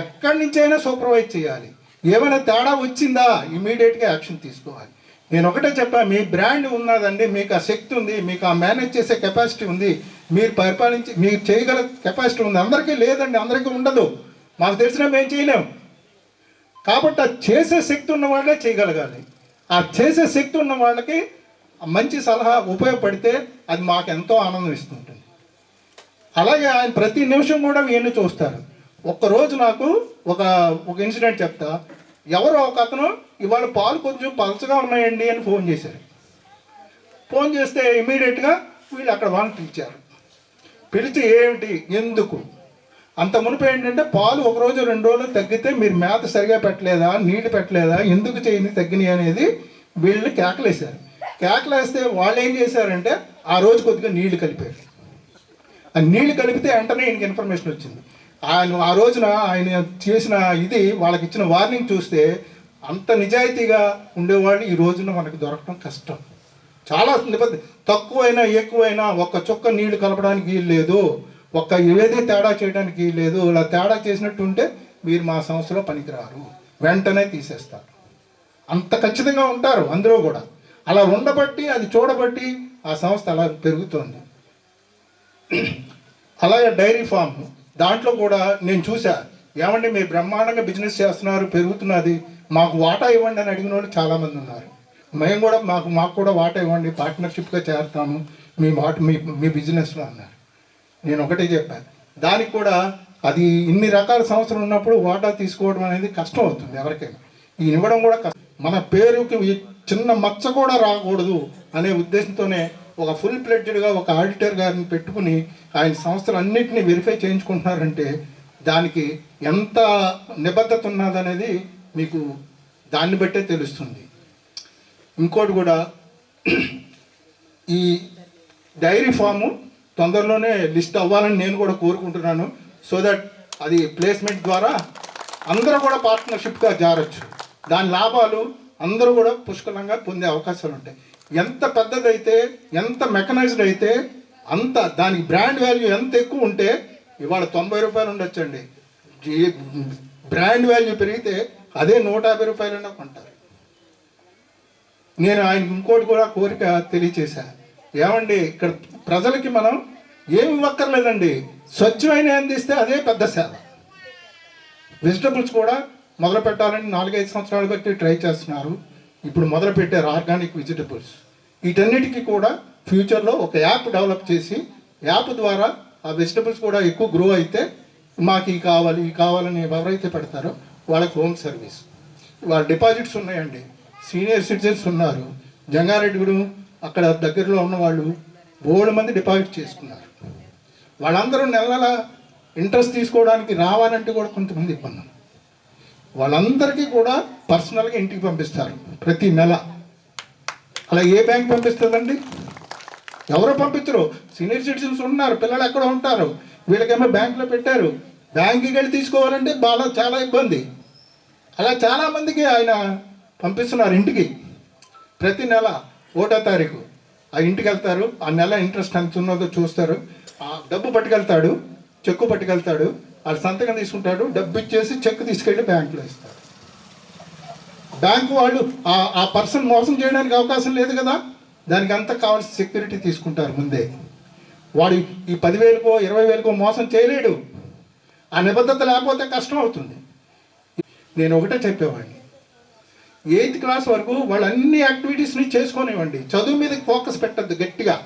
ఎక్కడి నుంచైనా సూపర్వైజ్ చేయాలి. ఏమైనా తేడా వచ్చిందా ఇమీడియట్గా యాక్షన్ తీసుకోవాలి. నేను ఒకటే చెప్పాను, మీ బ్రాండ్ ఉన్నదండి, మీకు ఆ శక్తి ఉంది, మీకు ఆ మేనేజ్ చేసే కెపాసిటీ ఉంది, మీరు పరిపాలించి మీరు చేయగల కెపాసిటీ ఉంది. అందరికీ లేదండి, అందరికీ ఉండదు. మాకు తెలిసినా మేము చేయలేము. కాబట్టి ఆ చేసే శక్తి ఉన్న వాళ్ళే చేయగలగాలి. ఆ చేసే శక్తి ఉన్న వాళ్ళకి మంచి సలహా ఉపయోగపడితే అది మాకు ఎంతో ఆనందం ఇస్తుంటుంది. అలాగే ఆయన ప్రతి నిమిషం కూడా ఇవన్నీ చూస్తారు. ఒక్కరోజు నాకు ఒక ఇన్సిడెంట్ చెప్తా. ఎవరో ఒక అతను ఇవాళ పాలు కొంచెం పలచగా ఉన్నాయండి అని ఫోన్ చేశారు. ఫోన్ చేస్తే ఇమీడియట్గా వీళ్ళు అక్కడ వాళ్ళని పిలిచారు. పిలిచి ఏమిటి, ఎందుకు అంత మునుపు ఏంటంటే పాలు ఒక రోజు 2 రోజులు తగ్గితే మీరు మేత సరిగా పెట్టలేదా, నీళ్లు పెట్టలేదా, ఎందుకు చేయని తగ్గినాయి అనేది వీళ్ళని కేకలేశారు. కేకలేస్తే వాళ్ళు ఏం చేశారంటే ఆ రోజు కొద్దిగా నీళ్లు కలిపారు. ఆ నీళ్లు కలిపితే వెంటనే ఈయనకి ఇన్ఫర్మేషన్ వచ్చింది. ఆయన ఆ రోజున ఆయన చేసిన ఇది వాళ్ళకి ఇచ్చిన వార్నింగ్ చూస్తే అంత నిజాయితీగా ఉండేవాళ్ళు ఈ రోజున మనకు దొరకడం కష్టం. చాలా తక్కువైనా ఎక్కువైనా ఒక్క చుక్క నీళ్లు కలపడానికి లేదు, ఒక్క ఏది తేడా చేయడానికి లేదు. ఇలా తేడా చేసినట్టు ఉంటే మీరు మా సంస్థలో పనికిరారు, వెంటనే తీసేస్తారు. అంత ఖచ్చితంగా ఉంటారు అందరూ కూడా. అలా ఉండబట్టి అది చూడబట్టి ఆ సంస్థ అలా పెరుగుతోంది. అలాగే డైరీ ఫామ్ దాంట్లో కూడా నేను చూసా, ఏమండి మీరు బ్రహ్మాండంగా బిజినెస్ చేస్తున్నారు, పెరుగుతున్నది, మాకు వాటా ఇవ్వండి అని అడిగిన వాళ్ళు చాలామంది ఉన్నారు. మేము కూడా మాకు కూడా వాటా ఇవ్వండి, పార్ట్నర్షిప్గా చేరుతాము మీ బిజినెస్లో అన్నారు. నేను ఒకటే చెప్పాను, దానికి కూడా అది ఇన్ని రకాల సంవత్సరాలు ఉన్నప్పుడు వాటా తీసుకోవడం అనేది కష్టం అవుతుంది ఎవరికైనా. ఈ ఇవ్వడం కూడా కష్టం. మన పేరుకి చిన్న మచ్చ కూడా రాకూడదు అనే ఉద్దేశంతోనే ఒక ఫుల్ ప్లెడ్జ్డ్గా ఒక ఆడిటర్ గారిని పెట్టుకుని ఆయన సంస్థలు అన్నింటినీ వెరిఫై చేయించుకుంటున్నారంటే దానికి ఎంత నిబద్ధత ఉన్నదనేది మీకు దాన్ని బట్టే తెలుస్తుంది. ఇంకోటి కూడా, ఈ డైరీ ఫాము తొందరలోనే లిస్ట్ అవ్వాలని నేను కూడా కోరుకుంటున్నాను. సో దట్ అది ప్లేస్మెంట్ ద్వారా అందరూ కూడా పార్ట్నర్షిప్గా జారచ్చు. దాని లాభాలు అందరూ కూడా పుష్కలంగా పొందే అవకాశాలు ఉంటాయి. ఎంత పెద్దదైతే, ఎంత మెకనైజ్డ్ అయితే అంత దానికి బ్రాండ్ వాల్యూ ఎంత ఎక్కువ ఉంటే, ఇవాళ ₹90 ఉండొచ్చండి, బ్రాండ్ వాల్యూ పెరిగితే అదే 150 రూపాయలైనా కొంటారు. నేను ఆయన ఇంకోటి కూడా కోరిక తెలియచేశాను. ఏమండి, ఇక్కడ ప్రజలకి మనం ఏమి ఇవ్వక్కర్లేదండి, స్వచ్ఛమైన అందిస్తే అదే పెద్ద సేవ. వెజిటబుల్స్ కూడా మొదలు పెట్టాలని 4-5 సంవత్సరాలు బట్టి ట్రై చేస్తున్నారు. ఇప్పుడు మొదలు పెట్టారు ఆర్గానిక్ వెజిటబుల్స్. వీటన్నిటికీ కూడా ఫ్యూచర్లో ఒక యాప్ డెవలప్ చేసి యాప్ ద్వారా ఆ వెజిటబుల్స్ కూడా ఎక్కువ గ్రో అయితే మాకు ఈ కావాలని ఎవరైతే పెడతారో వాళ్ళకి హోమ్ సర్వీస్. వాళ్ళ డిపాజిట్స్ ఉన్నాయండి, సీనియర్ సిటిజన్స్ ఉన్నారు, జంగారెడ్డిగూడెం అక్కడ దగ్గరలో ఉన్న వాళ్ళు బోల్డ్ మంది డిపాజిట్ చేసుకున్నారు. వాళ్ళందరూ నెల ఇంట్రెస్ట్ తీసుకోవడానికి రావాలంటే కూడా కొంతమంది ఇబ్బంది. వాళ్ళందరికీ కూడా పర్సనల్గా ఇంటికి పంపిస్తారు ప్రతి నెల. అలా ఏ బ్యాంక్ పంపిస్తుందండి? ఎవరో పంపించరు. సీనియర్ సిటిజన్స్ ఉన్నారు, పిల్లలు ఎక్కడ ఉంటారు, వీళ్ళకేమో బ్యాంకులో పెట్టారు, బ్యాంకుకి వెళ్ళి తీసుకోవాలంటే చాలా ఇబ్బంది. అలా చాలామందికి ఆయన పంపిస్తున్నారు ఇంటికి. ప్రతి నెల 1వ తారీఖు ఆ ఇంటికి వెళ్తారు, ఆ నెల ఇంట్రెస్ట్ ఎంత ఉన్నదో చూస్తారు, ఆ డబ్బు పట్టుకెళ్తాడు, చెక్కు పట్టుకెళ్తాడు, వాళ్ళు సంతకం తీసుకుంటాడు, డబ్బు ఇచ్చేసి చెక్ తీసుకెళ్ళి బ్యాంకులో ఇస్తారు. బ్యాంకు వాళ్ళు ఆ పర్సన్ మోసం చేయడానికి అవకాశం లేదు కదా, దానికి అంతా కావాల్సిన సెక్యూరిటీ తీసుకుంటారు ముందే. వాడు ఈ 10,000కో 20,000కో మోసం చేయలేడు. ఆ నిబద్ధత లేకపోతే కష్టం అవుతుంది. నేను ఒకటే చెప్పేవాడిని, 8th క్లాస్ వరకు వాళ్ళు అన్ని యాక్టివిటీస్ని చేసుకొనివ్వండి, చదువు మీద ఫోకస్ పెట్టద్దు గట్టిగా.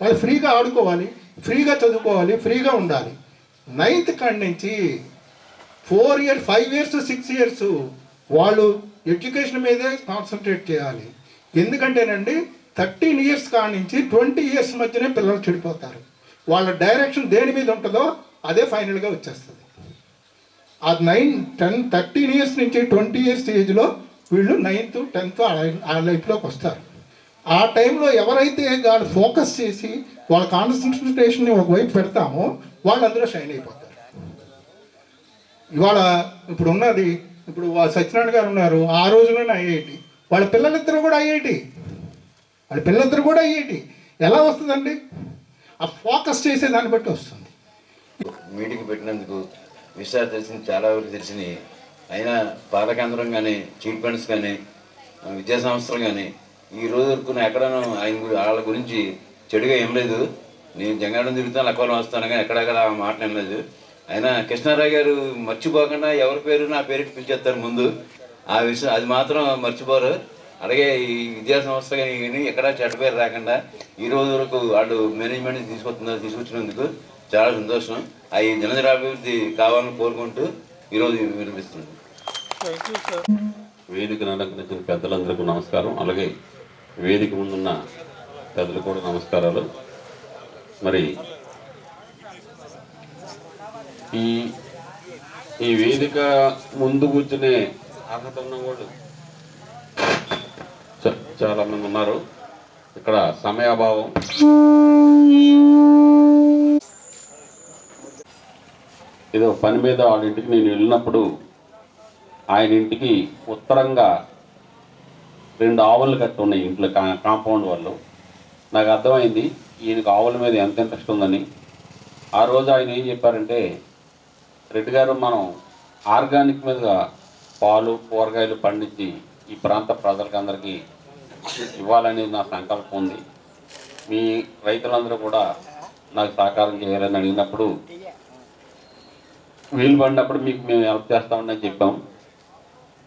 వాళ్ళు ఫ్రీగా ఆడుకోవాలి, ఫ్రీగా చదువుకోవాలి, ఫ్రీగా ఉండాలి. 9th కాడి నుంచి 4 years 5 years 6 years వాళ్ళు ఎడ్యుకేషన్ మీదే కాన్సన్ట్రేట్ చేయాలి. ఎందుకంటేనండి 13 years కాడి నుంచి 20 years మధ్యనే పిల్లలు చెడిపోతారు. వాళ్ళ డైరెక్షన్ దేని మీద ఉంటుందో అదే ఫైనల్గా వచ్చేస్తుంది. ఆ 9, 10, 13 years నుంచి 20 years ఏజ్లో వీళ్ళు 9th 10th ఆ లైఫ్లోకి వస్తారు. ఆ టైంలో ఎవరైతే వాళ్ళు ఫోకస్ చేసి వాళ్ళ కాన్సన్ట్రేషన్ని ఒకవైపు పెడతామో వాళ్ళు అందులో షైన్ అయిపోతారు. ఇవాళ ఇప్పుడు ఉన్నది, ఇప్పుడు సత్యనారాయణ గారు ఉన్నారు, ఆ రోజులోనే ఐఐటి, వాళ్ళ పిల్లలిద్దరూ కూడా ఐఐటి. ఎలా వస్తుందండి? ఆ ఫోకస్ చేసే దాన్ని బట్టి వస్తుంది. మీటింగ్ పెట్టినందుకు విషయాలు తెలిసింది, చాలా వరకు తెలిసినాయి. అయినా పాలకేంద్రం కానీ, చీట్ ఫండ్స్ కానీ, విద్యా సంస్థలు కానీ ఈ రోజు వరకు ఎక్కడనూ వాళ్ళ గురించి చెడుగా ఏం లేదు. నేను జంగాడం తిరుగుతాను, లక్కవరం వస్తాను, కానీ ఎక్కడెక్కడ మాట్లాడలేదు. అయినా కృష్ణారావు గారు మర్చిపోకుండా ఎవరి పేరు నా పేరు పిలిచేస్తారు ముందు. ఆ విషయం అది మాత్రం మర్చిపోరు. అలాగే ఈ విద్యా సంస్థ కానీ ఎక్కడా చెడ్డ పేరు రాకుండా ఈ రోజు వరకు వాళ్ళు మేనేజ్మెంట్ తీసుకొచ్చినందుకు చాలా సంతోషం. ఈ దినదినాభివృద్ధి కావాలని కోరుకుంటూ ఈరోజు వినిపిస్తున్నాను. వేదికను అలంకరించిన పెద్దలందరికీ నమస్కారం. అలాగే వేదిక ముందున్న పెద్దలు కూడా నమస్కారాలు. మరి ఈ వేదిక ముందు కూర్చునే అర్హత ఉన్న వాళ్ళు చాలా మంది ఉన్నారు. ఇక్కడ సమయాభావం, ఏదో పని మీద వాళ్ళ ఇంటికి నేను వెళ్ళినప్పుడు ఆయన ఇంటికి ఉత్తరంగా 2 ఆవులు కట్టి ఉన్నాయి ఇంట్లో, కాంపౌండ్ వాళ్ళు. నాకు అర్థమైంది ఈయనకు ఆవుల మీద ఎంత ఇంట్రెస్ట్ ఉందని. ఆ రోజు ఆయన ఏం చెప్పారంటే, రెడ్డి గారు మనం ఆర్గానిక్ మీద పాలు కూరగాయలు పండించి ఈ ప్రాంత ప్రజలకు అందరికీ ఇవ్వాలని నా సంకల్పం ఉంది, మీ రైతులందరూ కూడా నాకు సహకారం చేయాలని అడిగినప్పుడు వీలు పడినప్పుడు మీకు మేము హెల్ప్ చేస్తామని చెప్పాం.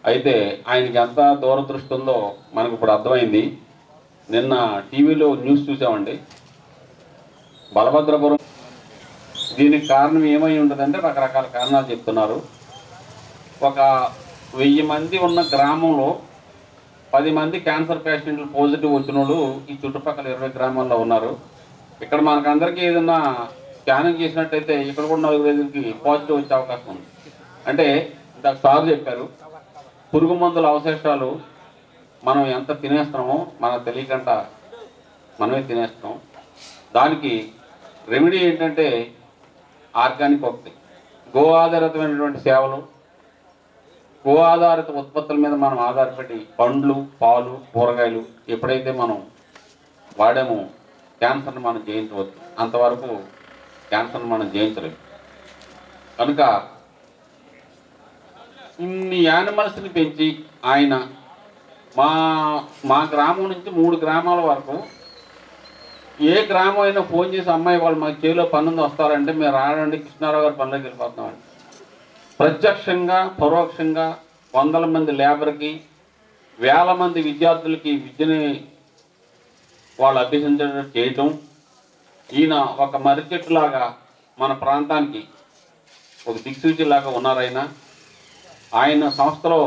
అయితే ఆయనకి ఎంత దూరదృష్టి ఉందో మనకు ఇప్పుడు అర్థమైంది. నిన్న టీవీలో న్యూస్ చూసామండి, బలభద్రపురం. దీనికి కారణం ఏమై ఉంటుందంటే రకరకాల కారణాలు చెప్తున్నారు. ఒక 1000 మంది ఉన్న గ్రామంలో 10 మంది క్యాన్సర్ పేషెంట్లు పాజిటివ్ వచ్చిన వాళ్ళు ఈ చుట్టుపక్కల 20 గ్రామాల్లో ఉన్నారు. ఇక్కడ మనకందరికీ ఏదన్నా స్కానింగ్ చేసినట్టయితే ఇక్కడ కూడా 4-5కి పాజిటివ్ వచ్చే అవకాశం ఉంది. అంటే ఇందాక సార్ చెప్పారు, పురుగు మందుల అవశేషాలు మనం ఎంత తినేస్తున్నామో మనకు తెలియకుండా మనమే తినేస్తున్నాం. దానికి రెమెడీ ఏంటంటే ఆర్గానిక్ ఒకటి, గో ఆధారితమైనటువంటి సేవలు, గో ఆధారిత ఉత్పత్తుల మీద మనం ఆధారపడి పండ్లు, పాలు, కూరగాయలు ఎప్పుడైతే మనం వాడామో క్యాన్సర్ని మనం జయించవచ్చు. అంతవరకు క్యాన్సర్ని మనం జయించలేము. కనుక ఇన్ని యానిమల్స్ని పెంచి ఆయన మా మా గ్రామం నుంచి 3 గ్రామాల వరకు ఏ గ్రామం అయినా ఫోన్ చేసి అమ్మాయి వాళ్ళు మాకు చేలో పనుంది వస్తారంటే మీరు రాడండి కృష్ణారావు గారి పనులకు వెళ్ళిపోతున్నామండి. ప్రత్యక్షంగా పరోక్షంగా వందల మంది లేబర్కి, వేల మంది విద్యార్థులకి విద్యని వాళ్ళు అభ్యసించేటట్టు చేయటం. ఈయన ఒక మర్రిచెట్టులాగా మన ప్రాంతానికి ఒక దిక్సూచిలాగా ఉన్నారాయన. ఆయన సంస్థలో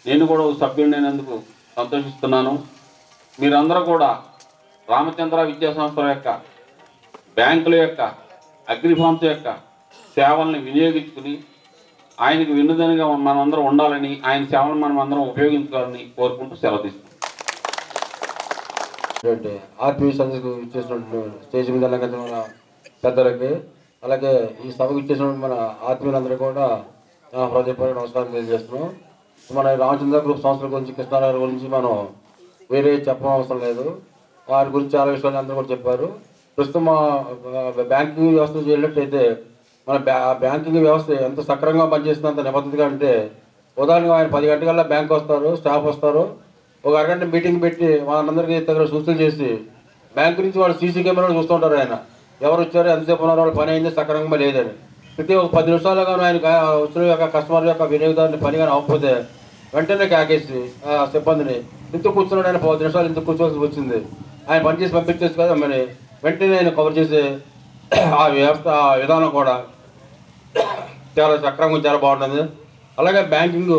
నేను కూడా ఒక సభ్యుడినైనందుకు సంతోషిస్తున్నాను. మీరందరూ కూడా రామచంద్ర విద్యా సంస్థల యొక్క, బ్యాంకుల యొక్క, అగ్రిఫార్మ్స్ యొక్క సేవల్ని వినియోగించుకుని ఆయనకు వినోదనగా మనందరం ఉండాలని, ఆయన సేవలను మనం అందరం ఉపయోగించుకోవాలని కోరుకుంటూ సెలవు తీసుకుంటాం. ఆర్టీవీ సంస్థకు ఇచ్చేసినటువంటి స్టేజ్ మీద అలంకరించిన పెద్దలకి, అలాగే ఈ సభకు ఇచ్చేసిన మన ఆత్మీయులందరూ కూడా హృదయపూర్వక నమస్కారం తెలియజేస్తున్నాం. మన రామచంద్ర గ్రూప్ సంస్థల గురించి, కృష్ణారావు గురించి మనం వేరే చెప్పనవసరం లేదు. వారి గురించి చాలా విషయాలు అందరూ కూడా చెప్పారు. ప్రస్తుతం మా బ్యాంకింగ్ వ్యవస్థ చేసినట్టయితే మన బ్యాంకింగ్ వ్యవస్థ ఎంత సక్రమంగా పనిచేస్తుంది, అంత నిబద్ధతగా అంటే, ఉదాహరణగా ఆయన 10 గంటలకల్లా బ్యాంక్ వస్తారు, స్టాఫ్ వస్తారు, ఒక అరగంట మీటింగ్ పెట్టి వాళ్ళందరికీ తగిన సూచనలు చేసి బ్యాంకు నుంచి వాళ్ళు సీసీ కెమెరాలు చూస్తుంటారు. ఆయన ఎవరు వచ్చారు, ఎంతసేపు ఉన్నారు, వాళ్ళ పని అయింది సక్రమంగా లేదని. ప్రతి ఒక 10 నిమిషాలుగా ఆయన వచ్చిన యొక్క కస్టమర్ యొక్క వినియోగదారుని పని కానీ అవ్వకపోతే వెంటనే కేకేసి సిబ్బందిని ఎందుకు కూర్చున్నాడు, ఆయన 10 నిమిషాలు ఎందుకు కూర్చోవలసి వచ్చింది, ఆయన పని చేసి పంపించేసి కదా మరి వెంటనే ఆయన కవర్ చేసే ఆ వ్యవస్థ, ఆ విధానం కూడా చాలా సక్రమంగా చాలా బాగుంటుంది. అలాగే బ్యాంకింగ్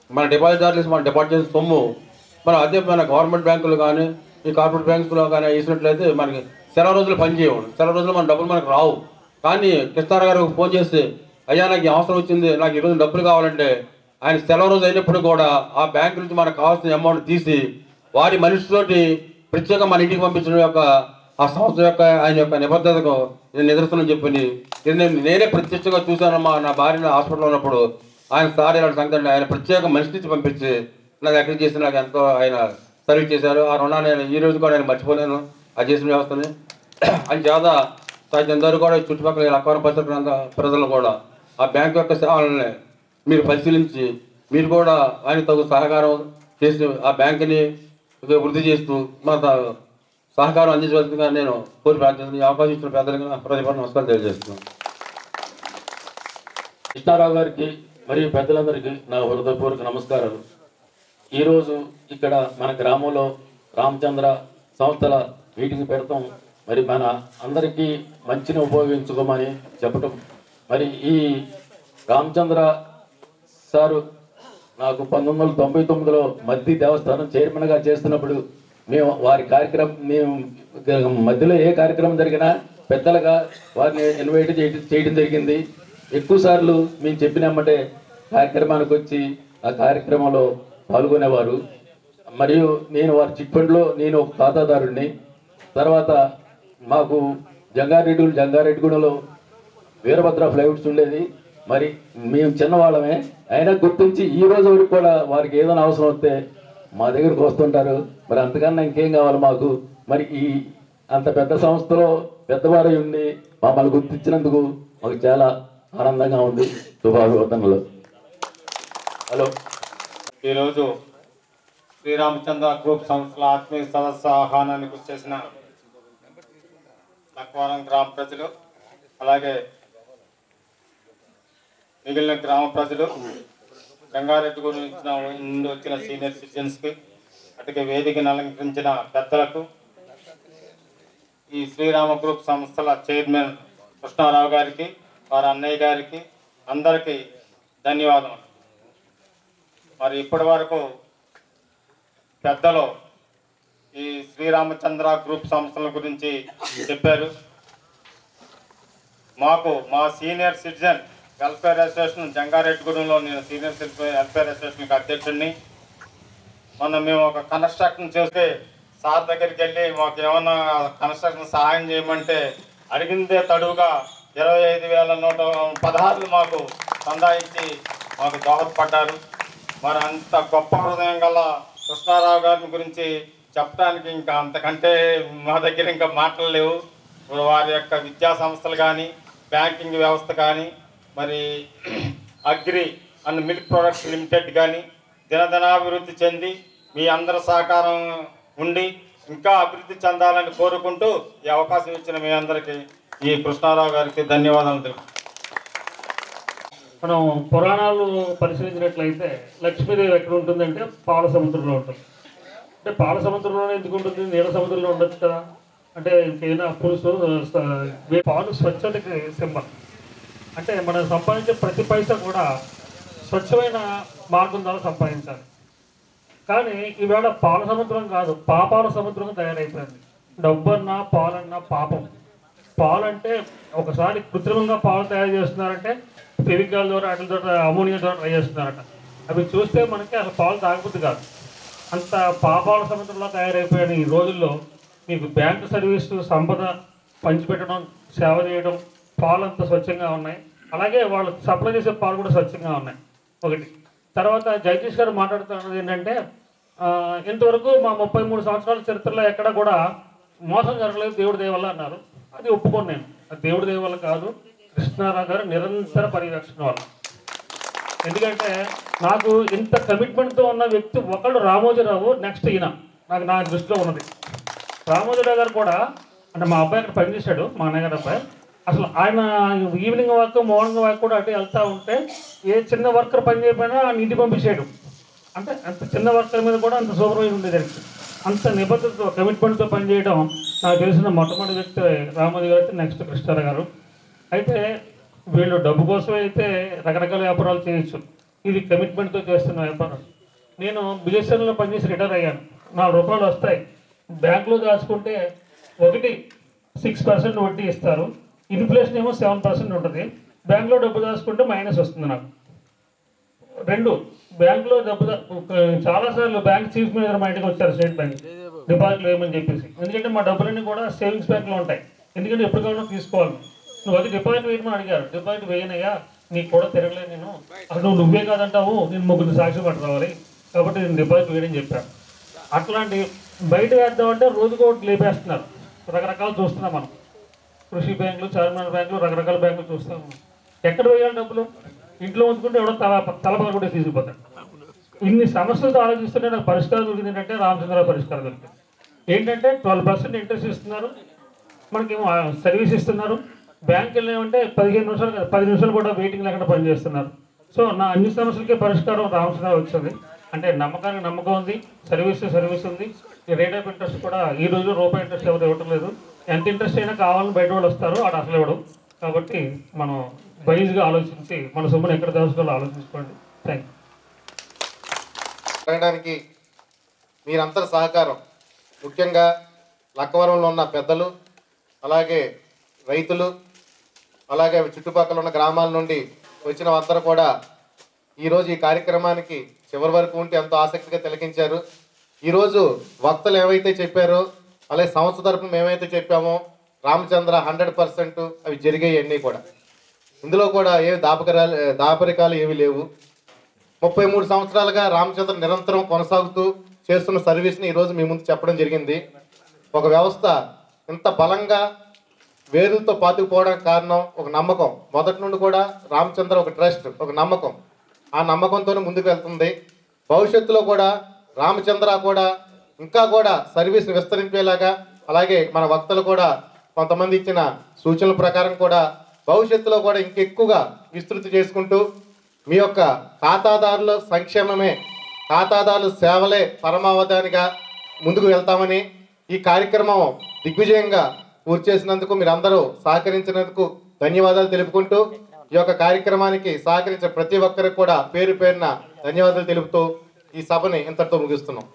మన డిపాజిటర్లు మన డిపాజిట్ చేసిన సొమ్ము అదే మన గవర్నమెంట్ బ్యాంకులు కానీ ఈ కార్పొరేట్ బ్యాంకులో కానీ వేసినట్లయితే మనకి సెలవు రోజులు పనిచేయవు. సెలవు రోజులు మన డబ్బులు మనకు రావు. కానీ కృష్ణారావు గారికి ఫోన్ చేస్తే అయ్యా నాకు అవసరం వచ్చింది, నాకు ఈరోజు డబ్బులు కావాలంటే ఆయన సెలవు రోజు అయినప్పుడు కూడా ఆ బ్యాంకు నుంచి మనకు కావాల్సిన అమౌంట్ తీసి వారి మనిషితోటి ప్రత్యేకంగా మన ఇంటికి పంపించడం యొక్క ఆ సంస్థ యొక్క ఆయన యొక్క నిబద్ధతకు నేను నిదర్శనం చెప్పింది. నేనే ప్రత్యక్షంగా చూశాను. నా భార్య హాస్పిటల్లో ఉన్నప్పుడు ఆయన సార్ ఇలాంటి సంగతి ఆయన ప్రత్యేక మనిషి నుంచి పంపించి నాకు ఎక్కడికి చేసి నాకు ఎంతో ఆయన సర్వీస్ చేశారు. ఆ రుణాన్ని నేను ఈ రోజు కూడా ఆయన మర్చిపోలేను. ఆ చేసిన వ్యవస్థని ఆయన చాలా సాధ్యందరూ కూడా చుట్టుపక్కల లక్కవరం పరిసర ప్రజలు కూడా ఆ బ్యాంకు యొక్క సేవలని మీరు పరిశీలించి మీరు కూడా ఆయన తగు సహకారం చేసి ఆ బ్యాంకుని వృద్ధి చేస్తూ మన సహకారం అందించవలసిందిగా నేను కోరి ప్రార్థిస్తున్నాను. ఈ అవకాశం ఇచ్చిన పెద్దలకు ప్రతిభ నమస్కారం తెలియజేస్తున్నాను. కృష్ణారావు గారికి మరియు పెద్దలందరికీ నా హృదయపూర్వక నమస్కారాలు. ఈరోజు ఇక్కడ మన గ్రామంలో రామచంద్ర సంస్థల మీటింగ్ పెడతాం. మరి మన అందరికీ మంచిని ఉపయోగించుకోమని చెప్పటం. మరి ఈ రామచంద్ర సారు నాకు 1999లో మద్ది దేవస్థానం చైర్మన్గా చేస్తున్నప్పుడు మేము వారి కార్యక్రమం మధ్యలో ఏ కార్యక్రమం జరిగినా పెద్దలుగా వారిని ఇన్వైట్ చేయడం జరిగింది. ఎక్కువ సార్లు మేము చెప్పినామంటే కార్యక్రమానికి వచ్చి ఆ కార్యక్రమంలో పాల్గొనేవారు. మరియు నేను వారి చిట్ ఫండ్లో నేను ఒక ఖాతాదారుడిని. తర్వాత మాకు జంగారెడ్డిగూడలో వీరభద్ర ఫ్లైవుడ్స్ ఉండేది. మరి మేము చిన్నవాళ్ళమే అయినా గుర్తించి ఈ రోజు వరకు కూడా వారికి ఏదైనా అవసరం వస్తే మా దగ్గరకు వస్తుంటారు. మరి అంతకన్నా ఇంకేం కావాలి మాకు? మరి ఈ అంత పెద్ద సంస్థలో పెద్దవారు ఉండి మమ్మల్ని గుర్తించినందుకు మాకు చాలా ఆనందంగా ఉంది. శుభాభివందనలు. హలో, ఈరోజు శ్రీరామచంద్ర గ్రూప్ సంస్థల ఆత్మీయ సదస్సు ఆహ్వానానికి వచ్చేసిన లక్వారం గ్రామ ప్రజలు, అలాగే మిగిలిన గ్రామ ప్రజలు, రంగారెడ్డి నుండి వచ్చిన సీనియర్ సిటిజన్స్కి, అటుకే వేదికను అలంకరించిన పెద్దలకు, ఈ శ్రీరామ గ్రూప్ సంస్థల చైర్మన్ కృష్ణారావు గారికి, వారి అన్నయ్య గారికి అందరికీ ధన్యవాదములు. మరి ఇప్పటి వరకు పెద్దలు ఈ శ్రీరామచంద్ర గ్రూప్ సంస్థల గురించి చెప్పారు. మా సీనియర్ సిటిజన్ వెల్ఫేర్ అసోసియేషన్ జంగారెడ్డిగూడెంలో నేను సీనియర్ వెల్ఫేర్ అసోసియేషన్కి అధ్యక్షుడిని. మొన్న మేము ఒక కన్స్ట్రక్షన్ చేస్తే సార్ దగ్గరికి వెళ్ళి మాకు ఏమన్నా కన్స్ట్రక్షన్ సహాయం చేయమంటే అడిగిందే తడువుగా 25,116 మాకు సందాయించి మాకు దోహదపడ్డారు. మరి అంత గొప్ప హృదయం గల కృష్ణారావు గారి గురించి చెప్పడానికి ఇంకా అంతకంటే మా దగ్గర ఇంకా మాటలు లేవు. వారి యొక్క విద్యా సంస్థలు కానీ, బ్యాంకింగ్ వ్యవస్థ కానీ, మరి agri and milk products limited కానీ దినదినాభివృద్ధి చెంది మీ అందరి సహకారం ఉండి ఇంకా అభివృద్ధి చెందాలని కోరుకుంటూ ఈ అవకాశం ఇచ్చిన మీ అందరికీ ఈ కృష్ణారావు గారికి ధన్యవాదాలు తెలుపు. మనం పురాణాలు పరిశీలించినట్లయితే లక్ష్మీదేవి ఎక్కడ ఉంటుందంటే పాల సముద్రంలో ఉంటుంది. అంటే పాల సముద్రంలోనే ఎందుకు ఉంటుంది, నీళ్ళ సముద్రంలో ఉండొచ్చు కదా. అంటే ఇంకైనా పులుసు పాలు స్వచ్ఛతకి సింబల్. అంటే మనం సంపాదించే ప్రతి పైసా కూడా స్వచ్ఛమైన మార్గం ద్వారా సంపాదించాలి. కానీ ఈవేళ పాల సముద్రం కాదు, పాపాల సముద్రంగా తయారైపోయింది. డబ్బన్నా పాలన్నా పాపం. పాలు అంటే ఒకసారి కృత్రిమంగా పాలు తయారు చేస్తున్నారంటే ఫెవికాల్ ద్వారా వాటి ద్వారా అమోనియా ద్వారా ట్రై చేస్తున్నారట. అవి చూస్తే మనకి అసలు పాలు తాగబుద్ధి కాదు. అంత పాపాల సముద్రంలో తయారైపోయిన ఈ రోజుల్లో మీకు బ్యాంకు సర్వీసు, సంపద పంచిపెట్టడం, సేవ చేయడం, పాలు అంత స్వచ్ఛంగా ఉన్నాయి. అలాగే వాళ్ళు సప్లై చేసే పాలు కూడా స్వచ్ఛంగా ఉన్నాయి. ఒకటి. తర్వాత జగదీష్ గారు మాట్లాడుతున్నది ఏంటంటే ఇంతవరకు మా 33 సంవత్సరాల చరిత్రలో ఎక్కడ కూడా మోసం జరగలేదు దేవుడి దయ వల్ల అన్నారు. అది ఒప్పుకోను నేను. అది దేవుడి దయ వల్ల కాదు, కృష్ణారావు గారు నిరంతర పరిరక్షణ వల్ల. ఎందుకంటే నాకు ఇంత కమిట్మెంట్తో ఉన్న వ్యక్తి ఒకళ్ళు రామోజీరావు, నెక్స్ట్ ఈయన నా దృష్టిలో ఉన్నది. రామోజీరావు గారు కూడా అంటే మా అబ్బాయి అక్కడ పనిచేశాడు, మా అన్నగారు అబ్బాయి. అసలు ఆయన ఈవినింగ్ వాక్, మార్నింగ్ వాక్ కూడా అటు వెళ్తూ ఉంటే ఏ చిన్న వర్కర్ పని చేయకపోయినా ఆయన ఇంటికి పంపించాడు. అంటే అంత చిన్న వర్కర్ మీద కూడా అంత సూపర్వైజర్ ఉండేదానికి. అంత నిబద్ధతతో, కమిట్మెంట్తో పనిచేయడం నాకు తెలిసిన మొట్టమొదటి వ్యక్తి రామోజీ గారు అయితే నెక్స్ట్ కృష్ణారావు గారు. అయితే వీళ్ళు డబ్బు కోసం అయితే రకరకాల వ్యాపారాలు చేయొచ్చు, ఇది కమిట్మెంట్తో చేస్తున్న వ్యాపారం. నేను బిఎస్ఎన్ఎల్లో పనిచేసి రిటైర్ అయ్యాను. 4 రూపాయలు వస్తాయి. బ్యాంకులో దాచుకుంటే 6% వడ్డీ ఇస్తారు, ఇన్ఫ్లేషన్ ఏమో 7% ఉంటుంది. బ్యాంకులో డబ్బు దాచుకుంటే మైనస్ వస్తుంది నాకు. 2 బ్యాంకులో డబ్బు చాలాసార్లు బ్యాంక్ చీఫ్ మేనేజర్ మా ఇంటికి వచ్చారు, స్టేట్ బ్యాంక్ డిపాజిట్లు వేయమని చెప్పేసి. ఎందుకంటే మా డబ్బులన్నీ కూడా సేవింగ్స్ బ్యాంక్లో ఉంటాయి. ఎందుకంటే ఎప్పుడు కావాలో తీసుకోవాలి. నువ్వు అది డిపాజిట్ వేయమని అడిగారు. డిపాజిట్ వేయనయ్యా, నీకు కూడా తిరగలేదు నేను, అసలు నువ్వే కాదంటావు, నేను 3 సాక్షి పట్టు రావాలి, కాబట్టి నేను డిపాజిట్ వేయడని చెప్పాను. అట్లాంటి బయట వేద్దామంటే రోజుకు ఒకటి లేపేస్తున్నారు. రకరకాలు చూస్తున్నాం మనం. కృషి బ్యాంకులు, చార్మినార్ బ్యాంకులు, రకరకాల బ్యాంకులు చూస్తాం. ఎక్కడ వేయాలి డబ్బులు? ఇంట్లో ఉంచుకుంటే ఎవడో తలపగ కూడా తీసుకుపోతాడు. ఇన్ని సమస్యలతో ఆలోచిస్తుంటే నాకు పరిష్కారం దొరికింది ఏంటంటే రామచంద్రరావు పరిష్కారం దొరికింది. ఏంటంటే 12% ఇంట్రెస్ట్ ఇస్తున్నారు, మనకేమో సర్వీస్ ఇస్తున్నారు. బ్యాంక్ వెళ్ళామంటే 15 నిమిషాలు 10 నిమిషాలు కూడా వెయిటింగ్ లేకుండా పనిచేస్తున్నారు. సో నా అన్ని సమస్యలకి పరిష్కారం రామచంద్రరావు వచ్చింది. అంటే నమ్మకానికి నమ్మకం ఉంది, సర్వీస్ ఉంది. ఈ రేట్ ఆఫ్ ఇంట్రెస్ట్ కూడా ఈ రోజు రూపాయి ఇంట్రెస్ట్ ఎవరు ఇవ్వటం లేదు. ఎంత ఇంట్రెస్ట్ అయినా కావాలని బయట వాళ్ళు వస్తారు, ఆడ అసలు ఇవ్వడం. కాబట్టి మనం వైజ్గా ఆలోచించి మన సొమ్మును ఎక్కడ దాచుకోవాలో ఆలోచించుకోండి. Thank you. జరగడానికి మీరందరి సహకారం, ముఖ్యంగా లక్కవరంలో ఉన్న పెద్దలు, అలాగే రైతులు, అలాగే చుట్టుపక్కల ఉన్న గ్రామాల నుండి వచ్చిన అందరూ కూడా ఈరోజు ఈ కార్యక్రమానికి చివరి వరకు ఉంటే ఎంతో ఆసక్తిగా తిలకించారు. ఈరోజు వక్తలు ఏవైతే చెప్పారో, అలాగే సంస్థ తరపున ఏమైతే చెప్పామో రామచంద్ర 100% అవి జరిగాయి అన్నీ కూడా. ఇందులో కూడా ఏ దాపరికాలు ఏవి లేవు. 33 సంవత్సరాలుగా రామచంద్ర నిరంతరం కొనసాగుతూ చేస్తున్న సర్వీస్ని ఈరోజు మీ ముందు చెప్పడం జరిగింది. ఒక వ్యవస్థ ఇంత బలంగా వేరులతో పాతుకుపోవడానికి కారణం ఒక నమ్మకం. మొదటి నుండి కూడా రామచంద్ర ఒక ట్రస్ట్, ఒక నమ్మకం. ఆ నమ్మకంతోనే ముందుకు వెళ్తుంది. భవిష్యత్తులో కూడా రామచంద్ర కూడా ఇంకా కూడా సర్వీస్ని విస్తరింపేలాగా, అలాగే మన వక్తలు కూడా కొంతమంది ఇచ్చిన సూచనల ప్రకారం కూడా భవిష్యత్తులో కూడా ఇంకెక్కువగా విస్తృతి చేసుకుంటూ మీ యొక్క ఖాతాదారుల సంక్షేమమే, ఖాతాదారుల సేవలే పరమావధానిగా ముందుకు వెళ్తామని, ఈ కార్యక్రమం దిగ్విజయంగా పూర్తి చేసినందుకు మీరందరూ సహకరించినందుకు ధన్యవాదాలు తెలుపుకుంటూ, ఈ యొక్క కార్యక్రమానికి సహకరించిన ప్రతి ఒక్కరికి కూడా పేరు పేరున ధన్యవాదాలు తెలుపుతూ ఈ సభని ఇంతటితో ముగిస్తున్నాం.